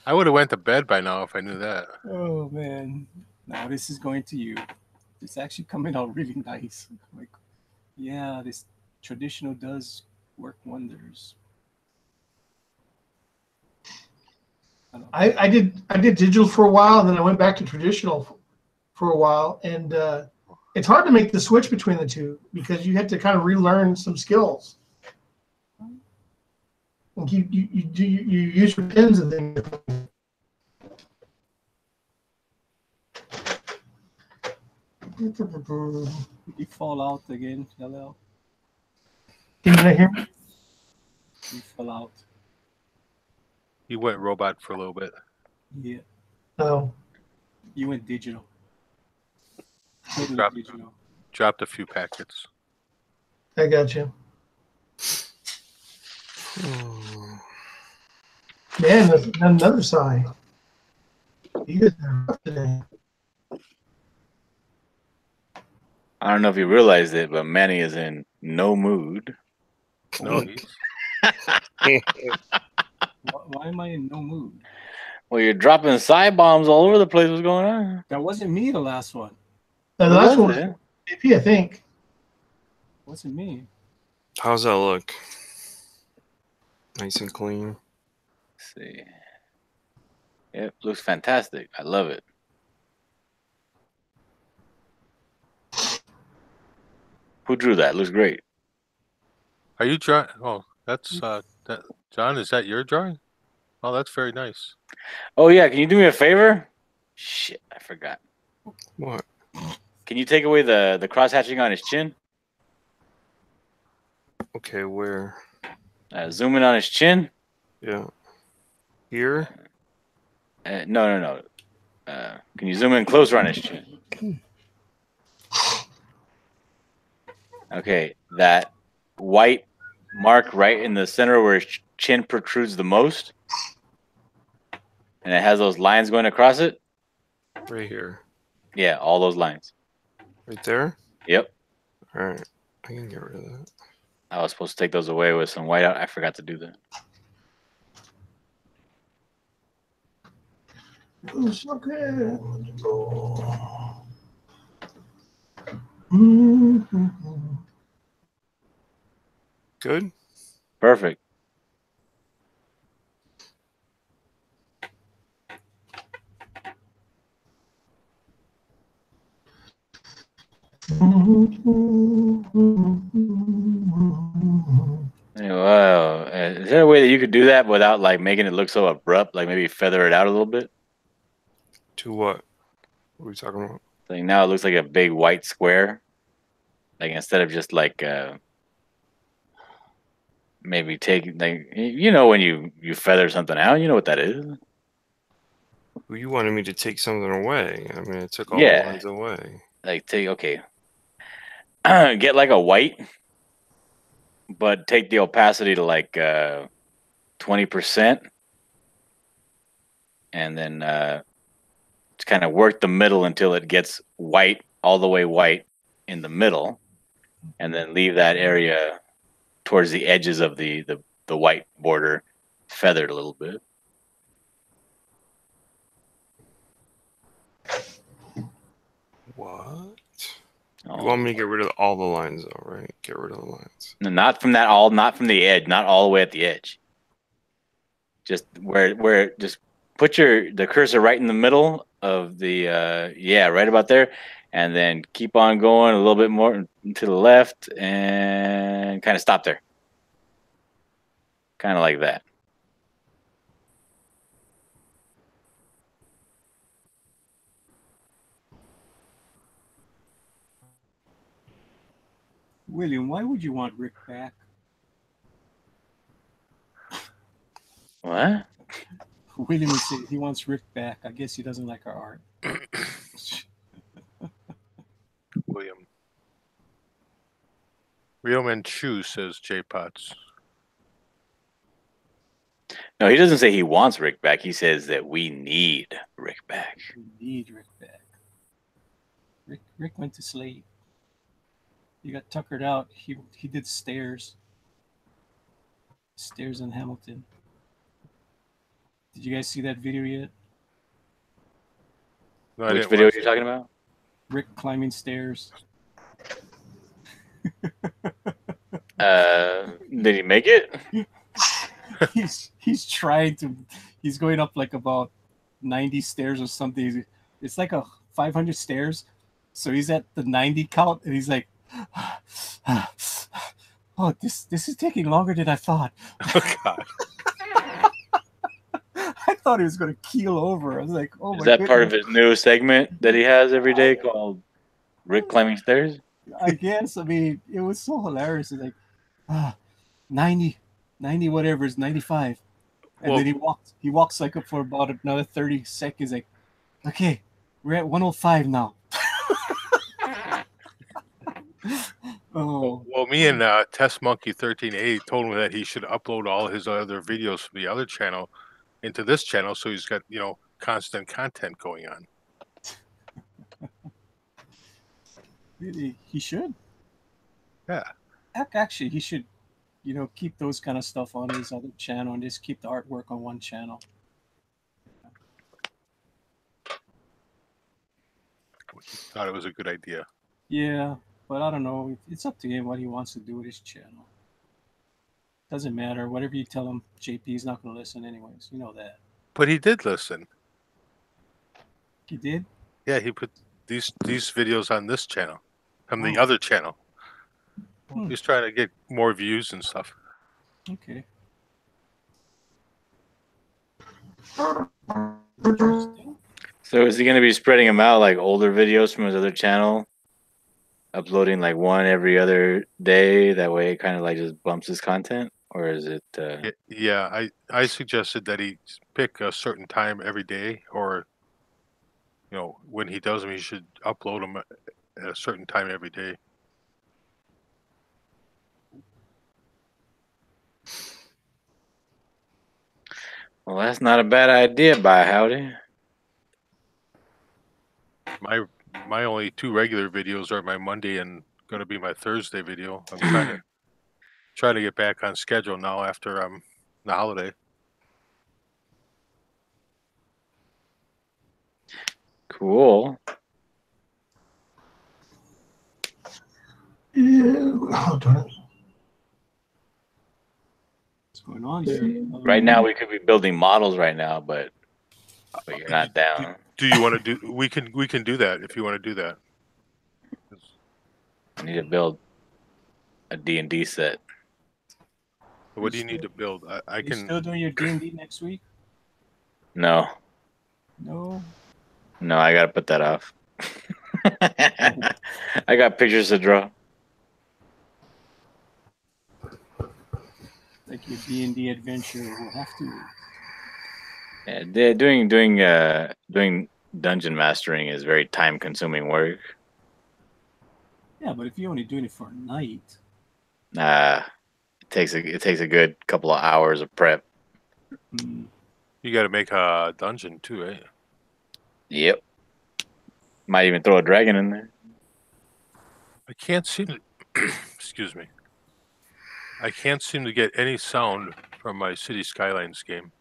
I would have went to bed by now if I knew that. Oh, man. Now this is going to you. It's actually coming out really nice. Like, yeah, this Traditional does work wonders. I did digital for a while, and then I went back to traditional for a while, and it's hard to make the switch between the two because you have to kind of relearn some skills. And you use your pins and things. You fall out again, LL. Can you hear me? You fell out. He went robot for a little bit. Yeah. Oh. You went digital. Totally Dropped, digital. dropped a few packets. I got you. Man, that's another sigh. You guys are rough today. I don't know if you realized it, but Manny is in no mood. No, he's Why am I in no mood? Well, you're dropping side bombs all over the place. What's going on? That wasn't me, the last one. The What last was one was it? JP, I think. Wasn't me. How's that look? Nice and clean. Let's see. Yep, looks fantastic. I love it. Who drew that? Looks great. Are you drawing? Oh, that's that. John, is that your drawing? Oh, that's very nice. Oh yeah, can you do me a favor? Shit, I forgot. What? Can you take away the cross hatching on his chin? Okay, where? Zoom in on his chin. Yeah. Here? No. Can you zoom in closer on his chin? Okay, that white mark right in the center where his chin protrudes the most, and it has those lines going across it. Right here. Yeah, all those lines. Right there? Yep. All right. I can get rid of that. I was supposed to take those away with some whiteout. I forgot to do that. It's okay. Good? Perfect. Wow. Is there a way that you could do that without like making it look so abrupt? Like maybe feather it out a little bit? To what? What are we talking about? Like now it looks like a big white square. Like instead of just like maybe take like when you feather something out, you know what that is? Well, you wanted me to take something away. I mean, I took all Yeah. the lines away. Like get like a white, but take the opacity to like 20%, and then to kind of work the middle until it gets white, all the way white in the middle, and then leave that area towards the edges of the white border feathered a little bit. What? Oh. You want me to get rid of all the lines, though, right? Get rid of the lines. No, not from the edge, not all the way at the edge. Just where just put the cursor right in the middle of the right about there, and then keep on going a little bit more to the left and kind of stop there. Kind of like that. William, why would you want Rick back? What? William would say he wants Rick back. I guess he doesn't like our art. William. Real Man Chu says J Potts. No, he doesn't say he wants Rick back. He says that we need Rick back. We need Rick back. Rick went to sleep. He got tuckered out. He did stairs. Stairs in Hamilton. Did you guys see that video yet? No, Which video are you talking about? Rick climbing stairs. Did he make it? He's trying to. He's going up like about 90 stairs or something. It's like a 500 stairs. So he's at the 90 count, and he's like, "Oh, this is taking longer than I thought." Oh God. I thought he was going to keel over. I was like, "Oh Is my that goodness!" part of his new segment that he has every day called Rick Climbing Stairs? I guess. I mean, it was so hilarious. It's like, ah, 90, 90 whatever is 95. And Well- then he walks like up for about another 30 seconds, like, okay, we're at 105 now. Oh, Well, me and Test Monkey 13A told him that he should upload all his other videos from the other channel into this channel, so he's got constant content going on. he should. Yeah. Actually, he should, keep those kind of stuff on his other channel and just keep the artwork on one channel. Thought it was a good idea. Yeah, but I don't know. It's up to him what he wants to do with his channel. Doesn't matter. Whatever you tell him, JP's not going to listen anyways. You know that. But he did listen. He did? Yeah, he put these videos on this channel, from the Oh. other channel. Hmm. He's trying to get more views and stuff. Okay. So is he going to be spreading them out like older videos from his other channel, uploading like one every other day? That way, it kind of like just bumps his content, or is it? Yeah, I suggested that he pick a certain time every day, or when he does them, he should upload them at a certain time every day. Well, that's not a bad idea, by howdy. My only two regular videos are my Monday and going to be my Thursday video. I'm trying to get back on schedule now after the holiday. Cool. Oh, darn it. What's going on here? Right now, we could be building models right now, but you're not down. Do you want to do? We can do that if you want to do that. I need to build a D&D set. What do you need to build? I You can. still doing your D&D next week? No, No. I gotta put that off. I got pictures to draw. Like your D&D adventure will have to. Yeah, doing dungeon mastering is very time consuming work. Yeah, but if you're only doing it for a night. It takes a good couple of hours of prep. You got to make a dungeon too, eh? Yep. Might even throw a dragon in there. I can't seem to. Excuse me. I can't seem to get any sound from my City Skylines game.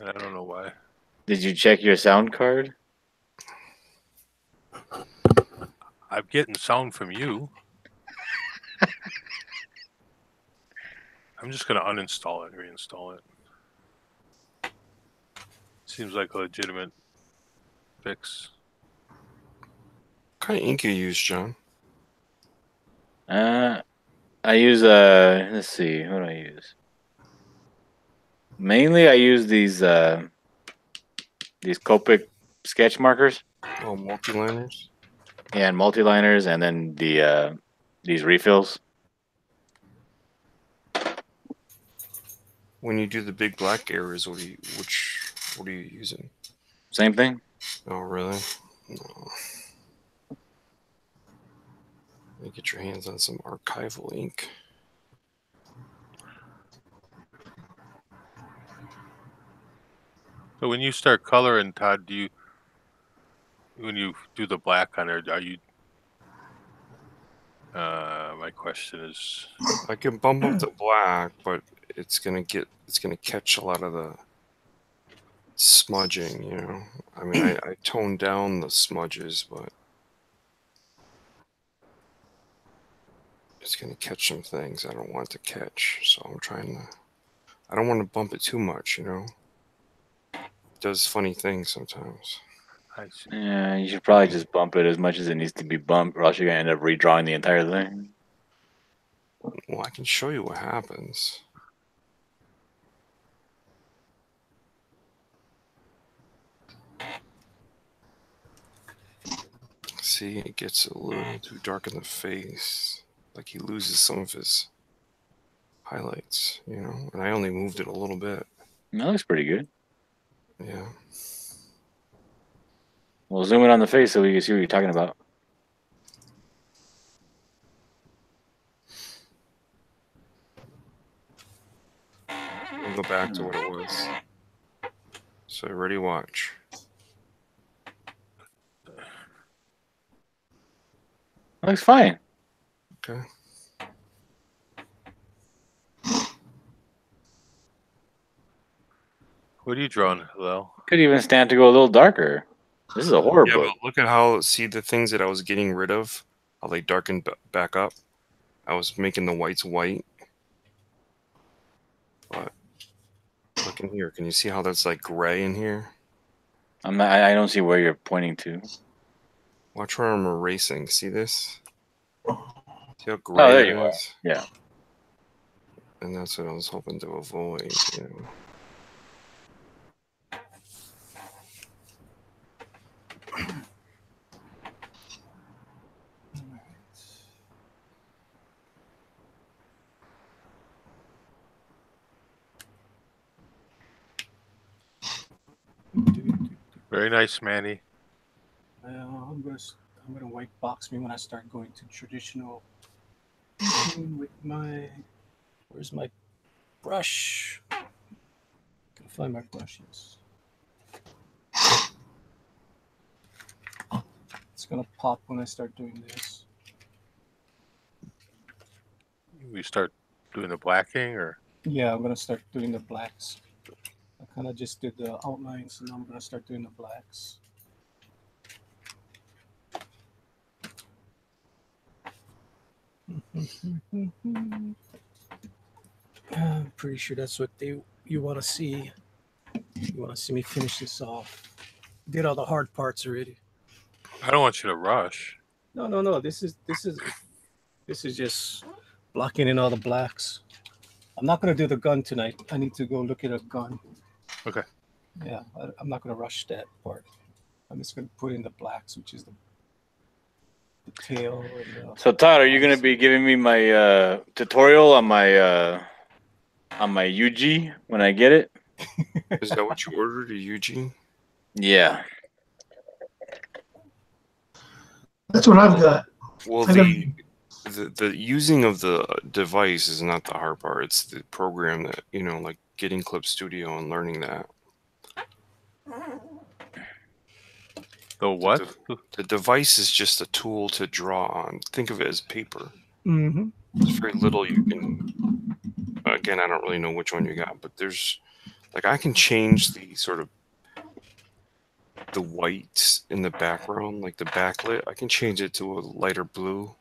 And I don't know why. Did you check your sound card? I'm getting sound from you. I'm just going to uninstall it and reinstall it. Seems like a legitimate fix. What kind of ink you use, John? I use let's see, what do I use? Mainly I use these Copic sketch markers. Oh, multi-liners? Yeah, and multi-liners, and then these refills. When you do the big black areas, what are you using? Same thing. Oh, really? No. You get your hands on some archival ink. So when you start coloring, Todd, when you do the black on there, are you? My question is. I can bump up the black, but it's gonna catch a lot of the smudging. I mean, I tone down the smudges, but it's going to catch some things I don't want to catch. So I'm trying to, I don't want to bump it too much, you know. It does funny things sometimes. I see. Yeah, you should probably just bump it as much as it needs to be bumped, or else you're gonna end up redrawing the entire thing. Well, I can show you what happens. See, it gets a little too dark in the face. Like he loses some of his highlights, you know? And I only moved it a little bit. That looks pretty good. Yeah. We'll zoom in on the face so we can see what you're talking about. We'll go back to what it was. So ready, watch. That looks fine. Okay. What are you drawing, Hillel? Could even stand to go a little darker. This is a horror Yeah, book. but look at how, see the things that I was getting rid of, how they darkened back up. I was making the whites white. But look in here. Can you see how that's like gray in here? I don't see where you're pointing to. Watch where I'm erasing. See this? See how gray Oh, there it you are. is? Yeah. And that's what I was hoping to avoid, you know. Very nice, Manny. I'm gonna white box me when I start going to traditional with my. Where's my brush? Gotta find my brushes. It's gonna pop when I start doing this. We start doing the blacking, or Yeah, I'm gonna start doing the blacks. I kind of just did the outlines, so now I'm gonna start doing the blacks. I'm pretty sure that's what you want to see. You want to see me finish this off. Did all the hard parts already. I don't want you to rush. No. This is just blocking in all the blacks. I'm not gonna do the gun tonight. I need to go look at a gun. Okay. Yeah, I'm not gonna rush that part. I'm just gonna put in the blacks, which is the tail. And So Todd, are you gonna be giving me my tutorial on my UG when I get it? Is that what you ordered, a Eugene? Yeah. That's what I've got. Well, the using of the device is not the hard part. It's the program that, you know, like getting Clip Studio and learning that. The what? The device is just a tool to draw on. Think of it as paper. Mm-hmm. There's very little you can. Again, I don't really know which one you got, but there's like I can change the sort of the whites in the background, like the backlit. I can change it to a lighter blue,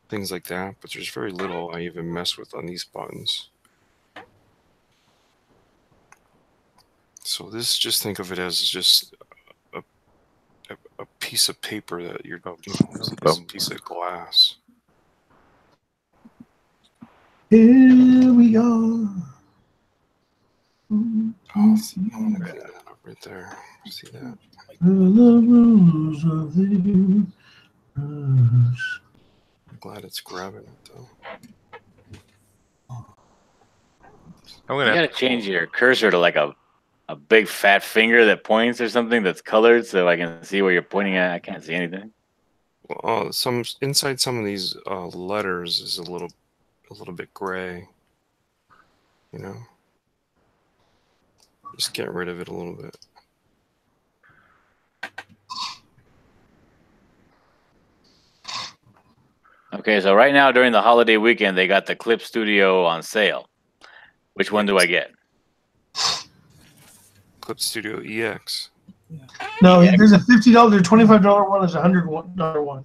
things like that. But there's very little I even mess with on these buttons. So this, just think of it as just a piece of paper that you're, it's a piece of glass. Here we are. Oh, see, I'm gonna clean that up right there. See that? I'm glad it's grabbing it though. I'm You gonna gotta change your cursor to like a big fat finger that points or something that's colored so I can see where you're pointing at. I can't see anything. Well, some inside some of these letters is a little bit gray. You know, just get rid of it a little bit. Okay, so right now during the holiday weekend, they got the Clip Studio on sale. Which one do I get? Clip Studio EX. No, there's a $50, $25 one. There's a $100 one.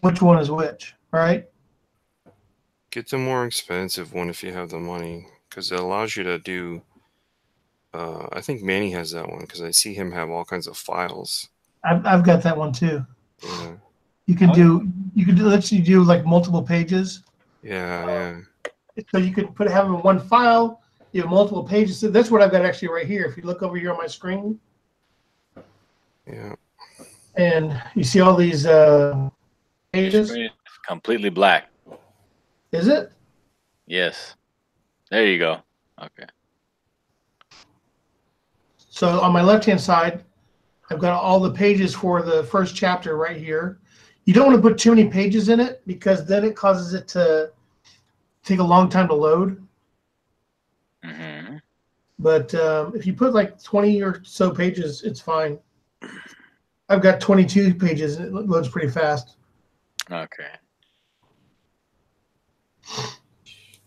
Which one is which? All right. Get the more expensive one if you have the money, because it allows you to do. I think Manny has that one because I see him have all kinds of files. I've got that one too. Yeah, You can do lets you do like multiple pages. yeah, yeah. So you could have in one file. You have multiple pages. So that's what I've got actually right here. If you look over here on my screen, Yeah. and you see all these Your pages. screen is completely black. Is it? Yes. There you go. Okay. So on my left-hand side, I've got all the pages for the first chapter right here. You don't want to put too many pages in it because then it causes it to take a long time to load. Mm-hmm. But if you put like 20 or so pages, it's fine. I've got 22 pages and it loads pretty fast. Okay.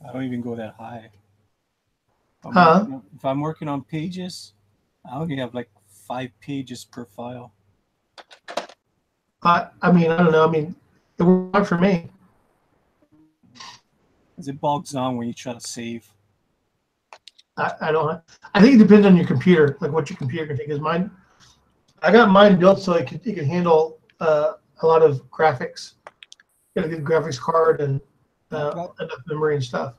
I don't even go that high. Huh? If I'm working on pages, I only have like 5 pages per file. I mean, I don't know. I mean, it worked for me. Because it bogs down when you try to save. I don't. I think it depends on your computer, like what your computer can take. Because mine, I got mine built so it can handle a lot of graphics. Got a good graphics card and enough memory and stuff.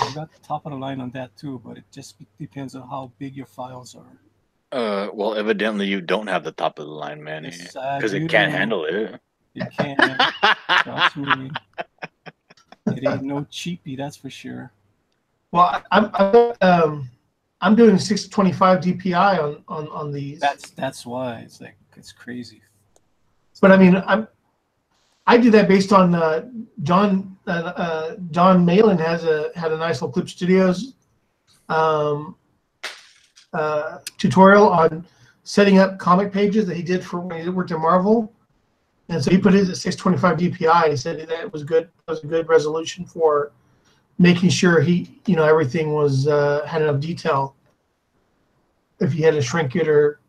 I got the top of the line on that too, but it just depends on how big your files are. Well, evidently you don't have the top of the line, man, Yes, because you it can't do. handle it. It can. Trust me. It ain't no cheapie, that's for sure. Well, I'm doing 625 DPI on these. That's why it's crazy. But I mean, I do that based on John Malin had a nice little Clip Studios tutorial on setting up comic pages that he did for when he worked at Marvel, and so he put his at 625 DPI. He said that was good. It was a good resolution for making sure everything was had enough detail. If you had to shrink it or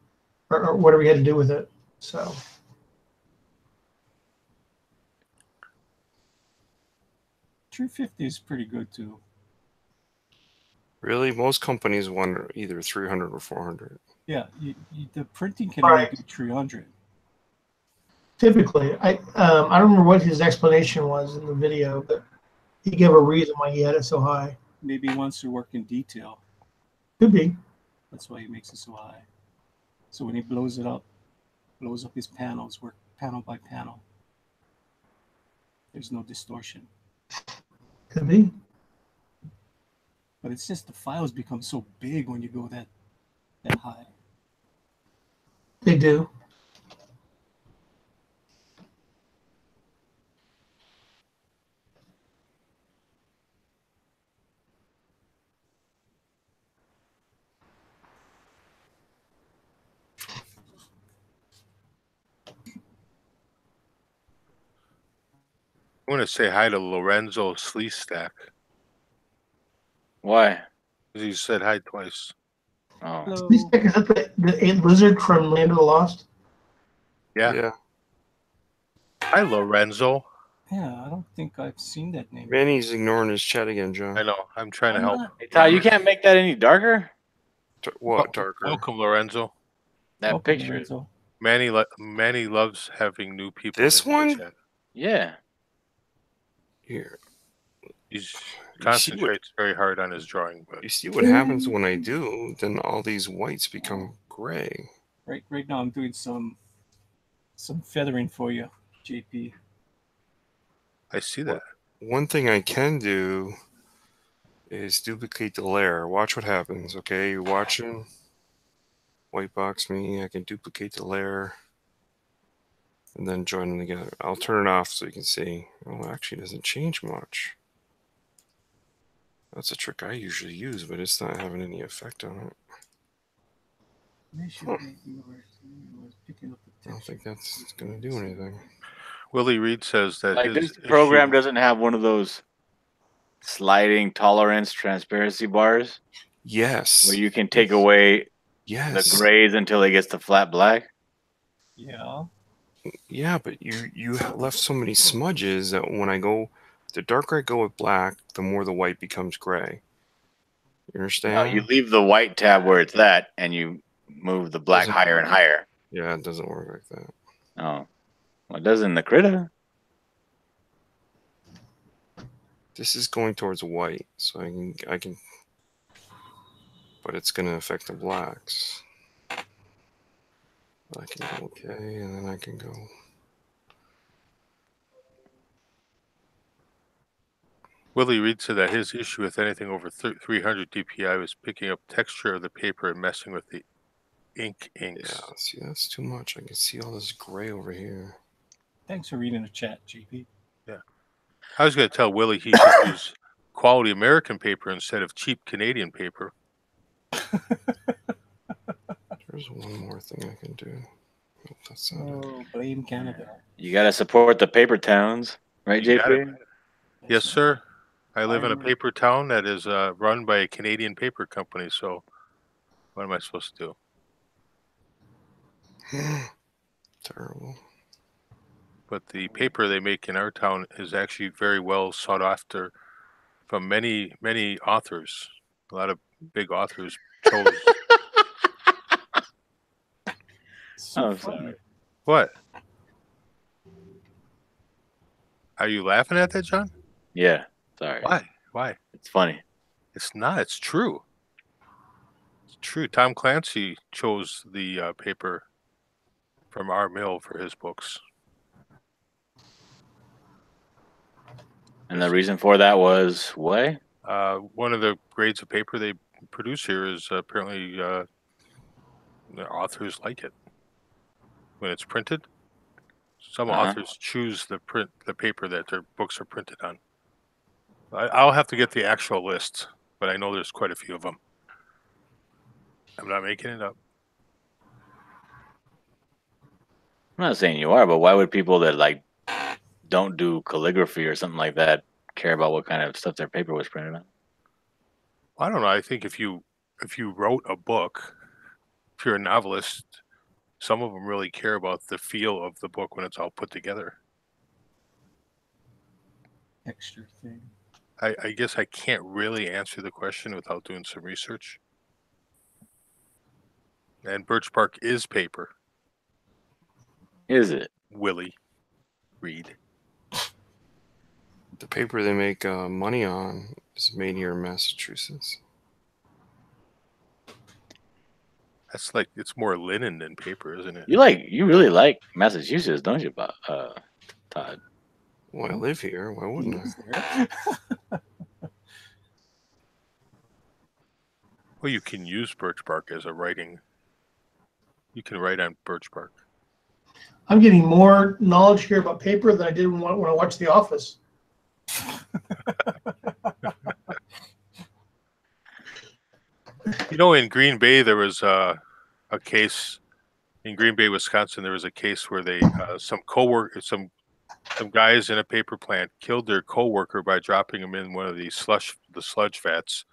whatever you had to do with it, so. 350 is pretty good too. Really, most companies want either 300 or 400. Yeah, the printing can only do 300. Typically, I don't remember what his explanation was in the video, but he gave a reason why he had it so high. Maybe he wants to work in detail. Could be. That's why he makes it so high. So when he blows up his panels, work panel by panel. There's no distortion. Could be. But it's just the files become so big when you go that high. They do. I want to say hi to Lorenzo Sleestack. Why? Because he said hi twice. Oh. Is that the lizard from Land of the Lost? Yeah. Yeah. Hi, Lorenzo. Yeah, I don't think I've seen that name. Manny's ignoring his chat again, John. I know. I'm trying to help. Hey, Ty, you can't make that any darker? What, darker? Welcome, Lorenzo. That Welcome, picture. Lorenzo. Manny loves having new people. This in the one? chat. Yeah. Here. He concentrates very hard on his drawing. But You see what happens when I do? Then all these whites become gray. Right now I'm doing some feathering for you, JP. I see that. One thing I can do is duplicate the layer. Watch what happens, okay? You're watching. White box me. I can duplicate the layer and then join them together. I'll turn it off so you can see. Oh, it actually doesn't change much. That's a trick I usually use, but it's not having any effect on it. Huh. I don't think that's going to do anything. Willie Reed says that like this program doesn't have one of those sliding tolerance transparency bars. Yes. Where you can take away the grays until it gets to flat black. Yeah. Yeah, but you left so many smudges that when I go The darker I go with black, the more the white becomes gray. You No, understand? you leave the white tab where it's at, and you move the black Doesn't higher work. and higher. Yeah, it doesn't work like that. Oh, well, it does in the critter. This is going towards white, so I can, but it's gonna affect the blacks. I can go okay, and then I can go. Willie Reed said that his issue with anything over 300 DPI was picking up texture of the paper and messing with the inks. Yeah, see, that's too much. I can see all this gray over here. Thanks for reading the chat, GP. Yeah. I was going to tell Willie he should use quality American paper instead of cheap Canadian paper. There's one more thing I can do. Oh, that's not it. Blame Canada. You gotta support the paper towns, right, You got JP? it. Yes, sir. I live in a paper town that is run by a Canadian paper company, so what am I supposed to do? Terrible. But the paper they make in our town is actually very well sought after from many, many authors. A lot of big authors chose. Oh, sorry. What? Are you laughing at that, John? Yeah, sorry. Why? It's funny. It's not. It's true. It's true. Tom Clancy chose the paper from our mill for his books. And the reason for that was what? One of the grades of paper they produce here is apparently the authors like it when it's printed. Some authors choose the paper that their books are printed on. I'll have to get the actual list, but I know there's quite a few of them. I'm not making it up. I'm not saying you are, but why would people that like don't do calligraphy or something like that care about what kind of stuff their paper was printed on? I don't know. I think if you wrote a book, if you're a novelist, some of them really care about the feel of the book when it's all put together. Extra thing. I guess I can't really answer the question without doing some research. And birch bark is paper. Is it? Willie Reed. The paper they make money on is made here in Massachusetts. That's like, it's more linen than paper, isn't it? You really like Massachusetts, don't you, Todd? Well, I live here. Why wouldn't I? Well, you can use birch bark as a writing. You can write on birch bark. I'm getting more knowledge here about paper than I did when I watched The Office. You know, in Green Bay, there was a case. In Green Bay, Wisconsin, there was a case where they some guys in a paper plant killed their coworker by dropping him in one of the sludge vats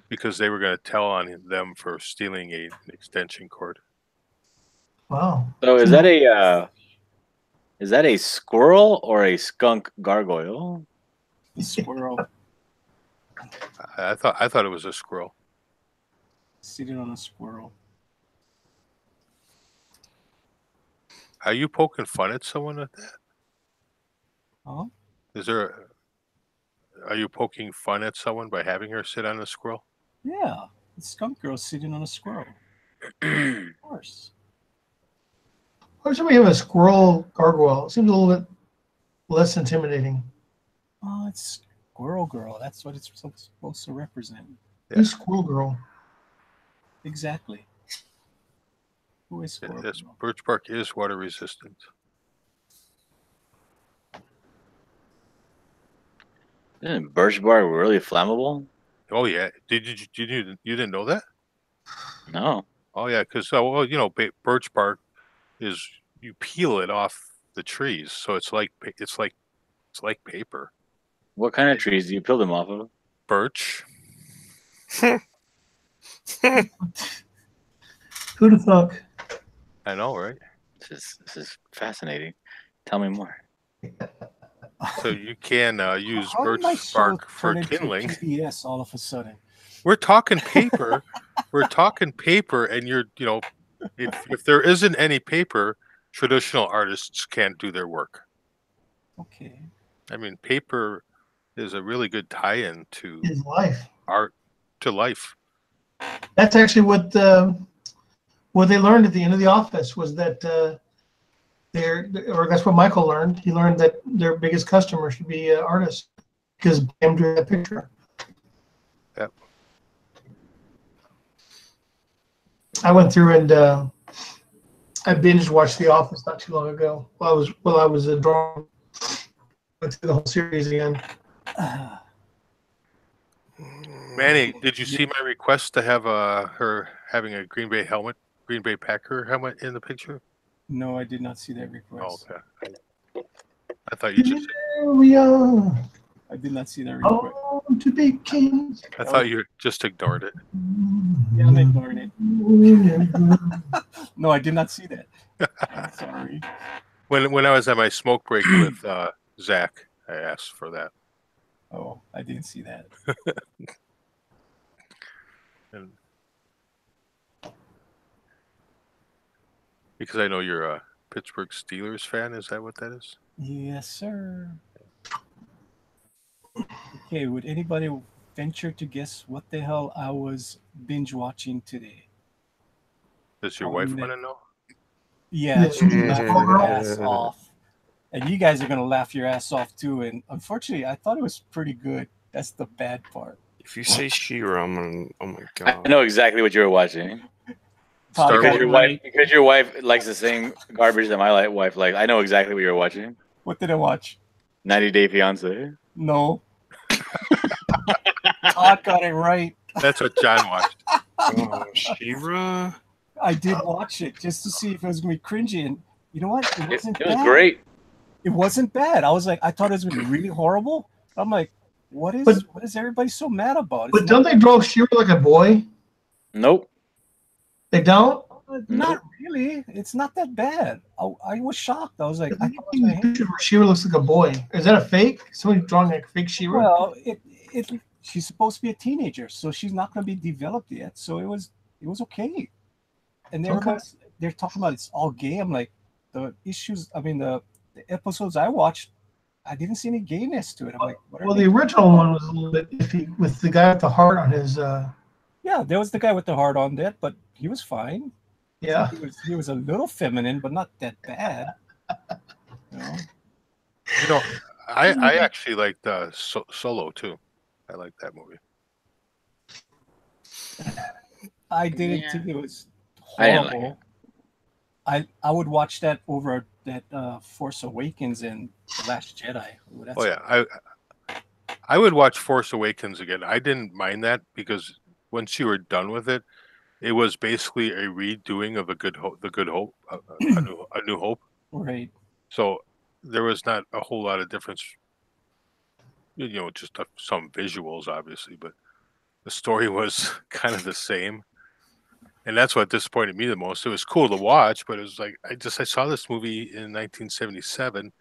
because they were going to tell on them for stealing an extension cord. Wow. So is that a squirrel or a skunk gargoyle? A squirrel I thought it was a squirrel. seated on a squirrel. Are you poking fun at someone with that? Huh? Are you poking fun at someone by having her sit on a squirrel? Yeah, the skunk girl sitting on a squirrel. Of course. Why should we have a squirrel gargoyle? It seems a little bit less intimidating. Oh, it's Squirrel Girl. That's what it's supposed to represent. Who's Squirrel Girl? Exactly. Who is Squirrel Yes, Girl? birch bark is water resistant. Isn't birch bark really flammable? Oh yeah, you didn't know that? No. Oh yeah, because birch bark is, you peel it off the trees, so it's like paper. What kind of trees do you peel them off of? Birch. Who'd have thought? I know, right? This is fascinating. Tell me more. So you can use How did birch my show bark for turn into kindling. PBS all of a sudden? We're talking paper. We're talking paper, and if there isn't any paper, traditional artists can't do their work. Okay. I mean, paper is a really good tie-in to His life. art, to life. That's actually what they learned at the end of The Office was that or that's what Michael learned. He learned that their biggest customer should be artists because him doing that picture. Yep. I went through and I binge watched The Office not too long ago while I was drawing. Went through the whole series again. Manny, did you see my request to have her having a Green Bay Packer helmet in the picture? No, I did not see that Oh, request. okay. I thought you just. Here we are. I did not see that request. On to be kings. I thought you just ignored it. Yeah, I'm ignoring it. No, I did not see that. I'm sorry. When I was at my smoke break with Zach, I asked for that. Oh, I didn't see that. And because I know you're a Pittsburgh Steelers fan, is that what that is? Yes, sir. Okay, would anybody venture to guess what the hell I was binge watching today? Does your wife want to know? Yeah, Yeah. she's laughing her ass off. And you guys are going to laugh your ass off too. And unfortunately, I thought it was pretty good. That's the bad part. If you say She-Ra, I'm gonna. Oh my I god. know exactly what you were watching. Star Because Wars. your wife likes the same garbage that my wife likes. I know exactly what you're watching. What did I watch? 90 Day Fiance. No. Todd got it right. That's what John watched. Oh, She-Ra. I did watch it just to see if it was going to be cringy. And you know what? It wasn't It was bad. great. It wasn't bad. I was like, I thought it was going to be really horrible. I'm like, what is everybody so mad about? But don't they draw She-Ra like a boy? Nope. They don't? Not really. It's not that bad. I was shocked. I was like, I thought I was The gonna hate it. picture where She-Ra looks like a boy. Is that a fake? Somebody drawing like a fake She-Ra? Well, she's supposed to be a teenager, so she's not going to be developed yet. So it was okay. And they're talking about it's all gay. I'm like, the issues. I mean, the episodes I watched, I didn't see any gayness to it. I'm like, what are Well, they the original one was a little bit iffy with the guy with the heart on his. Yeah, there was the guy with the heart on that, but he was fine. Yeah. He was a little feminine, but not that bad. You know, I actually liked Solo too. I like that movie. I didn't Yeah. think it was I didn't like horrible. I would watch that over that Force Awakens and The Last Jedi. Ooh, that's, Oh yeah, I would watch Force Awakens again. I didn't mind that because once you were done with it, it was basically a redoing of The Good Hope, a New Hope. right. So there was not a whole lot of difference. You know, just some visuals, obviously, but the story was kind of the same. And that's what disappointed me the most. It was cool to watch, but it was like I saw this movie in 1977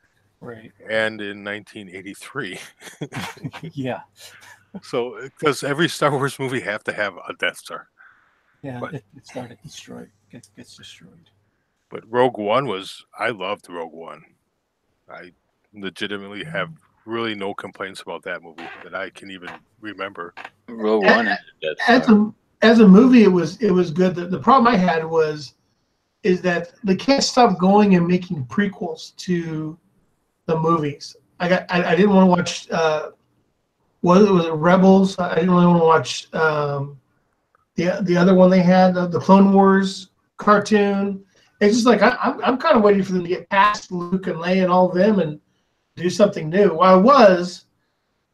Right. and in 1983. Yeah. So because every Star Wars movie have to have a Death Star. Yeah. But- It started destroyed. Gets destroyed. But Rogue One I loved Rogue One. I legitimately have really no complaints about that movie that I can even remember. Rogue One had a Death Star. As a movie, it was good. The problem I had is that they can't stop going and making prequels to the movies. I didn't want to watch was it Rebels? I didn't really want to watch the other one they had, the Clone Wars cartoon. It's just like I'm kind of waiting for them to get past Luke and Leia and all of them and do something new. Well, I was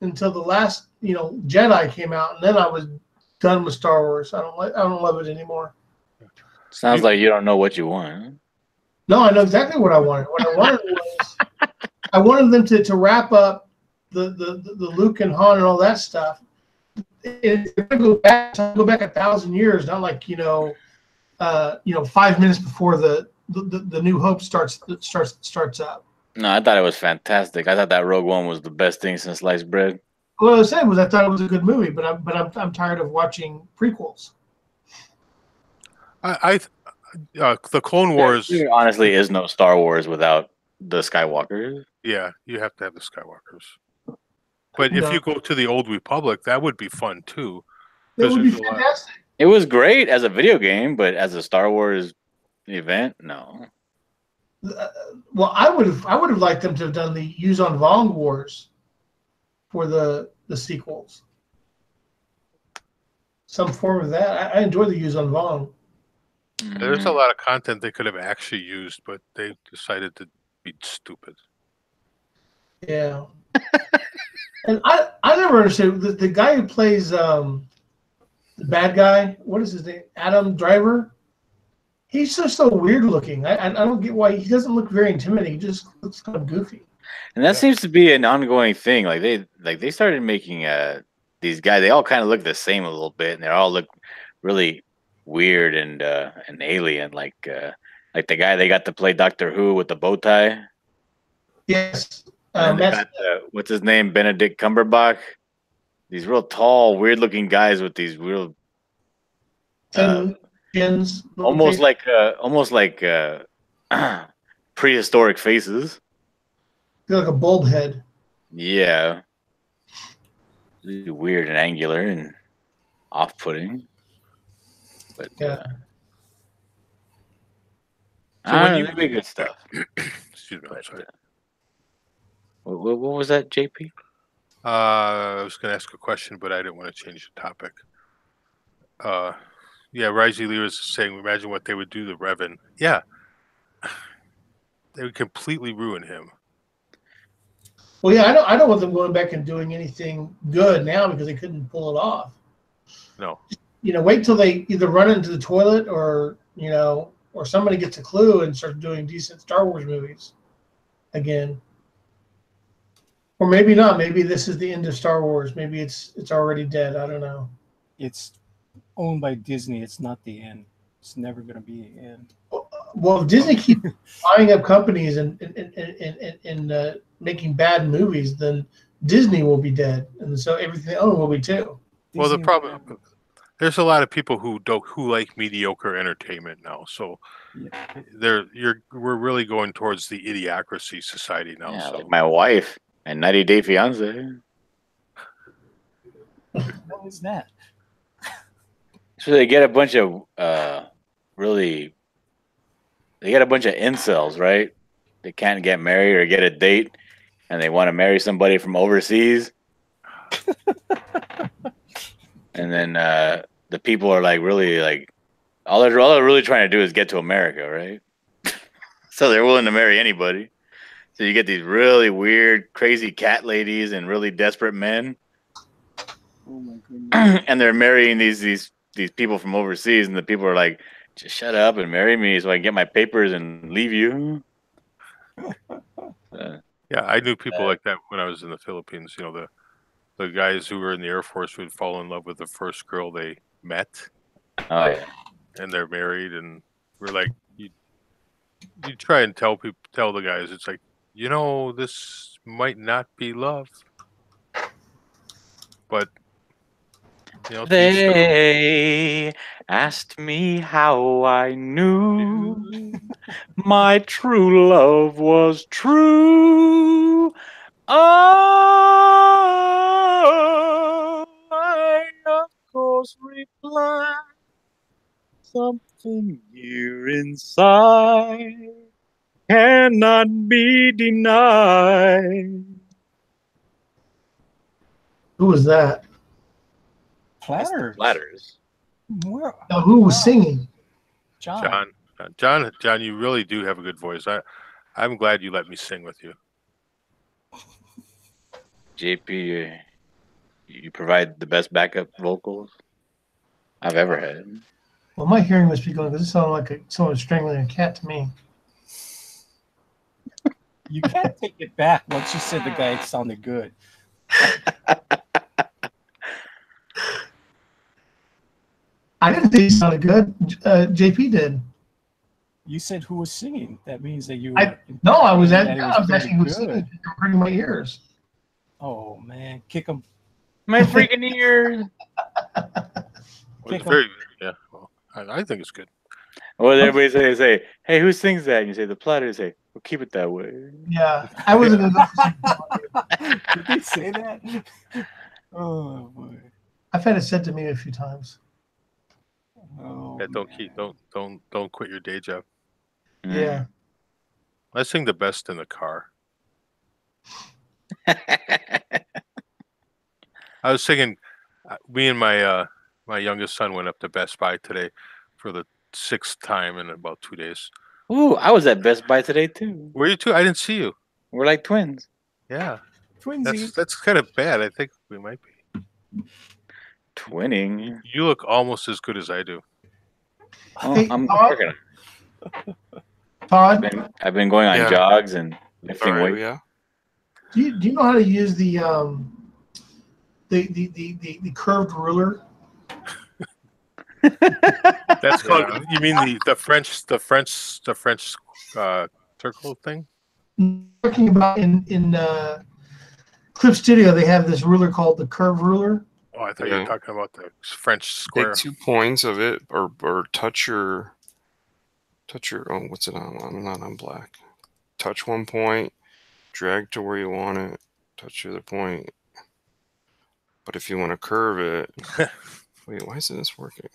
until the last Jedi came out, and then I was done with Star Wars. I don't love it anymore. Sounds like you don't know what you want. No, I know exactly what I wanted. What I wanted was I wanted them to wrap up the Luke and Han and all that stuff. If I go back 1,000 years, not like 5 minutes before the New Hope starts up. No, I thought it was fantastic. I thought that Rogue One was the best thing since sliced bread. What I was saying was I thought it was a good movie, but I'm tired of watching prequels. The Clone Wars. There honestly is no Star Wars without the Skywalkers. Yeah, you have to have the Skywalkers. But if No. you go to the Old Republic, that would be fun too. That 'cause would be there's a lot- fantastic. It was great as a video game, but as a Star Wars event, no. Well, I would have liked them to have done the Yuzon Vong Wars for the sequels. Some form of that. I enjoy the Yuzon Vong. There's a lot of content they could have actually used, but they decided to be stupid. Yeah. And I never understood the guy who plays the bad guy. What is his name? Adam Driver. He's just so weird looking. I don't get why he doesn't look very intimidating. He just looks kind of goofy. And that seems to be an ongoing thing. Like they started making these guys. They all kind of look the same a little bit, and they all look really weird and alien. Like the guy they got to play Doctor Who with the bow tie. Yes. And they got what's his name, Benedict Cumberbatch. These real tall, weird-looking guys with these real, chins, almost like prehistoric faces. like a bulb head. Yeah, really weird and angular and off-putting. But Yeah. So when you that'd be good stuff. Excuse me, I'm sorry. What was that, JP? I was going to ask a question, but I didn't want to change the topic. Yeah, Risey Lee was saying, imagine what they would do to Revan. Yeah, they would completely ruin him. Well, yeah, I don't want them going back and doing anything good now because they couldn't pull it off. No. Wait till they either run into the toilet or or somebody gets a clue and starts doing decent Star Wars movies again. Or maybe not. Maybe this is the end of Star Wars. Maybe it's already dead. I don't know. It's owned by Disney. It's not the end. It's never going to be the end. Well, if Disney keeps buying up companies and making bad movies, then Disney will be dead, and so everything they own will be too. Well, the problem, there's a lot of people who like mediocre entertainment now. So we're really going towards the idiocracy society now. Yeah, so like my wife and 90 Day Fiance. What is that? So they get a bunch of they get a bunch of incels, right? They can't get married or get a date, and they want to marry somebody from overseas. And then the people are all they're really trying to do is get to America, right? So they're willing to marry anybody. So you get these really weird, crazy cat ladies and really desperate men. Oh my goodness. And they're marrying these people from overseas, and the people are like, just shut up and marry me so I can get my papers and leave you. yeah, I knew people like that when I was in the Philippines. The guys who were in the Air Force would fall in love with the first girl they met. Oh yeah. And they're married, and we're like, you try and tell the guys, it's like, this might not be love, but they asked me how I knew my true love was true. Oh, I of course replied, something here inside cannot be denied. Who was that? Platters. Where? Now, who was singing? John. John, you really do have a good voice. I'm glad you let me sing with you. JP, you provide the best backup vocals I've ever had. Well, my hearing must be going because it sounded like someone strangling a cat to me. You can't take it back once you said the guy sounded good. I didn't think it sounded good. JP did. You said who was singing. That means that you I were no, I was that at. it I was was very asking who's good. singing. You're hurting my ears. Oh man, kick him. My freaking ears. Well, it's very well. I think it's good. Well, everybody say, hey, who sings that? And you say the platter. Say, well, keep it that way. Yeah, I wasn't gonna go for something. Did they say that? Oh boy. I've had it said to me a few times. Oh, Yeah, man. don't quit your day job. Yeah. I sing the best in the car. I was singing. Me and my youngest son went up to Best Buy today for the 6th time in about 2 days. Ooh, I was at Best Buy today too. Were you too? I didn't see you. We're like twins. Yeah, Twinsies. that's kind of bad. I think we might be. Twinning. You look almost as good as I do. Oh, Hey, I'm Todd? working. Todd, I've been going on Yeah. jogs and All lifting right, weights. yeah. do you know how to use the curved ruler? That's called. Yeah. You mean the French circle thing? I'm talking about in Clip Studio, they have this ruler called the curved ruler. Oh, I thought you were Yeah. talking about the French square. Take 2 points of it, or touch your. Oh, what's it on? I'm not on black. Touch 1 point, drag to where you want it. Touch the other point. But if you want to curve it, wait, why isn't this working?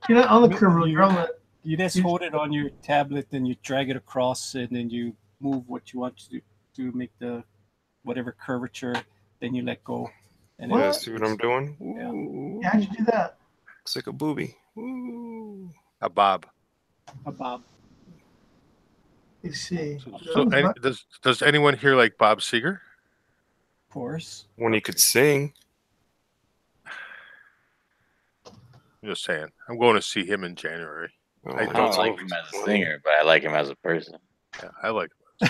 You're not on the curved ruler. You're on the. You just hold it on your tablet, then you drag it across, and then you move what you want to do to make the whatever curvature. Then you let go. And You What? guys see what I'm doing? Yeah. Ooh, Yeah, how'd you do that? looks like a booby. Ooh. A bob. a bob. You see. So does anyone here like Bob Seger? Of course. When he could sing. I'm just saying. I'm going to see him in January. Oh, I I don't don't that's like all- him as a singer, but I like him as a person. Yeah, I like him.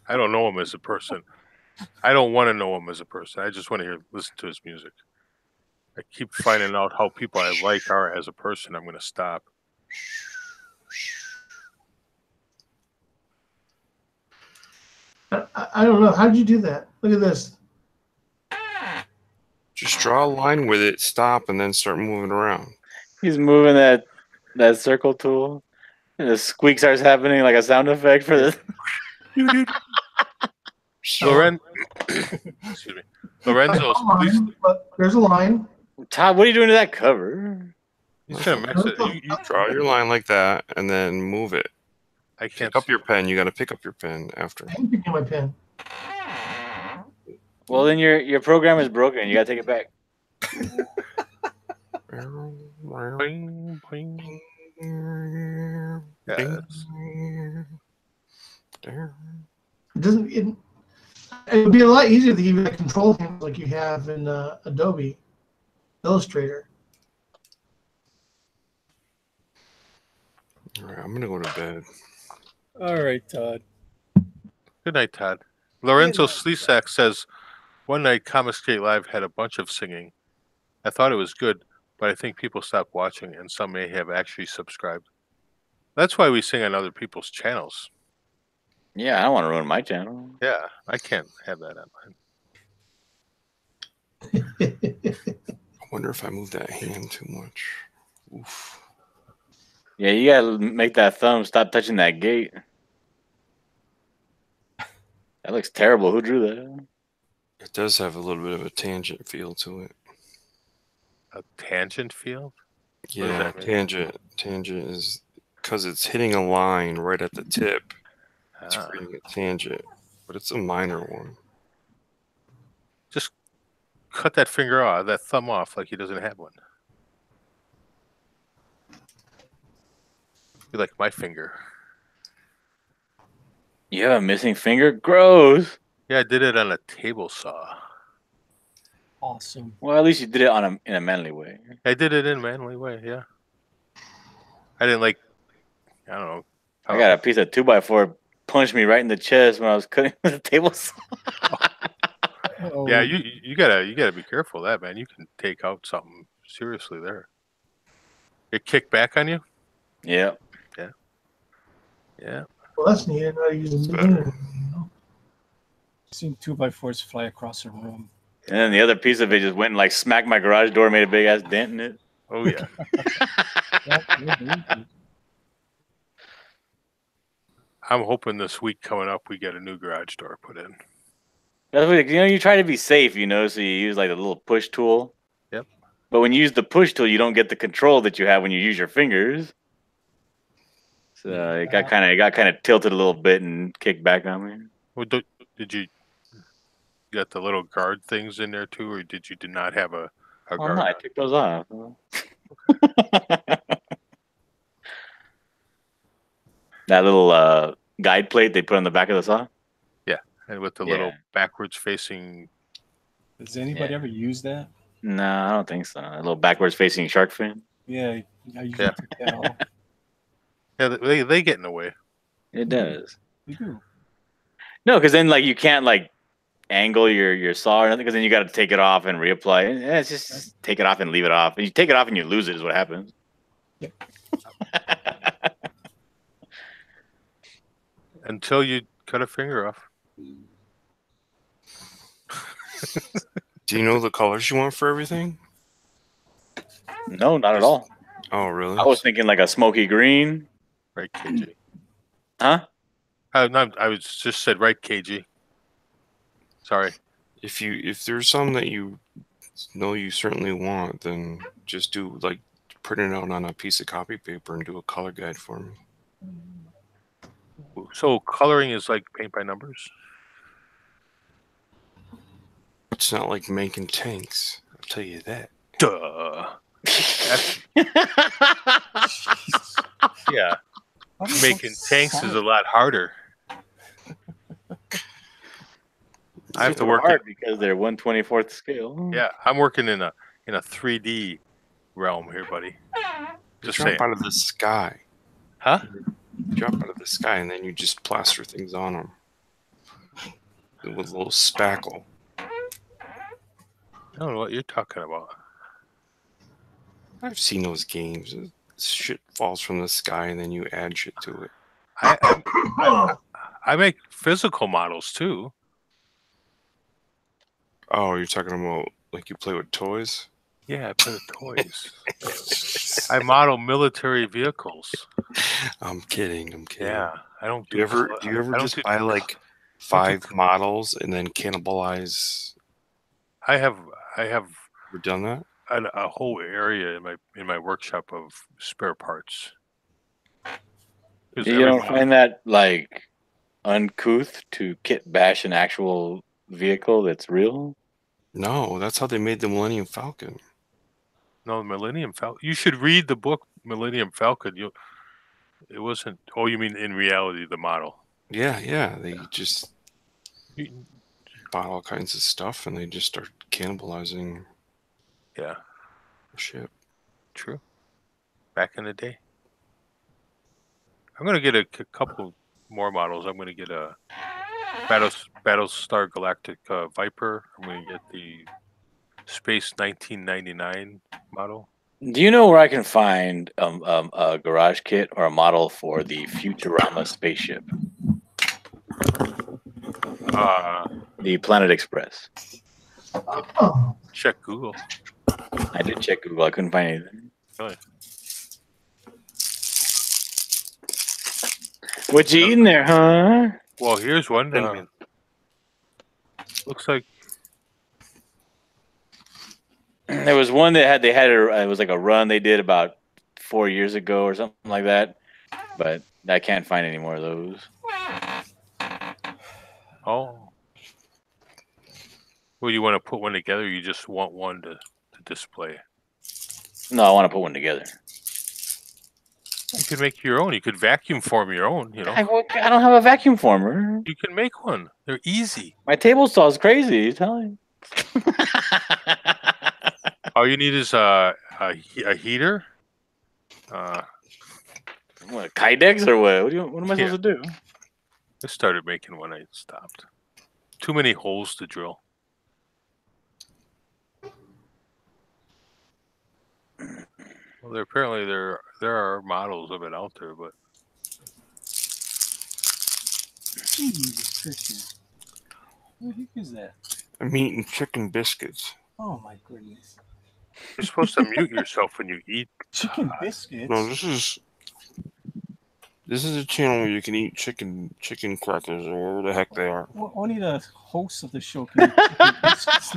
I don't know him as a person. I don't want to know him as a person. I just want to listen to his music. I keep finding out how people I like are as a person. I'm going to stop. I don't know. How'd you do that? Look at this. Just draw a line with it, stop, and then start moving around. He's moving that circle tool, and the squeak starts happening like a sound effect for this. Excuse me. Lorenzo, please. There's a line. Todd, what are you doing to that cover? He's going to mess it. You Draw your line like that, and then move it. I can't. Pick up your pen. You got to pick up your pen after. I am picking my pen. Well, then your program is broken. You gotta take it back. Boing, boing. Yes. It doesn't. It would be a lot easier to give you the control handles like you have in Adobe Illustrator. All right, I'm gonna go to bed. All right, Todd. Good night, Todd. Lorenzo Slisak says, one night Comic Skate Live had a bunch of singing. I thought it was good, but I think people stopped watching and some may have actually subscribed. That's why we sing on other people's channels. Yeah, I don't want to ruin my channel. Yeah, I can't have that on mine. I wonder if I move that hand too much. Oof. Yeah, you gotta make that thumb stop touching that gate. That looks terrible. Who drew that? It does have a little bit of a tangent feel to it. A tangent field? does Yeah, that mean? tangent. Tangent is because it's hitting a line right at the tip. It's Ah, creating a tangent, but it's a minor one. just cut that finger off, that thumb off, like he doesn't have one. Be like my finger. You have a missing finger? Gross. Yeah, I did it on a table saw. Awesome. Well, at least you did it in a manly way. I did it in a manly way, yeah. I didn't like, I don't know. I got a piece of 2x4 punched me right in the chest when I was cutting with a table saw. Oh, Yeah, you gotta be careful of that, man. You can take out something seriously there. It kicked back on you? Yeah. Yeah. Well, that's neat. I know I use It's a better. Seen 2x4s fly across the room. And then the other piece of it just went and like smacked my garage door, made a big ass dent in it. Oh yeah. I'm hoping this week coming up we get a new garage door put in. That's what, you try to be safe, so you use like a little push tool. Yep. But when you use the push tool, you don't get the control that you have when you use your fingers. So it got kind of tilted a little bit and kicked back on me. Well, did you got the little guard things in there too, or did you not have a Oh guard? no, I took those off. That little guide plate they put on the back of the saw. Yeah, and with the little backwards facing. Does anybody ever use that? No, I don't think so. A little backwards facing shark fin. Yeah, I usually take that off. Yeah, they get in the way. It does. You do. No, because then like you can't like angle your saw or nothing, because then you got to take it off and reapply. It's just take it off and leave it off. And you take it off and you lose it is what happens. Yep. Until you cut a finger off. Do you know the colors you want for everything? No, not at all. Oh, really? I was thinking like a smoky green. Right, KG. Huh? I was just said right, KG. Sorry. If there's some that you know you certainly want, then just do like print it out on a piece of copy paper and do a color guide for me. So coloring is like paint by numbers? It's not like making tanks. I'll tell you that. Duh. Yeah. Making tanks is a lot harder. I have to work hard because they're 1/24th scale. Yeah, I'm working in a 3D realm here, buddy. Just drop saying. out of the sky. Huh? Drop out of the sky and then you just plaster things on them with a little spackle. I don't know what you're talking about. I've seen those games. Shit falls from the sky and then you add shit to it. I make physical models too. Oh, you're talking about like you play with toys? Yeah, I play with toys. I model military vehicles. I'm kidding. Yeah, I don't. Do you ever just buy like 5 models and then cannibalize? I have. Ever done that? A whole area in my workshop of spare parts. You don't find that like uncouth to kit bash an actual vehicle that's real? No, that's how they made the Millennium Falcon. No, the Millennium Falcon. You should read the book Millennium Falcon. It wasn't. Oh, you mean in reality the model? Yeah. They just bought all kinds of stuff and they just start cannibalizing. Yeah. Shit. True. Back in the day. I'm gonna get a couple more models. I'm gonna get a Battlestar Galactica Viper. I'm gonna get the Space 1999 model. Do you know where I can find a garage kit or a model for the Futurama spaceship? The Planet Express. Check Google. I did check Google. I couldn't find anything. Really? What you eating there, huh? Well, here's one. Looks like there was one that it was like a run they did about 4 years ago or something like that, but I can't find any more of those. Oh. Well, you want to put one together? Or you just want one to display? No, I want to put one together. You could make your own. You could vacuum form your own. I don't have a vacuum former. You can make one. They're easy. My table saw is crazy. You tell me. All you need is a heater. What, Kydex or what? What am I supposed to do? I started making one. I stopped. Too many holes to drill. Well, apparently there are models of it out there, but Jesus Christian. What the heck is that? I'm eating chicken biscuits. Oh my goodness. you're supposed to mute yourself when you eat. Chicken biscuits. No, this is a channel where you can eat chicken crackers or whatever the heck they are. Well, only the host of the show can eat chicken biscuits,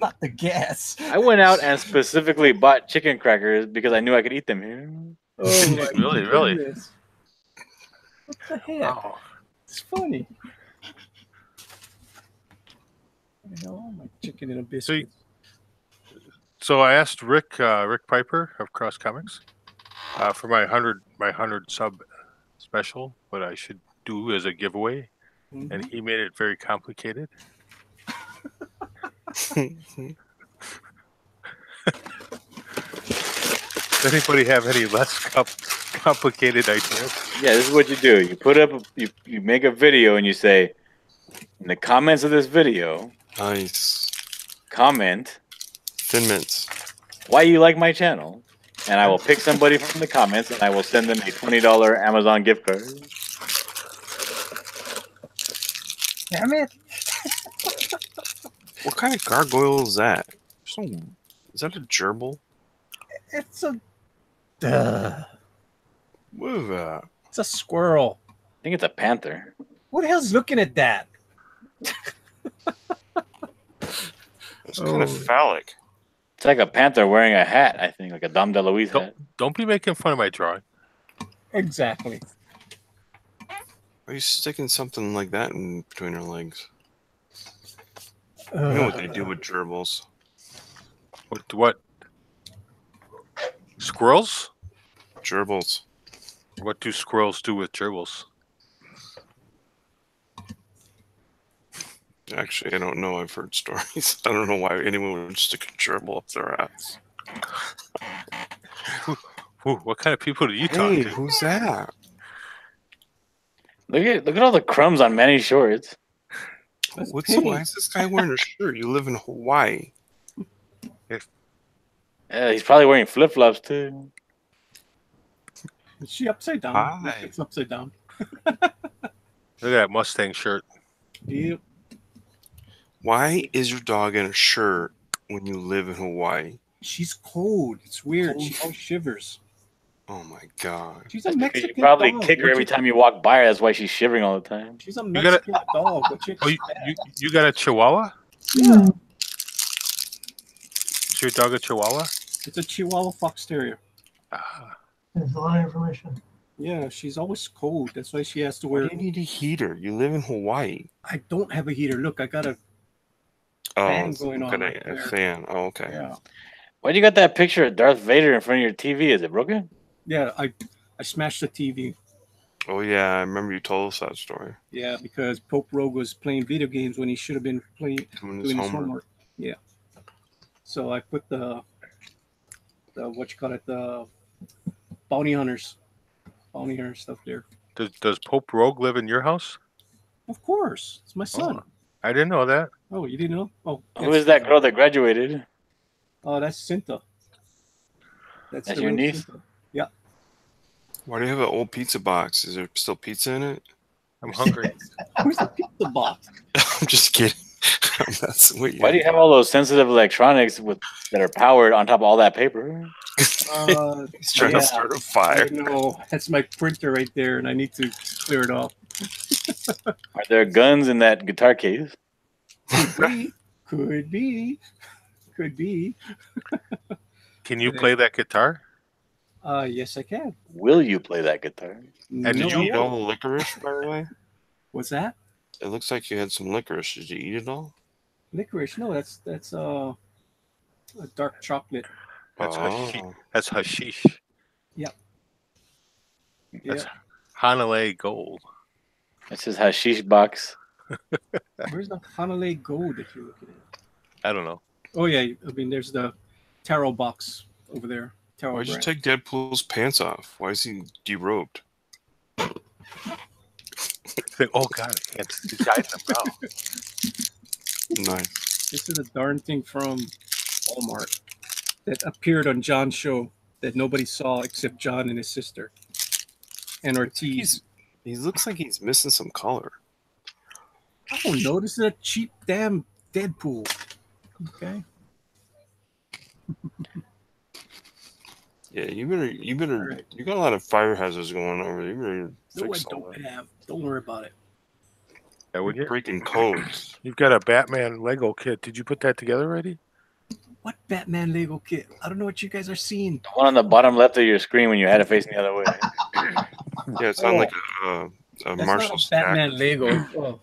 not the guests. I went out and specifically bought chicken crackers because I knew I could eat them here. Oh my Really? goodness. What the heck? Wow. It's funny. You know, my chicken and a biscuit. So I asked Rick Piper of Cross Comics for my 100 sub special what I should do as a giveaway, and he made it very complicated. Does anybody have any less complicated ideas? Yeah, this is what you do. You put up, you make a video and you say, in the comments of this video, Nice. comment Thin mints. why you like my channel, and I will pick somebody from the comments and I will send them a $20 Amazon gift card. Damn it. What kind of gargoyle is that? Is that a gerbil? It's a What is that? it's a squirrel. I think it's a panther. Who the hell's looking at that? It's kind of phallic. It's like a panther wearing a hat, I think, like a Dom DeLuise hat. Don't be making fun of my drawing. Exactly. Are you sticking something like that in between her legs? You know what they do with gerbils. What? Squirrels? Gerbils. What do squirrels do with gerbils? Actually, I don't know. I've heard stories. I don't know why anyone would stick a gerbil up their ass. What kind of people do you talk Hey, to? who's that? Look at all the crumbs on Manny's shorts. Why is this guy wearing a shirt? You live in Hawaii. Yeah, he's probably wearing flip flops too. Is she upside down? Hi. It's upside down. Look at that Mustang shirt. Yep. Why is your dog in a shirt when you live in Hawaii? She's cold. It's weird. She always shivers. Oh my god. She's a Mexican You probably dog. kick her every time you walk by her. That's why she's shivering all the time. She's a Mexican dog. What you Oh, expect? you got a Chihuahua? Yeah. Is your dog a Chihuahua? It's a Chihuahua Fox Terrier. There's a lot of information. Yeah, she's always cold. That's why she has to Why wear. do you need a heater? You live in Hawaii. I don't have a heater. Look, I got a Oh, fan going on. got Right a there. fan. Oh, okay. Yeah. Why do you got that picture of Darth Vader in front of your TV? Is it broken? Yeah, I smashed the TV. Oh yeah, I remember you told us that story. Yeah, because Pope Rogue was playing video games when he should have been Doing doing his homework. Yeah. So I put the the bounty hunter stuff there. Does Pope Rogue live in your house? Of course, it's my son. I didn't know that. Oh, you didn't know? Oh, Who is that girl that graduated? Oh, that's Cinta. That's the your real niece? Cinta. Yeah. Why do you have an old pizza box? Is there still pizza in it? I'm hungry. Where's the pizza box? I'm just kidding. That's what Why do you have all those sensitive electronics that are powered on top of all that paper? He's trying to start a fire. I know. That's my printer right there, and I need to clear it off. Are there guns in that guitar case? Could be. Can you play that guitar? Yes, I can. Will you play that guitar? And Did No, you I eat all won't. the licorice, by the way? What's that? It looks like you had some licorice. Did you eat it all? Licorice? No, that's a dark chocolate. That's hashish. Oh. That's hashish. Yeah. That's Hanalei Gold. It's his hashish box. Where's the Hanalei Gold that you're looking at? I don't know. Oh yeah, I mean there's the taro box over there. Taro Why'd you brand. take Deadpool's pants off? Why is he derobed? Think, oh God, I can't. He's hiding them now. Nice. This is a darn thing from Walmart that appeared on John's show. that nobody saw except John and his sister and Ortiz. He looks like he's missing some color. I don't know. This is a cheap damn Deadpool. Okay. Yeah, you better. Right. You got a lot of fire hazards going over there. You better No, I fix all don't that. have. Don't worry about it. Yeah, You're breaking codes. You've got a Batman Lego kit. Did you put that together already? What Batman Lego kit? I don't know what you guys are seeing. The one on the bottom left of your screen when you had it facing the other way. Yeah, it's on like a That's Marshall not a stack. Batman Lego. Oh,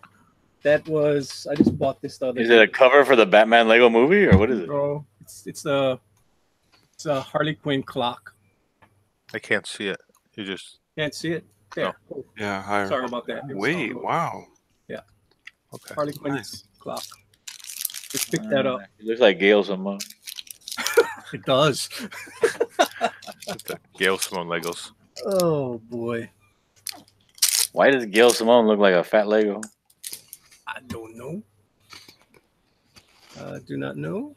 that was. I just bought this the other Is day. it a cover for the Batman Lego movie, or what is it? Bro, it's a Harley Quinn clock. I can't see it. You just Can't see it. There. Oh, Yeah, higher. sorry about that. It was Wait, on- wow. Yeah. okay. Harley Quinn Nice. clock. Just pick that up. It looks like Gail Simone. It does. The Gail Simone Legos. Oh boy. Why does Gail Simone look like a fat Lego? I don't know. Do not know.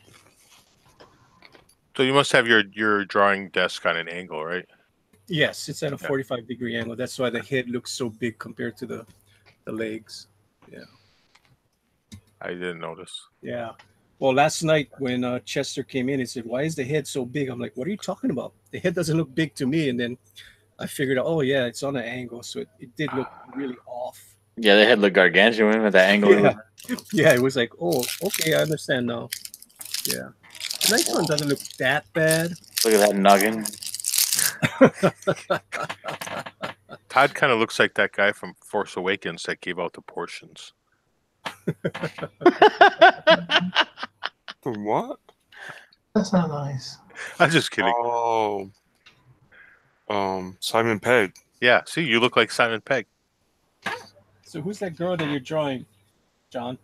So you must have your drawing desk on an angle, right? Yes, it's at a Yeah. 45-degree angle. That's why the head looks so big compared to the legs. I didn't notice. Yeah. Well, last night when Chester came in, he said, "Why is the head so big?" I'm like, "What are you talking about? The head doesn't look big to me." And then I figured out, oh yeah, it's on an angle, so it did look really off. Yeah, the head looked gargantuan at that angle. Yeah. Yeah, it was like, oh, okay, I understand now. Yeah. The next one doesn't look that bad. Look at that noggin. Todd kind of looks like that guy from Force Awakens that gave out the portions. For what? That's not nice. I'm just kidding. Oh. Simon Pegg. Yeah, see, you look like Simon Pegg. So who's that girl that you're drawing, John?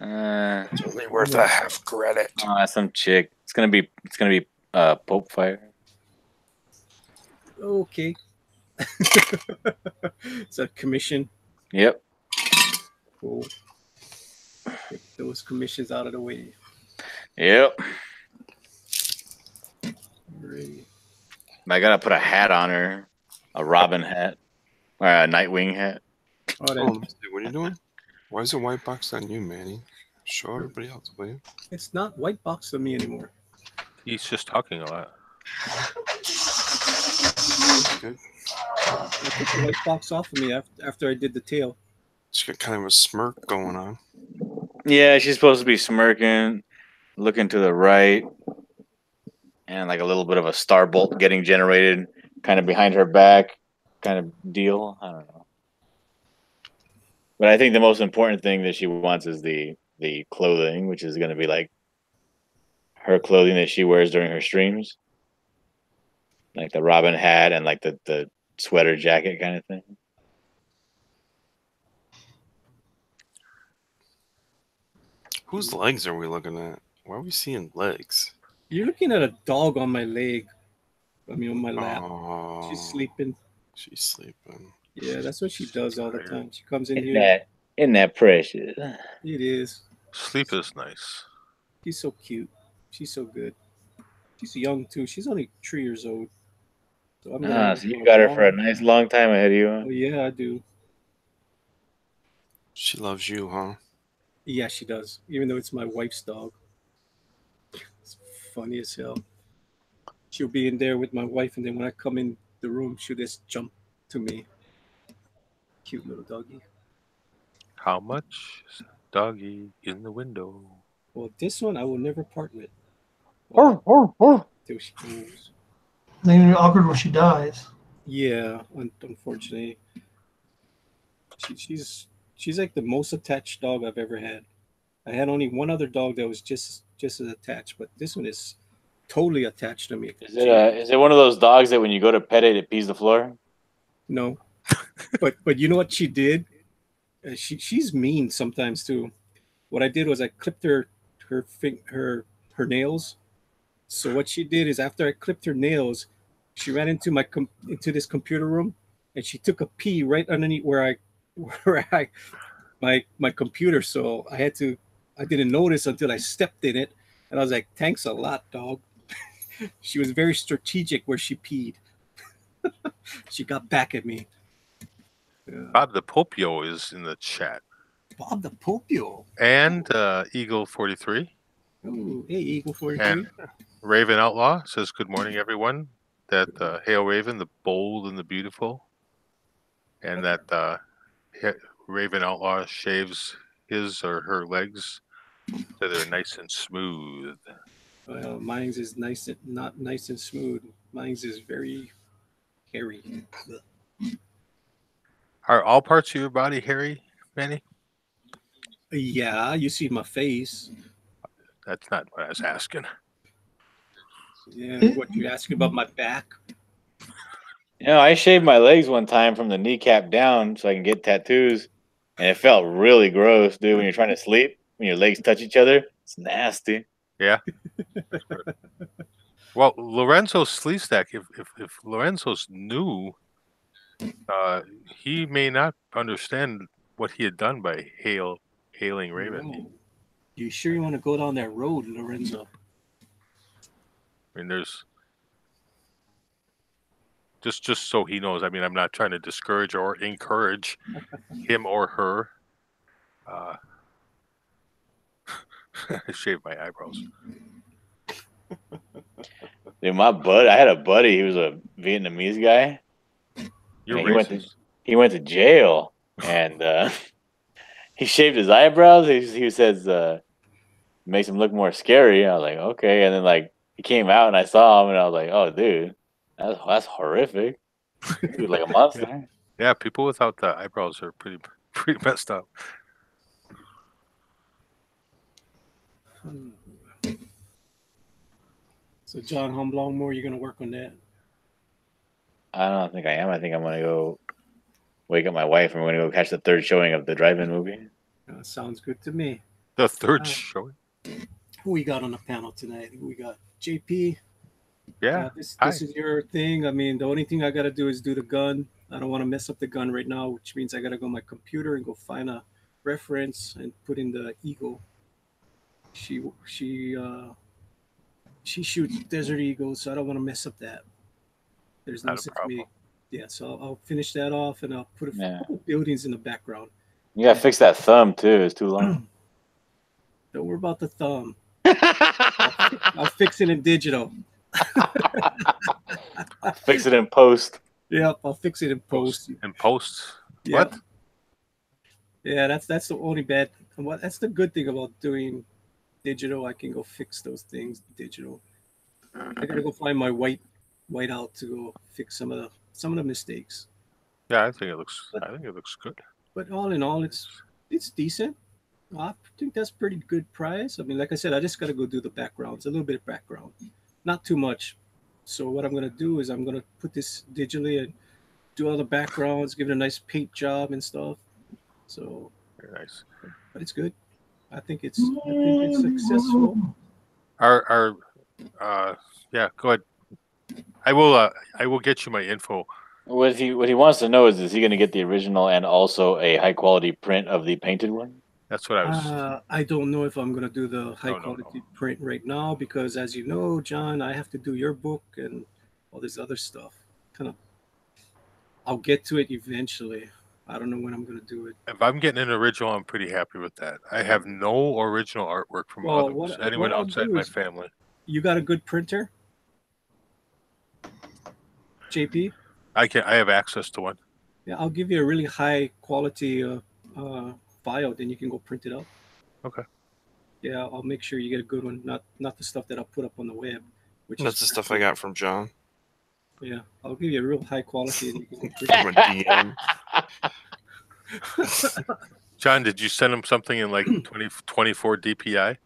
It's only worth a half credit. Some chick. It's gonna be Pope Fire. Okay. It's a commission. Yep. Cool. Get those commissions out of the way. Yep. Alrighty. I gotta put a hat on her, a Robin hat, or a Nightwing hat. Oh, Oh, what are you doing? Why is it white box on you, Manny? Show everybody else, will you? it's not white box on me anymore. He's just talking a lot. Good. I took the white box off of me after I did the tail. She's got kind of a smirk going on. Yeah, she's supposed to be smirking, looking to the right, and like a little bit of a star bolt getting generated, kind of behind her back, kind of deal. I don't know. But I think the most important thing that she wants is the clothing, which is going to be like her clothing that she wears during her streams, like the Robin hat and like the sweater jacket kind of thing. Whose legs are we looking at? Why are we seeing legs? You're looking at a dog on my leg. I mean, on my lap. Oh, She's sleeping. She's sleeping. Yeah, that's what she does all the time. She comes in Isn't here. that precious? It is. Sleep is nice. She's so cute. She's so good. She's young too. She's only 3 years old. So I'm So you got her for a nice long time ahead of you. Huh? Oh yeah, I do. She loves you, huh? Yeah, she does. Even though it's my wife's dog. It's funny as hell. She'll be in there with my wife, and then when I come in the room, she'll just jump to me. Cute little doggy. How much is that doggy in the window? Well, this one I will never part with. Till she goes. Then you're awkward when she dies. Yeah, unfortunately. She's like the most attached dog I've ever had. I had only one other dog that was just as attached, but this one is totally attached to me. Is it one of those dogs that when you go to pet it, it pees the floor? No, but you know what she did? She's mean sometimes too. What I did was I clipped her nails. So what she did is after I clipped her nails, she ran into into this computer room, and she took a pee right underneath where my computer. So I didn't notice until I stepped in it, and I was like, "Thanks a lot, dog." She was very strategic where she peed. She got back at me. Bob the Popio is in the chat. Bob the Popio. And Eagle 43. Oh, hey, Eagle 43. And Raven Outlaw says, good morning, everyone. That Hail Raven, the bold and the beautiful. And that Raven Outlaw shaves his or her legs so they're nice and smooth. Well, mine's is not nice and smooth. Mine's is very hairy. Are all parts of your body hairy, Manny? Yeah, you see my face. That's not what I was asking. Yeah, what you asking about my back? You know, I shaved my legs one time from the kneecap down so I can get tattoos, and it felt really gross, dude. When you're trying to sleep, when your legs touch each other, it's nasty. Yeah. Well, Lorenzo Sleestack, if Lorenzo's new, he may not understand what he had done by hailing Raven. No. You sure you want to go down that road, Lorenzo? I mean, there's just so he knows. I mean, I'm not trying to discourage or encourage him or her. Shave my eyebrows. Dude, I had a buddy. He was a Vietnamese guy. You're racist. He went to jail, and he shaved his eyebrows. He says makes him look more scary. I was like, okay. And then like he came out, and I saw him, and I was like, oh, dude, that's horrific. He was like a monster. Yeah, people without the eyebrows are pretty messed up. So, John, how long more are you going to work on that? I don't think I am. I think I'm going to go wake up my wife, and we're going to go catch the third showing of the drive-in movie. Sounds good to me. The third showing? Who we got on the panel tonight? We got JP. Yeah. This is your thing. I mean, the only thing I got to do is do the gun. I don't want to mess up the gun right now, which means I got to go on my computer and go find a reference and put in the Eagle. She shoots Desert Eagles, so I don't want to mess up that. There's no sense me. Yeah, so I'll finish that off and I'll put a couple buildings in the background. You gotta fix that thumb too. It's too long. Don't worry about the thumb. I'll fix it in digital. Fix it in post. Yep, I'll fix it in post. In post? Yep. What? Yeah, that's the only bad. That's the good thing about doing digital. I can go fix those things digital. I gotta go find my white out to go fix some of the mistakes. Yeah, I think it looks good. But all in all, it's decent. I think that's pretty good price. I mean, like I said, I just gotta go do the backgrounds, a little bit of background, not too much. So what I'm gonna do is I'm gonna put this digitally and do all the backgrounds, give it a nice paint job and stuff. So very nice. But it's good. I think it's successful. Yeah, go ahead. I will get you my info. What he wants to know is he going to get the original and also a high quality print of the painted one? That's what I was. I don't know if I'm going to do the high quality print right now because, as you know, John, I have to do your book and all this other stuff. I'll get to it eventually. I don't know when I'm going to do it. If I'm getting an original, I'm pretty happy with that. I have no original artwork from anyone outside my family. You got a good printer, JP? I have access to one. Yeah, I'll give you a really high quality file, then you can go print it out. Okay. Yeah, I'll make sure you get a good one, not the stuff that I'll put up on the web. That's the stuff I got from John. Yeah, I'll give you a real high quality. And you can print it. DM. John, did you send him something in like 24 DPI?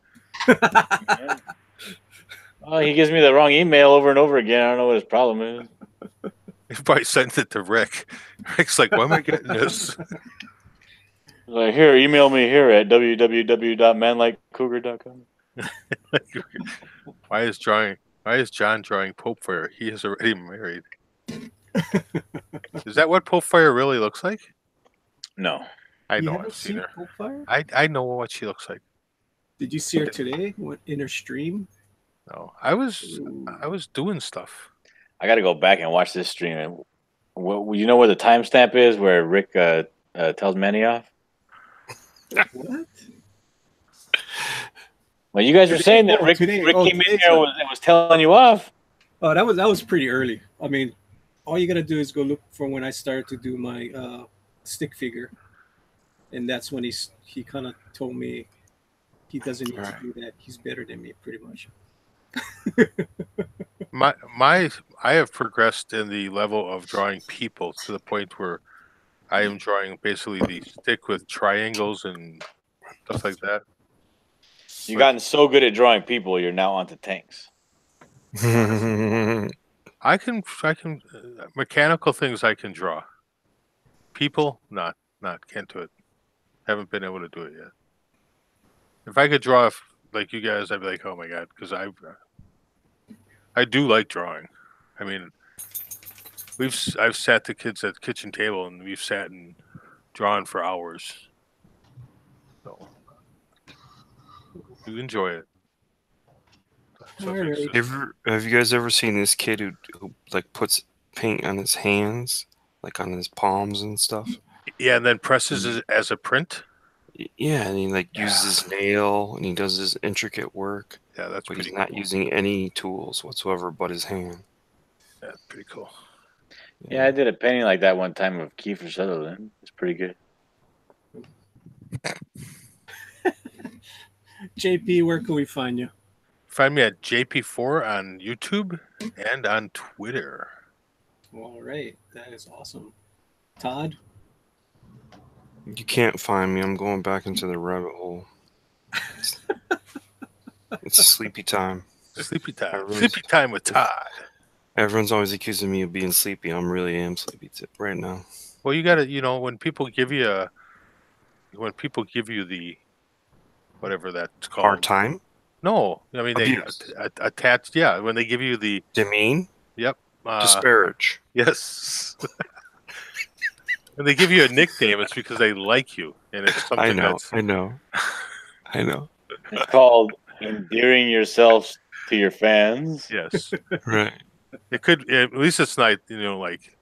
Oh, he gives me the wrong email over and over again. I don't know what his problem is. He probably sent it to Rick. Rick's like, why am I getting this? Like, here, email me here at www.manlikecougar.com. Why is John drawing Pope Fire? He is already married. Is that what Pope Fire really looks like? No. I know I've seen her. Pope Fire? I know what she looks like. Did you see her today in her stream? No, I was doing stuff. I got to go back and watch this stream. And you know where the timestamp is where Rick tells Manny off? What? Well, you guys were saying that Rick today. came in Today's here and was telling you off. Oh, that was pretty early. I mean, all you gotta do is go look from when I started to do my stick figure, and that's when he kind of told me he doesn't need to do that. He's better than me, pretty much. I have progressed in the level of drawing people to the point where I am drawing basically the stick with triangles and stuff like that. You've gotten so good at drawing people, you're now onto tanks. I can mechanical things I can draw. People, not can't do it. Haven't been able to do it yet. If I could draw like you guys, I'd be like, oh my god, because I do like drawing. I mean, I've sat the kids at the kitchen table and we've sat and drawn for hours. So you enjoy it. Have you guys ever seen this kid who like puts paint on his hands, like on his palms and stuff? Yeah, and then presses it as a print. Yeah, and he like uses his nail and he does his intricate work. Yeah, that's but pretty he's not cool. using any tools whatsoever but his hand. Yeah, pretty cool. Yeah, I did a painting like that one time of Kiefer Sutherland. It's pretty good. JP, where can we find you? Find me at JP4 on YouTube and on Twitter. All right, that is awesome. Todd? You can't find me. I'm going back into the rabbit hole. It's sleepy time. Sleepy time. Sleepy time with Todd. Everyone's always accusing me of being sleepy. I really am sleepy right now. Well, you got to, when people give you the whatever that's called. Hard time? No, I mean they attach. Yeah, when they give you the demean. Yep. Disparage. Yes. When they give you a nickname, it's because they like you, and it's something. I know. It's called endearing yourselves to your fans. Yes. Right. It could. At least it's not. Like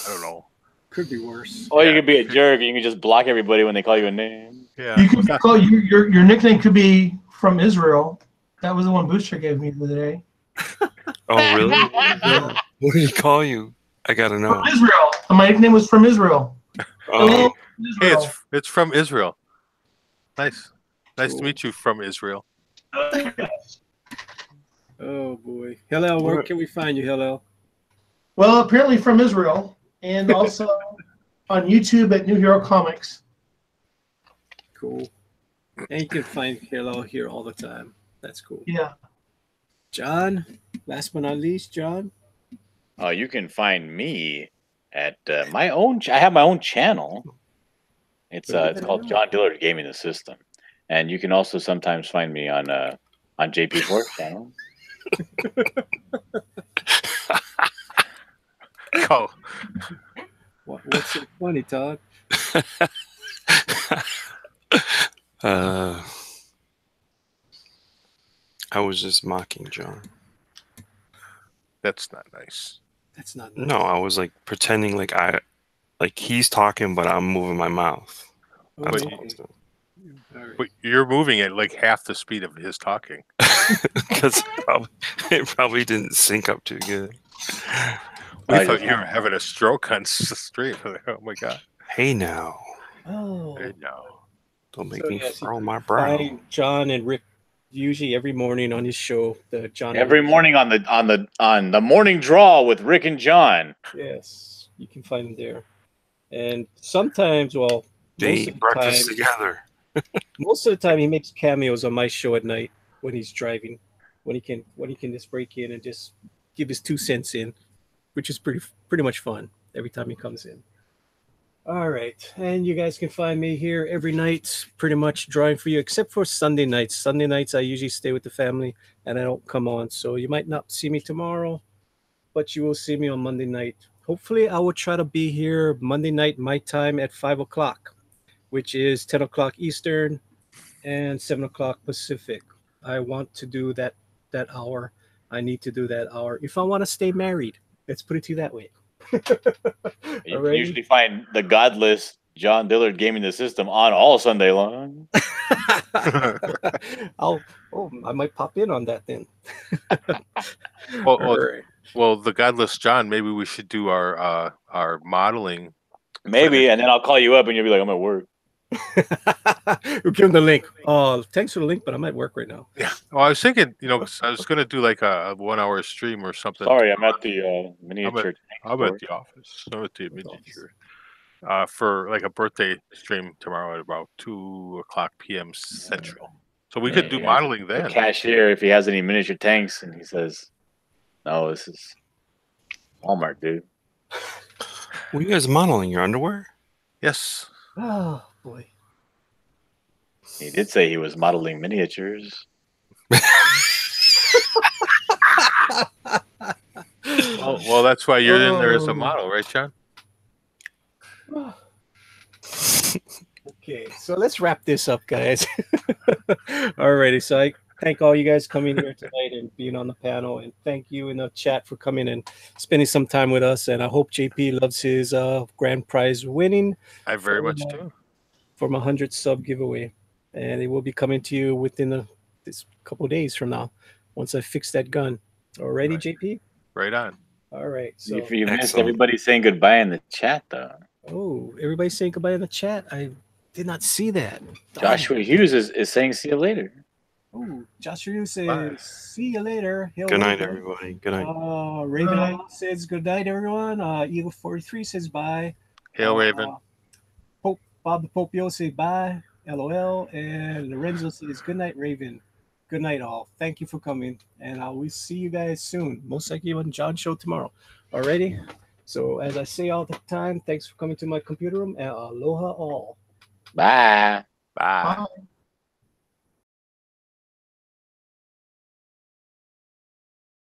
I don't know. Could be worse. Or you could be a jerk. You can just block everybody when they call you a name. Yeah. You could call your nickname could be from Israel. That was the one Booster gave me the other day. Oh, really? Yeah. What did he call you? I gotta know. From Israel. My nickname was from Israel. Oh. Hey, it's from Israel. Nice to meet you from Israel. Oh boy, Hillel, where can we find you, Hillel? Well, apparently from Israel, and also on YouTube at New Hero Comics. Cool. And you can find Hillel here all the time. That's cool. Yeah. John, last but not least, John. You can find me at my own. I have my own channel. It's called John Dillard Gaming the System, and you can also sometimes find me on JP4's channel. Oh. What's so funny, Todd? I was just mocking John. That's not nice. That's not nice. No, I was like pretending like he's talking, but I'm moving my mouth. That's all I was doing. But you're moving at like half the speed of his talking. Because it probably didn't sync up too good. We thought you were having a stroke on stream. Oh my god! Hey now. Oh. Hey now. Don't make me furrow my brow. Find John and Rick usually every morning on his show. The John. Every morning on the morning draw with Rick and John. Yes, you can find him there. And sometimes, well, they eat breakfast together. Most of the time, he makes cameos on my show at night when he's driving, when he can just break in and just give his 2 cents in, which is pretty much fun every time he comes in. All right, and you guys can find me here every night, pretty much drawing for you, except for Sunday nights. Sunday nights, I usually stay with the family and I don't come on, so you might not see me tomorrow, but you will see me on Monday night. Hopefully, I will try to be here Monday night, my time at 5 o'clock, which is 10 o'clock Eastern and 7 o'clock Pacific. I want to do that that hour, I need to do that hour. If I want to stay married, let's put it to you that way. You can Alrighty. usually find the godless John Dillard gaming the system on all Sunday long. I might pop in on that then. Well, All right. well, the godless John. Maybe we should do our modeling. Maybe, and then I'll call you up and you'll be like, I'm at work. We'll give him the link. Oh, thanks for the link, but I'm at work right now. Yeah. Well, I was thinking, I was gonna do like a 1 hour stream or something. Sorry, I'm at the miniature. I'm at the office. I'm at the miniature. For like a birthday stream tomorrow at about 2:00 p.m. Central. So we could do modeling The then. cashier, if he has any miniature tanks, and he says, "No, this is Walmart, dude." Were you guys modeling your underwear? Yes. Oh boy. He did say he was modeling miniatures. Well, that's why you're in there as a model, right, John? Okay, so let's wrap this up, guys. Alrighty, so I thank all you guys coming here tonight and being on the panel, and thank you in the chat for coming and spending some time with us. And I hope JP loves his grand prize winning. I very much do. For my 100 sub giveaway, and it will be coming to you within this couple days from now, once I fix that gun. Alrighty, Right. JP. Right on. All right. So You missed everybody saying goodbye in the chat, though. oh, everybody saying goodbye in the chat. I did not see that. Joshua Hughes is saying see you later. Oh, Joshua Hughes says Bye. see you later. Hail Good night, Raven. everybody. Good night. Raven says good night, everyone. Eagle 43 says bye. Hail Raven. Pope Bob the Popio says bye. LOL. And Lorenzo says good night, Raven. Good night, all. Thank you for coming, and I will see you guys soon. Most likely on John's show tomorrow. Alrighty. So as I say all the time, thanks for coming to my computer room, and aloha all. Bye. Bye. Bye.